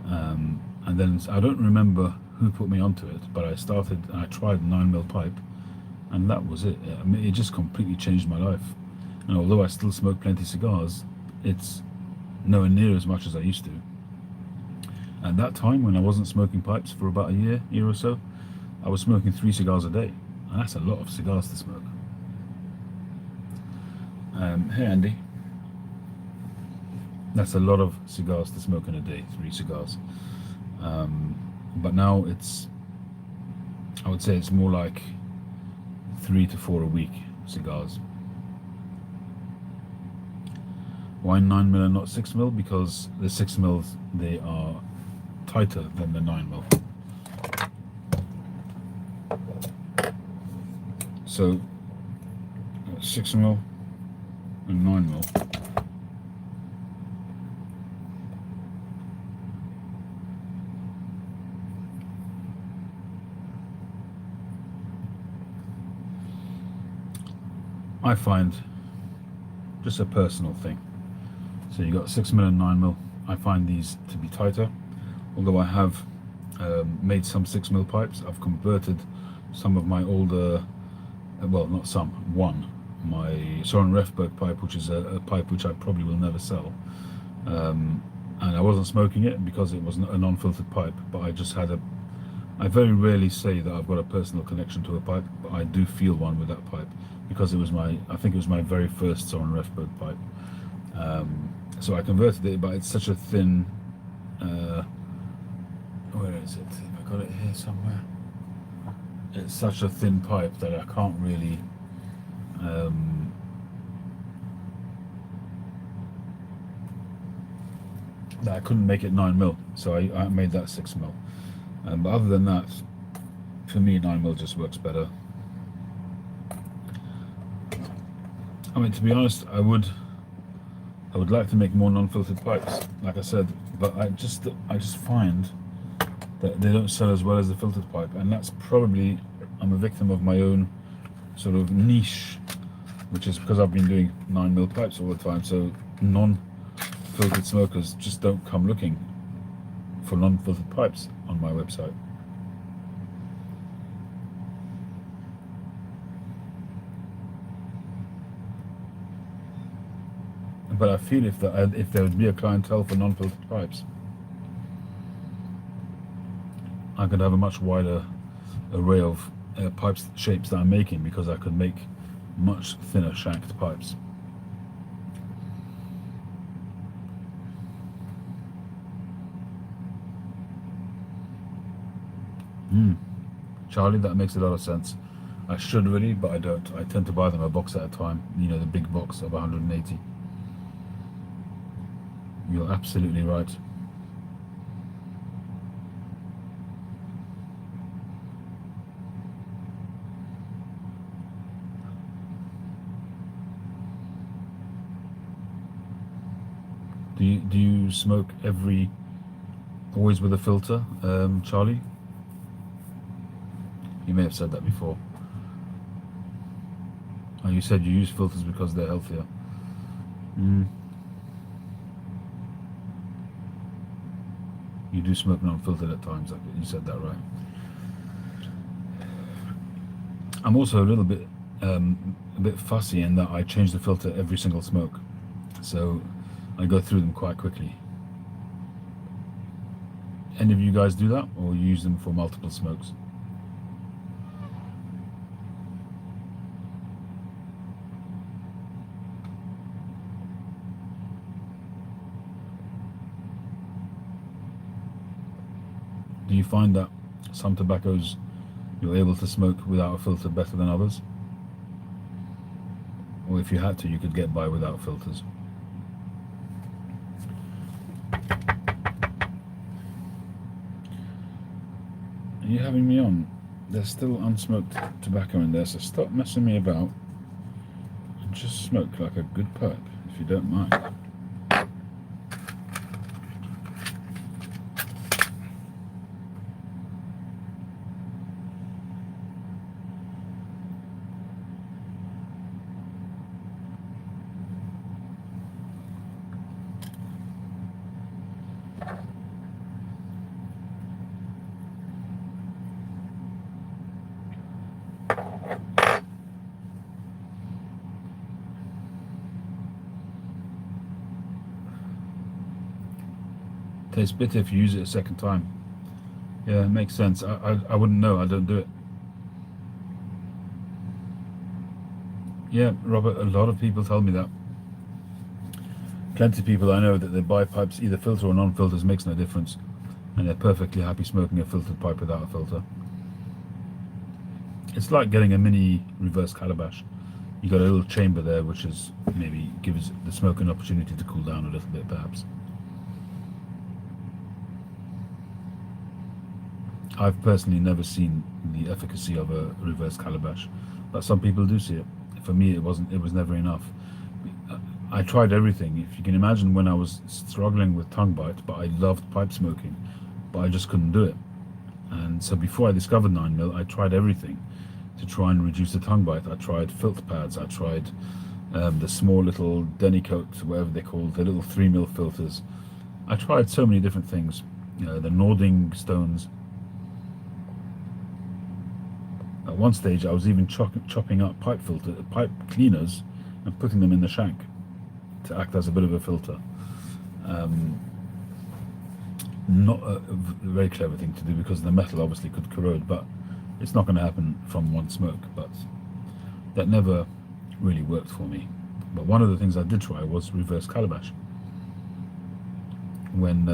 And then I don't remember who put me onto it, but I started and I tried 9mm pipe, and that was it. I mean, it just completely changed my life. And although I still smoke plenty of cigars, it's nowhere near as much as I used to. At that time, when I wasn't smoking pipes for about a year or so, I was smoking 3 cigars a day, and that's a lot of cigars to smoke. Hey Andy. That's a lot of cigars to smoke in a day, 3 cigars. But now I would say it's more like 3 to 4 a week cigars. Why 9mm and not 6mm? Because the 6mm, they are tighter than the 9mm. So 6mm and 9mm. I find just a personal thing. So you got 6mm and 9mm. I find these to be tighter, although I have made some 6mm pipes. I've converted some of my older, well, not some, one, my Soren Refberg pipe, which is a pipe which I probably will never sell. And I wasn't smoking it because it was a non-filtered pipe, but I just had I very rarely say that I've got a personal connection to a pipe, but I do feel one with that pipe because it was I think it was my very first Soren Refberg pipe. So I converted it, but it's such a thin, where is it? Have I got it here somewhere? It's such a thin pipe that I can't really, that I couldn't make it 9mm, so I made that 6mm. But other than that, for me 9mm just works better. I mean, to be honest, I would like to make more non-filtered pipes, like I said, but I just find that they don't sell as well as the filtered pipe, and that's probably, I'm a victim of my own sort of niche, which is because I've been doing 9mm pipes all the time, so non-filtered smokers just don't come looking for non-filtered pipes on my website. But I feel if there would be a clientele for non-filtered pipes, I could have a much wider array of pipe shapes that I'm making, because I could make much thinner shanked pipes. Charlie, that makes a lot of sense. I should really, but I don't. I tend to buy them a box at a time, you know, the big box of 180. You're absolutely right. Do you smoke always with a filter, Charlie? You may have said that before. Oh, you said you use filters because they're healthier. You do smoke non-filtered at times, you said that right. I'm also a little bit a bit fussy in that I change the filter every single smoke, so I go through them quite quickly. Any of you guys do that, or you use them for multiple smokes? Do you find that some tobaccos you're able to smoke without a filter better than others? Or if you had to, you could get by without filters? Are you having me on? There's still unsmoked tobacco in there, so stop messing me about and just smoke like a good pipe, if you don't mind. Tastes bitter if you use it a second time. Yeah, it makes sense. I wouldn't know. I don't do it. Yeah, Robert, a lot of people tell me that. Plenty of people I know that they buy pipes, either filter or non-filters, makes no difference, and they're perfectly happy smoking a filtered pipe without a filter. It's like getting a mini reverse calabash. You got a little chamber there, which is maybe gives the smoke an opportunity to cool down a little bit, perhaps. I've personally never seen the efficacy of a reverse calabash, but some people do see it. For me, it wasn't. It was never enough. I tried everything. If you can imagine, when I was struggling with tongue bite, but I loved pipe smoking, but I just couldn't do it. And so before I discovered 9mm, I tried everything to try and reduce the tongue bite. I tried filter pads. I tried the small little Denicote, whatever they're called, the little 3mm filters. I tried so many different things. The Nording stones. At one stage, I was even chopping up pipe cleaners and putting them in the shank to act as a bit of a filter. Not a very clever thing to do, because the metal obviously could corrode, but it's not going to happen from one smoke. But that never really worked for me. But one of the things I did try was reverse calabash. When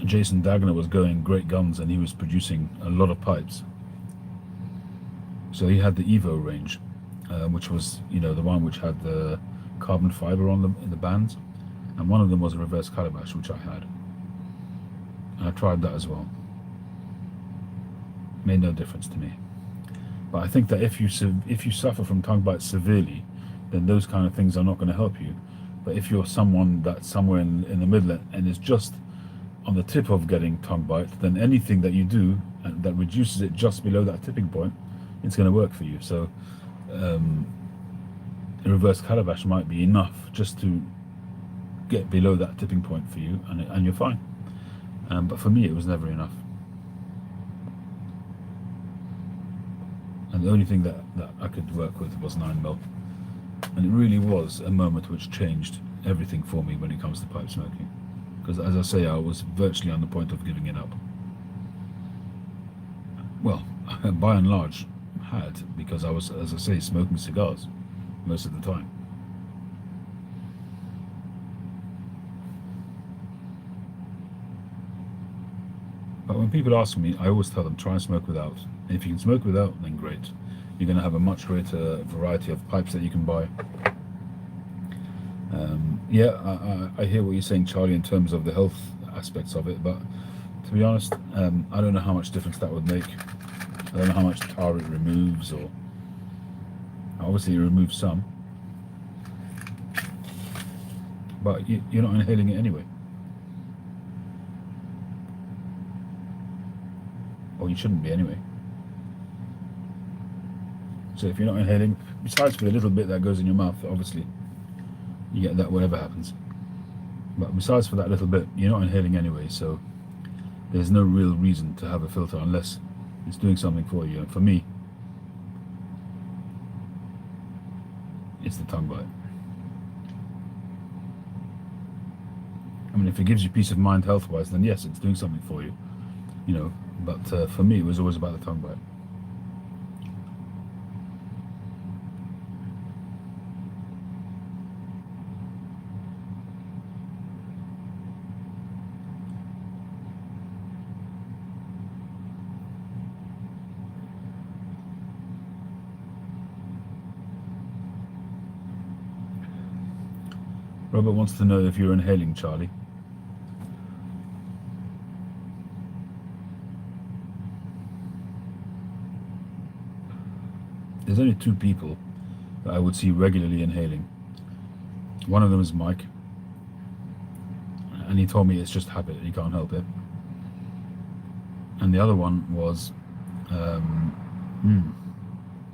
Jason Dagner was going great guns and he was producing a lot of pipes, so he had the Evo range, which was, the one which had the carbon fiber on them in the bands, and one of them was a reverse calabash, which I had, and I tried that as well. Made no difference to me. But I think that if you suffer from tongue bite severely, then those kind of things are not going to help you. But if you're someone that's somewhere in the middle and is just on the tip of getting tongue bite, then anything that you do that reduces it just below that tipping point, it's going to work for you. So a reverse calabash might be enough just to get below that tipping point for you, and you're fine. But for me, it was never enough. And the only thing that I could work with was 9mm. And it really was a moment which changed everything for me when it comes to pipe smoking. Because, as I say, I was virtually on the point of giving it up. Well, by and large, had, because I was, as I say, smoking cigars most of the time. But when people ask me, I always tell them, try and smoke without. And if you can smoke without, then great. You're going to have a much greater variety of pipes that you can buy. I hear what you're saying, Charlie, in terms of the health aspects of it, but to be honest, I don't know how much difference that would make. I don't know how much tar it removes, or obviously it removes some, but you're not inhaling it anyway. Or you shouldn't be anyway. So if you're not inhaling, besides for the little bit that goes in your mouth, obviously you get that whatever happens, but besides for that little bit, you're not inhaling anyway, so there's no real reason to have a filter unless it's doing something for you. And for me, it's the tongue bite. I mean, if it gives you peace of mind health-wise, then yes, it's doing something for you, but for me, it was always about the tongue bite. Robert wants to know if you're inhaling, Charlie. There's only two people that I would see regularly inhaling. One of them is Mike, and he told me it's just habit, he can't help it. And the other one was,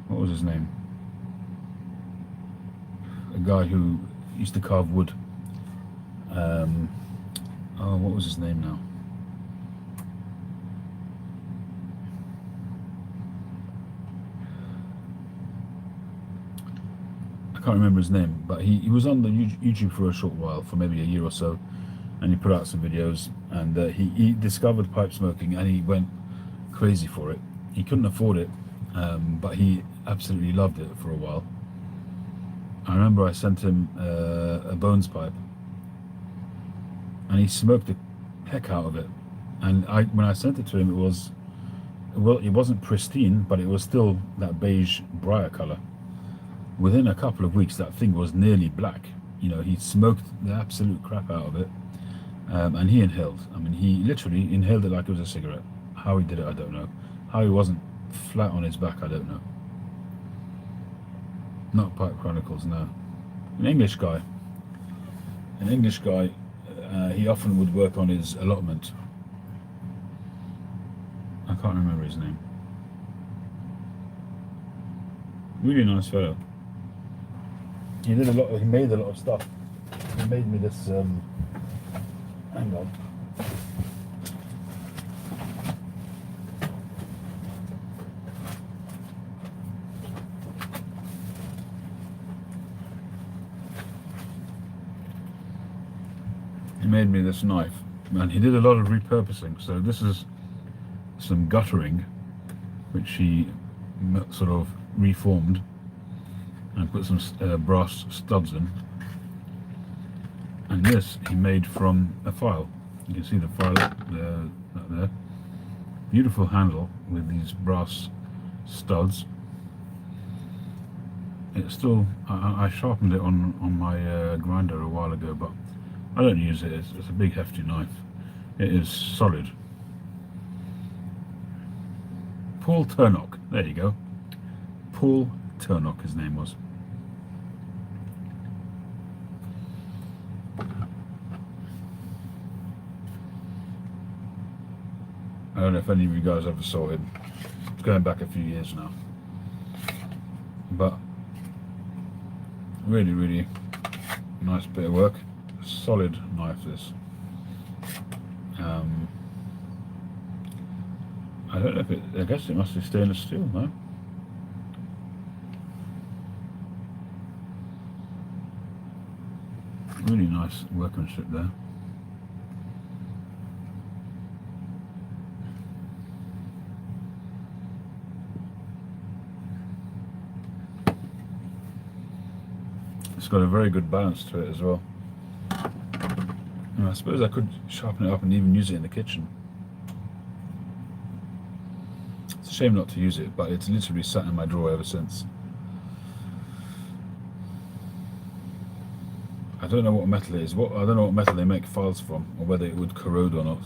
what was his name? A guy who used to carve wood. What was his name now? I can't remember his name, but he was on the YouTube for a short while, for maybe a year or so, and he put out some videos, and he discovered pipe smoking, and he went crazy for it. He couldn't afford it, but he absolutely loved it for a while. I remember I sent him a Bones pipe, and he smoked the heck out of it. And when I sent it to him, it was, well, it wasn't pristine, but it was still that beige briar color. Within a couple of weeks, that thing was nearly black. You know, he smoked the absolute crap out of it, and he inhaled. I mean, he literally inhaled it like it was a cigarette. How he did it, I don't know. How he wasn't flat on his back, I don't know. Not Pipe Chronicles, no. An English guy. He often would work on his allotment. I can't remember his name. Really nice fellow. He made a lot of stuff. He made me this, hang on. He made me this knife, and he did a lot of repurposing. So this is some guttering, which he sort of reformed and put some brass studs in. And this he made from a file. You can see the file there. Beautiful handle with these brass studs. It's still, I sharpened it on my grinder a while ago, but I don't use it. It's a big hefty knife. It is solid. Paul Turnock, there you go. Paul Turnock, his name was. I don't know if any of you guys ever saw him. It's going back a few years now. But really, really nice bit of work. Solid knife, this. I don't know if I guess it must be stainless steel, no? Really nice workmanship there. It's got a very good balance to it as well. And I suppose I could sharpen it up and even use it in the kitchen. It's a shame not to use it, but it's literally sat in my drawer ever since. I don't know what metal it is. I don't know what metal they make files from, or whether it would corrode or not.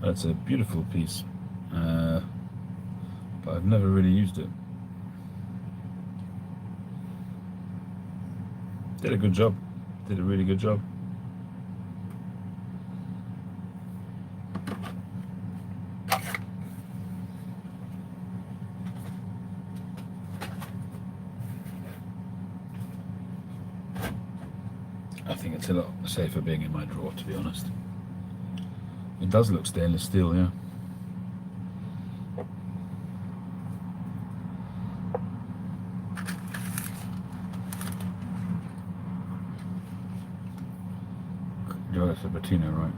That's a beautiful piece, but I've never really used it. Did a good job. Did a really good job. I think it's a lot safer being in my drawer, to be honest. It does look stainless steel, yeah. That's a patina, right?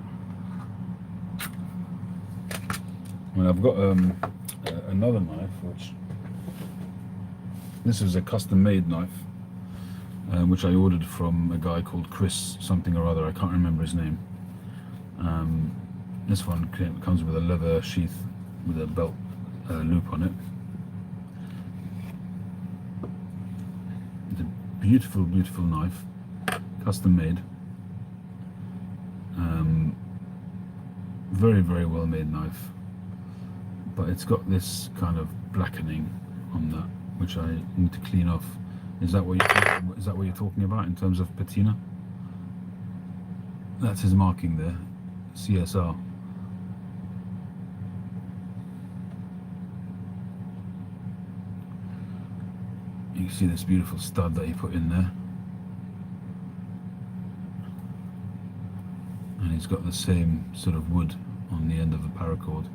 Well, I've got another knife, which this is a custom-made knife, which I ordered from a guy called Chris something or other. I can't remember his name. This one comes with a leather sheath with a belt loop on it. It's a beautiful, beautiful knife, custom-made. Very, very well made knife, but it's got this kind of blackening on that, which I need to clean off. Is that what you're talking about in terms of patina? That's his marking there, CSR. You can see this beautiful stud that he put in there. And he's got the same sort of wood on the end of the paracord.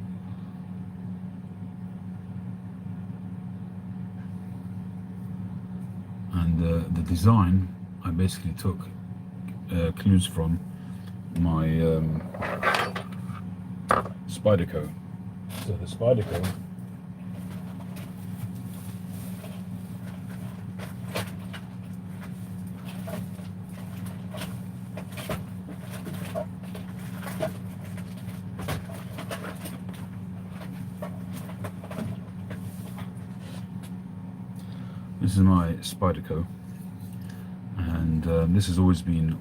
And the design, I basically took clues from my Spyderco. So the Spyderco This is my Spyderco, and this has always been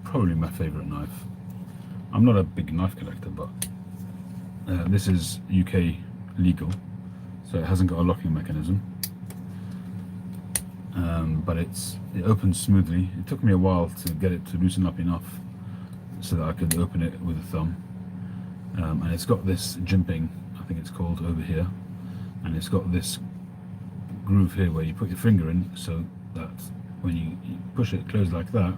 probably my favourite knife. I'm not a big knife collector, but this is UK legal, so it hasn't got a locking mechanism, but it opens smoothly. It took me a while to get it to loosen up enough so that I could open it with a thumb, and it's got this jimping, I think it's called, over here, and it's got this groove here where you put your finger in, so that when you push it closed like that,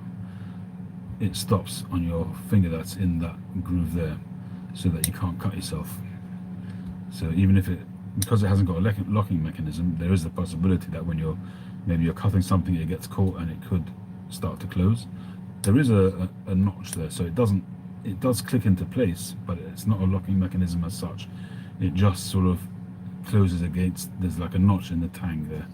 it stops on your finger that's in that groove there, so that you can't cut yourself. So even if because it hasn't got a locking mechanism, there is the possibility that when maybe you're cutting something, it gets caught and it could start to close. There is a notch there, so it does click into place, but it's not a locking mechanism as such. It just sort of closes against, there's like a notch in the tang there,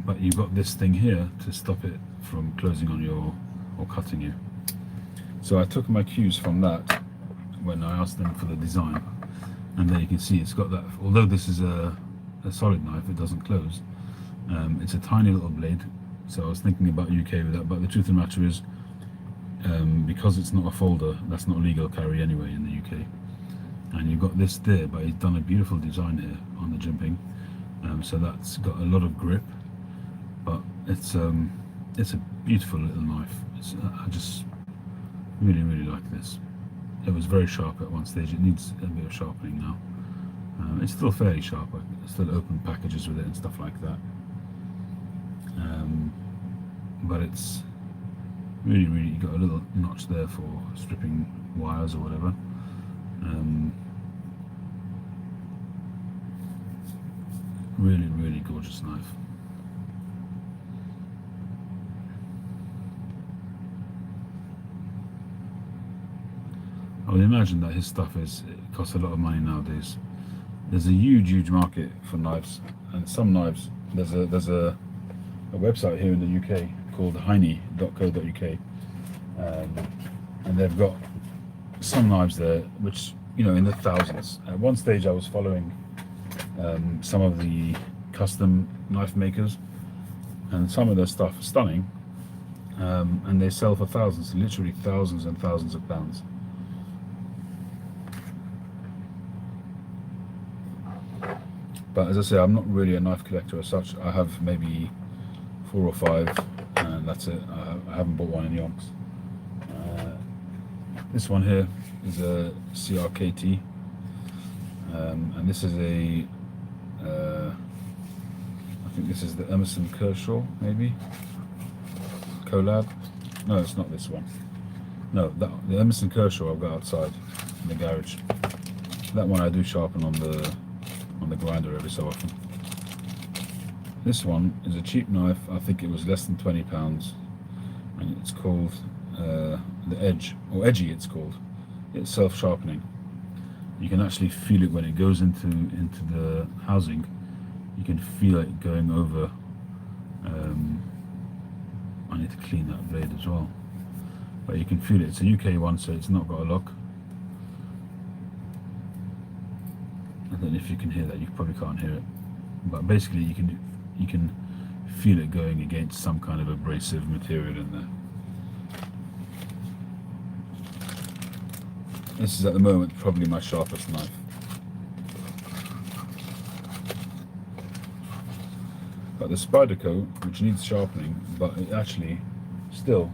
but you've got this thing here to stop it from closing on you or cutting you. So I took my cues from that when I asked them for the design, and there you can see it's got that. Although this is a solid knife, it doesn't close. It's a tiny little blade, so I was thinking about UK with that, but the truth of the matter is, because it's not a folder, that's not legal carry anyway in the UK. And you've got this there, but he's done a beautiful design here on the jimping, so that's got a lot of grip, but it's a beautiful little knife. I just really like this. It was very sharp at one stage. It needs a bit of sharpening now. It's still fairly sharp. I can still open packages with it and stuff like that, but it's really got a little notch there for stripping wires or whatever. Really gorgeous knife. I would imagine that his stuff it costs a lot of money nowadays. There's a huge market for knives, and some knives, there's a website here in the UK called heine.co.uk, and they've got some knives there which, in the thousands. At one stage I was following some of the custom knife makers, and some of their stuff is stunning, and they sell for thousands, literally thousands and thousands of pounds. But as I say, I'm not really a knife collector as such. I have maybe 4 or 5, and that's it. I haven't bought one in yonks. This one here is a Cigar KT, and this is I think this is the Emerson Kershaw, maybe collab. No, it's not this one. No, the Emerson Kershaw I've got outside in the garage. That one I do sharpen on the grinder every so often. This one is a cheap knife. I think it was less than £20, and it's called the Edge, or Edgy it's called. It's self-sharpening. You can actually feel it when it goes into the housing. You can feel it going over. I need to clean that blade as well, but you can feel it. It's a UK one, so it's not got a lock. I don't know if you can hear that. You probably can't hear it, but basically you can feel it going against some kind of abrasive material in there. This is at the moment probably my sharpest knife. But the Spyderco, which needs sharpening, but it actually still,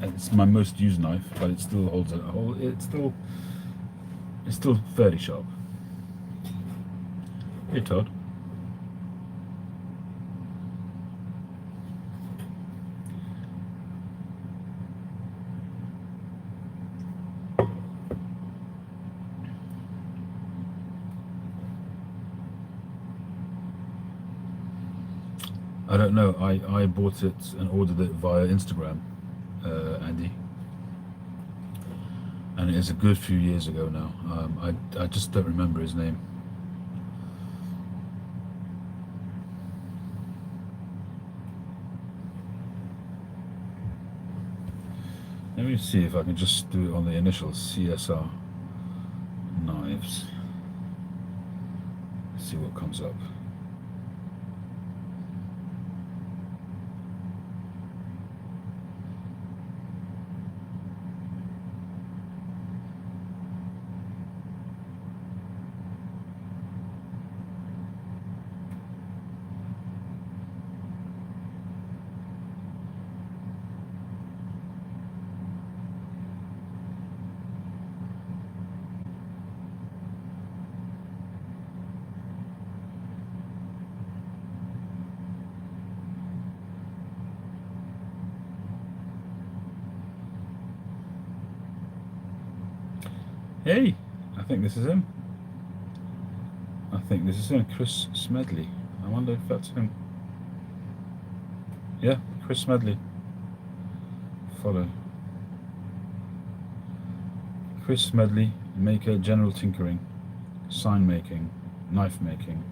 it's my most used knife, but it still holds a hole. It's still fairly sharp. Hey Todd. I don't know. I bought it and ordered it via Instagram, Andy, and it is a good few years ago now. I just don't remember his name. Let me see if I can just do it on the initials, CSR knives. See what comes up. Hey, I think this is him. I think this is him, Chris Smedley. I wonder if that's him. Yeah, Chris Smedley. Follow. Chris Smedley, maker, general tinkering, sign making, knife making.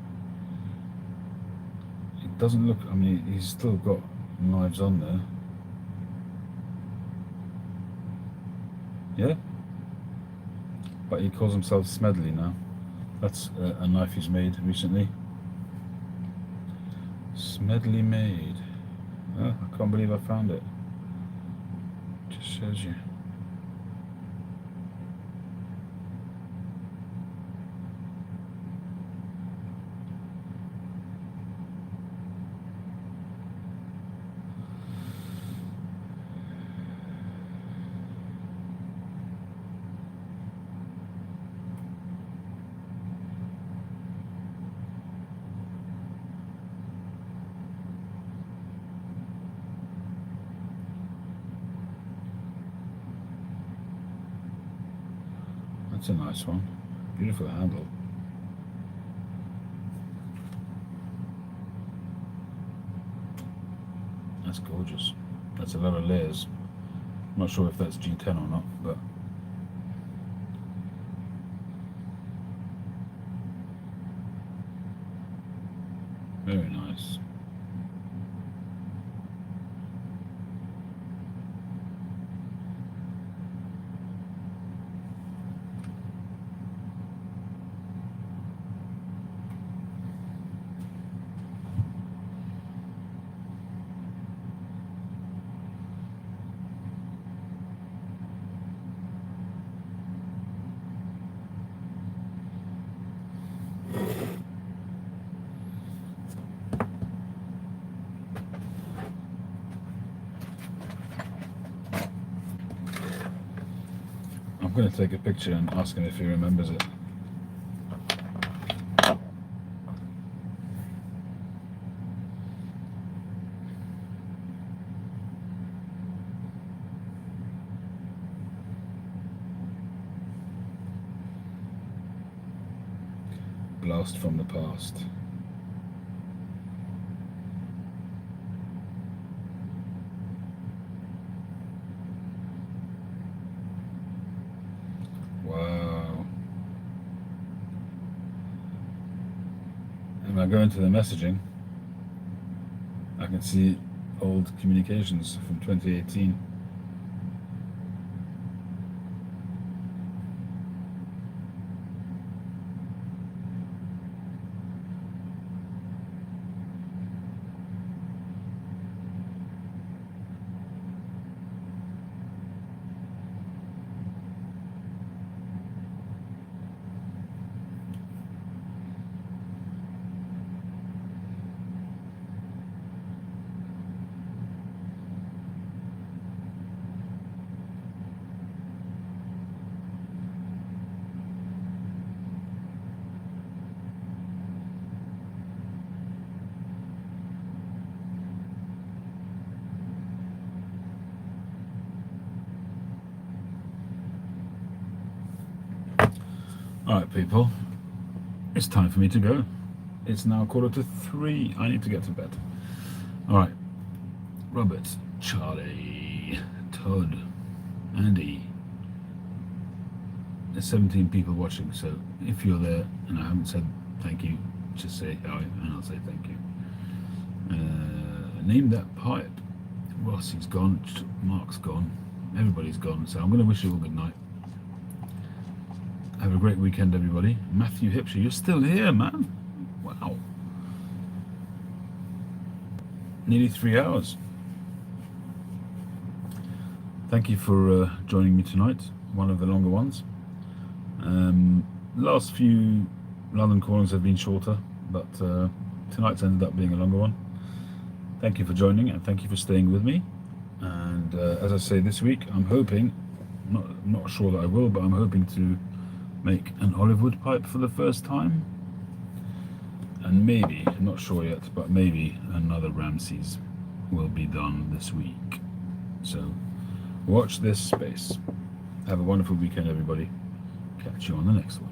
It doesn't look, I mean, he's still got knives on there. Yeah, but he calls himself Smedley now. That's a knife he's made recently. Smedley made. Oh, I can't believe I found it. Just shows you. That's a nice one. Beautiful handle. That's gorgeous. That's a lot of layers. I'm not sure if that's G10 or not, but very nice. I'm going to take a picture and ask him if he remembers it. Blast from the past. Wow. And when I go into the messaging, I can see old communications from 2018. Alright people, it's time for me to go. It's now 2:45. I need to get to bed. Alright, Robert, Charlie, Todd, Andy. There's 17 people watching, so if you're there and I haven't said thank you, just say hi and I'll say thank you. Name that pipe. Rossi's gone, Mark's gone, everybody's gone, so I'm going to wish you all good night. Have a great weekend, everybody. Matthew Hipshire, you're still here, man. Wow. Nearly 3 hours. Thank you for joining me tonight. One of the longer ones. Last few London callings have been shorter, but tonight's ended up being a longer one. Thank you for joining and thank you for staying with me. And as I say, this week I'm hoping, not sure that I will, but I'm hoping to make an olive wood pipe for the first time, and maybe, I'm not sure yet, but maybe another Ramsey's will be done this week. So watch this space. Have a wonderful weekend, everybody. Catch you on the next one.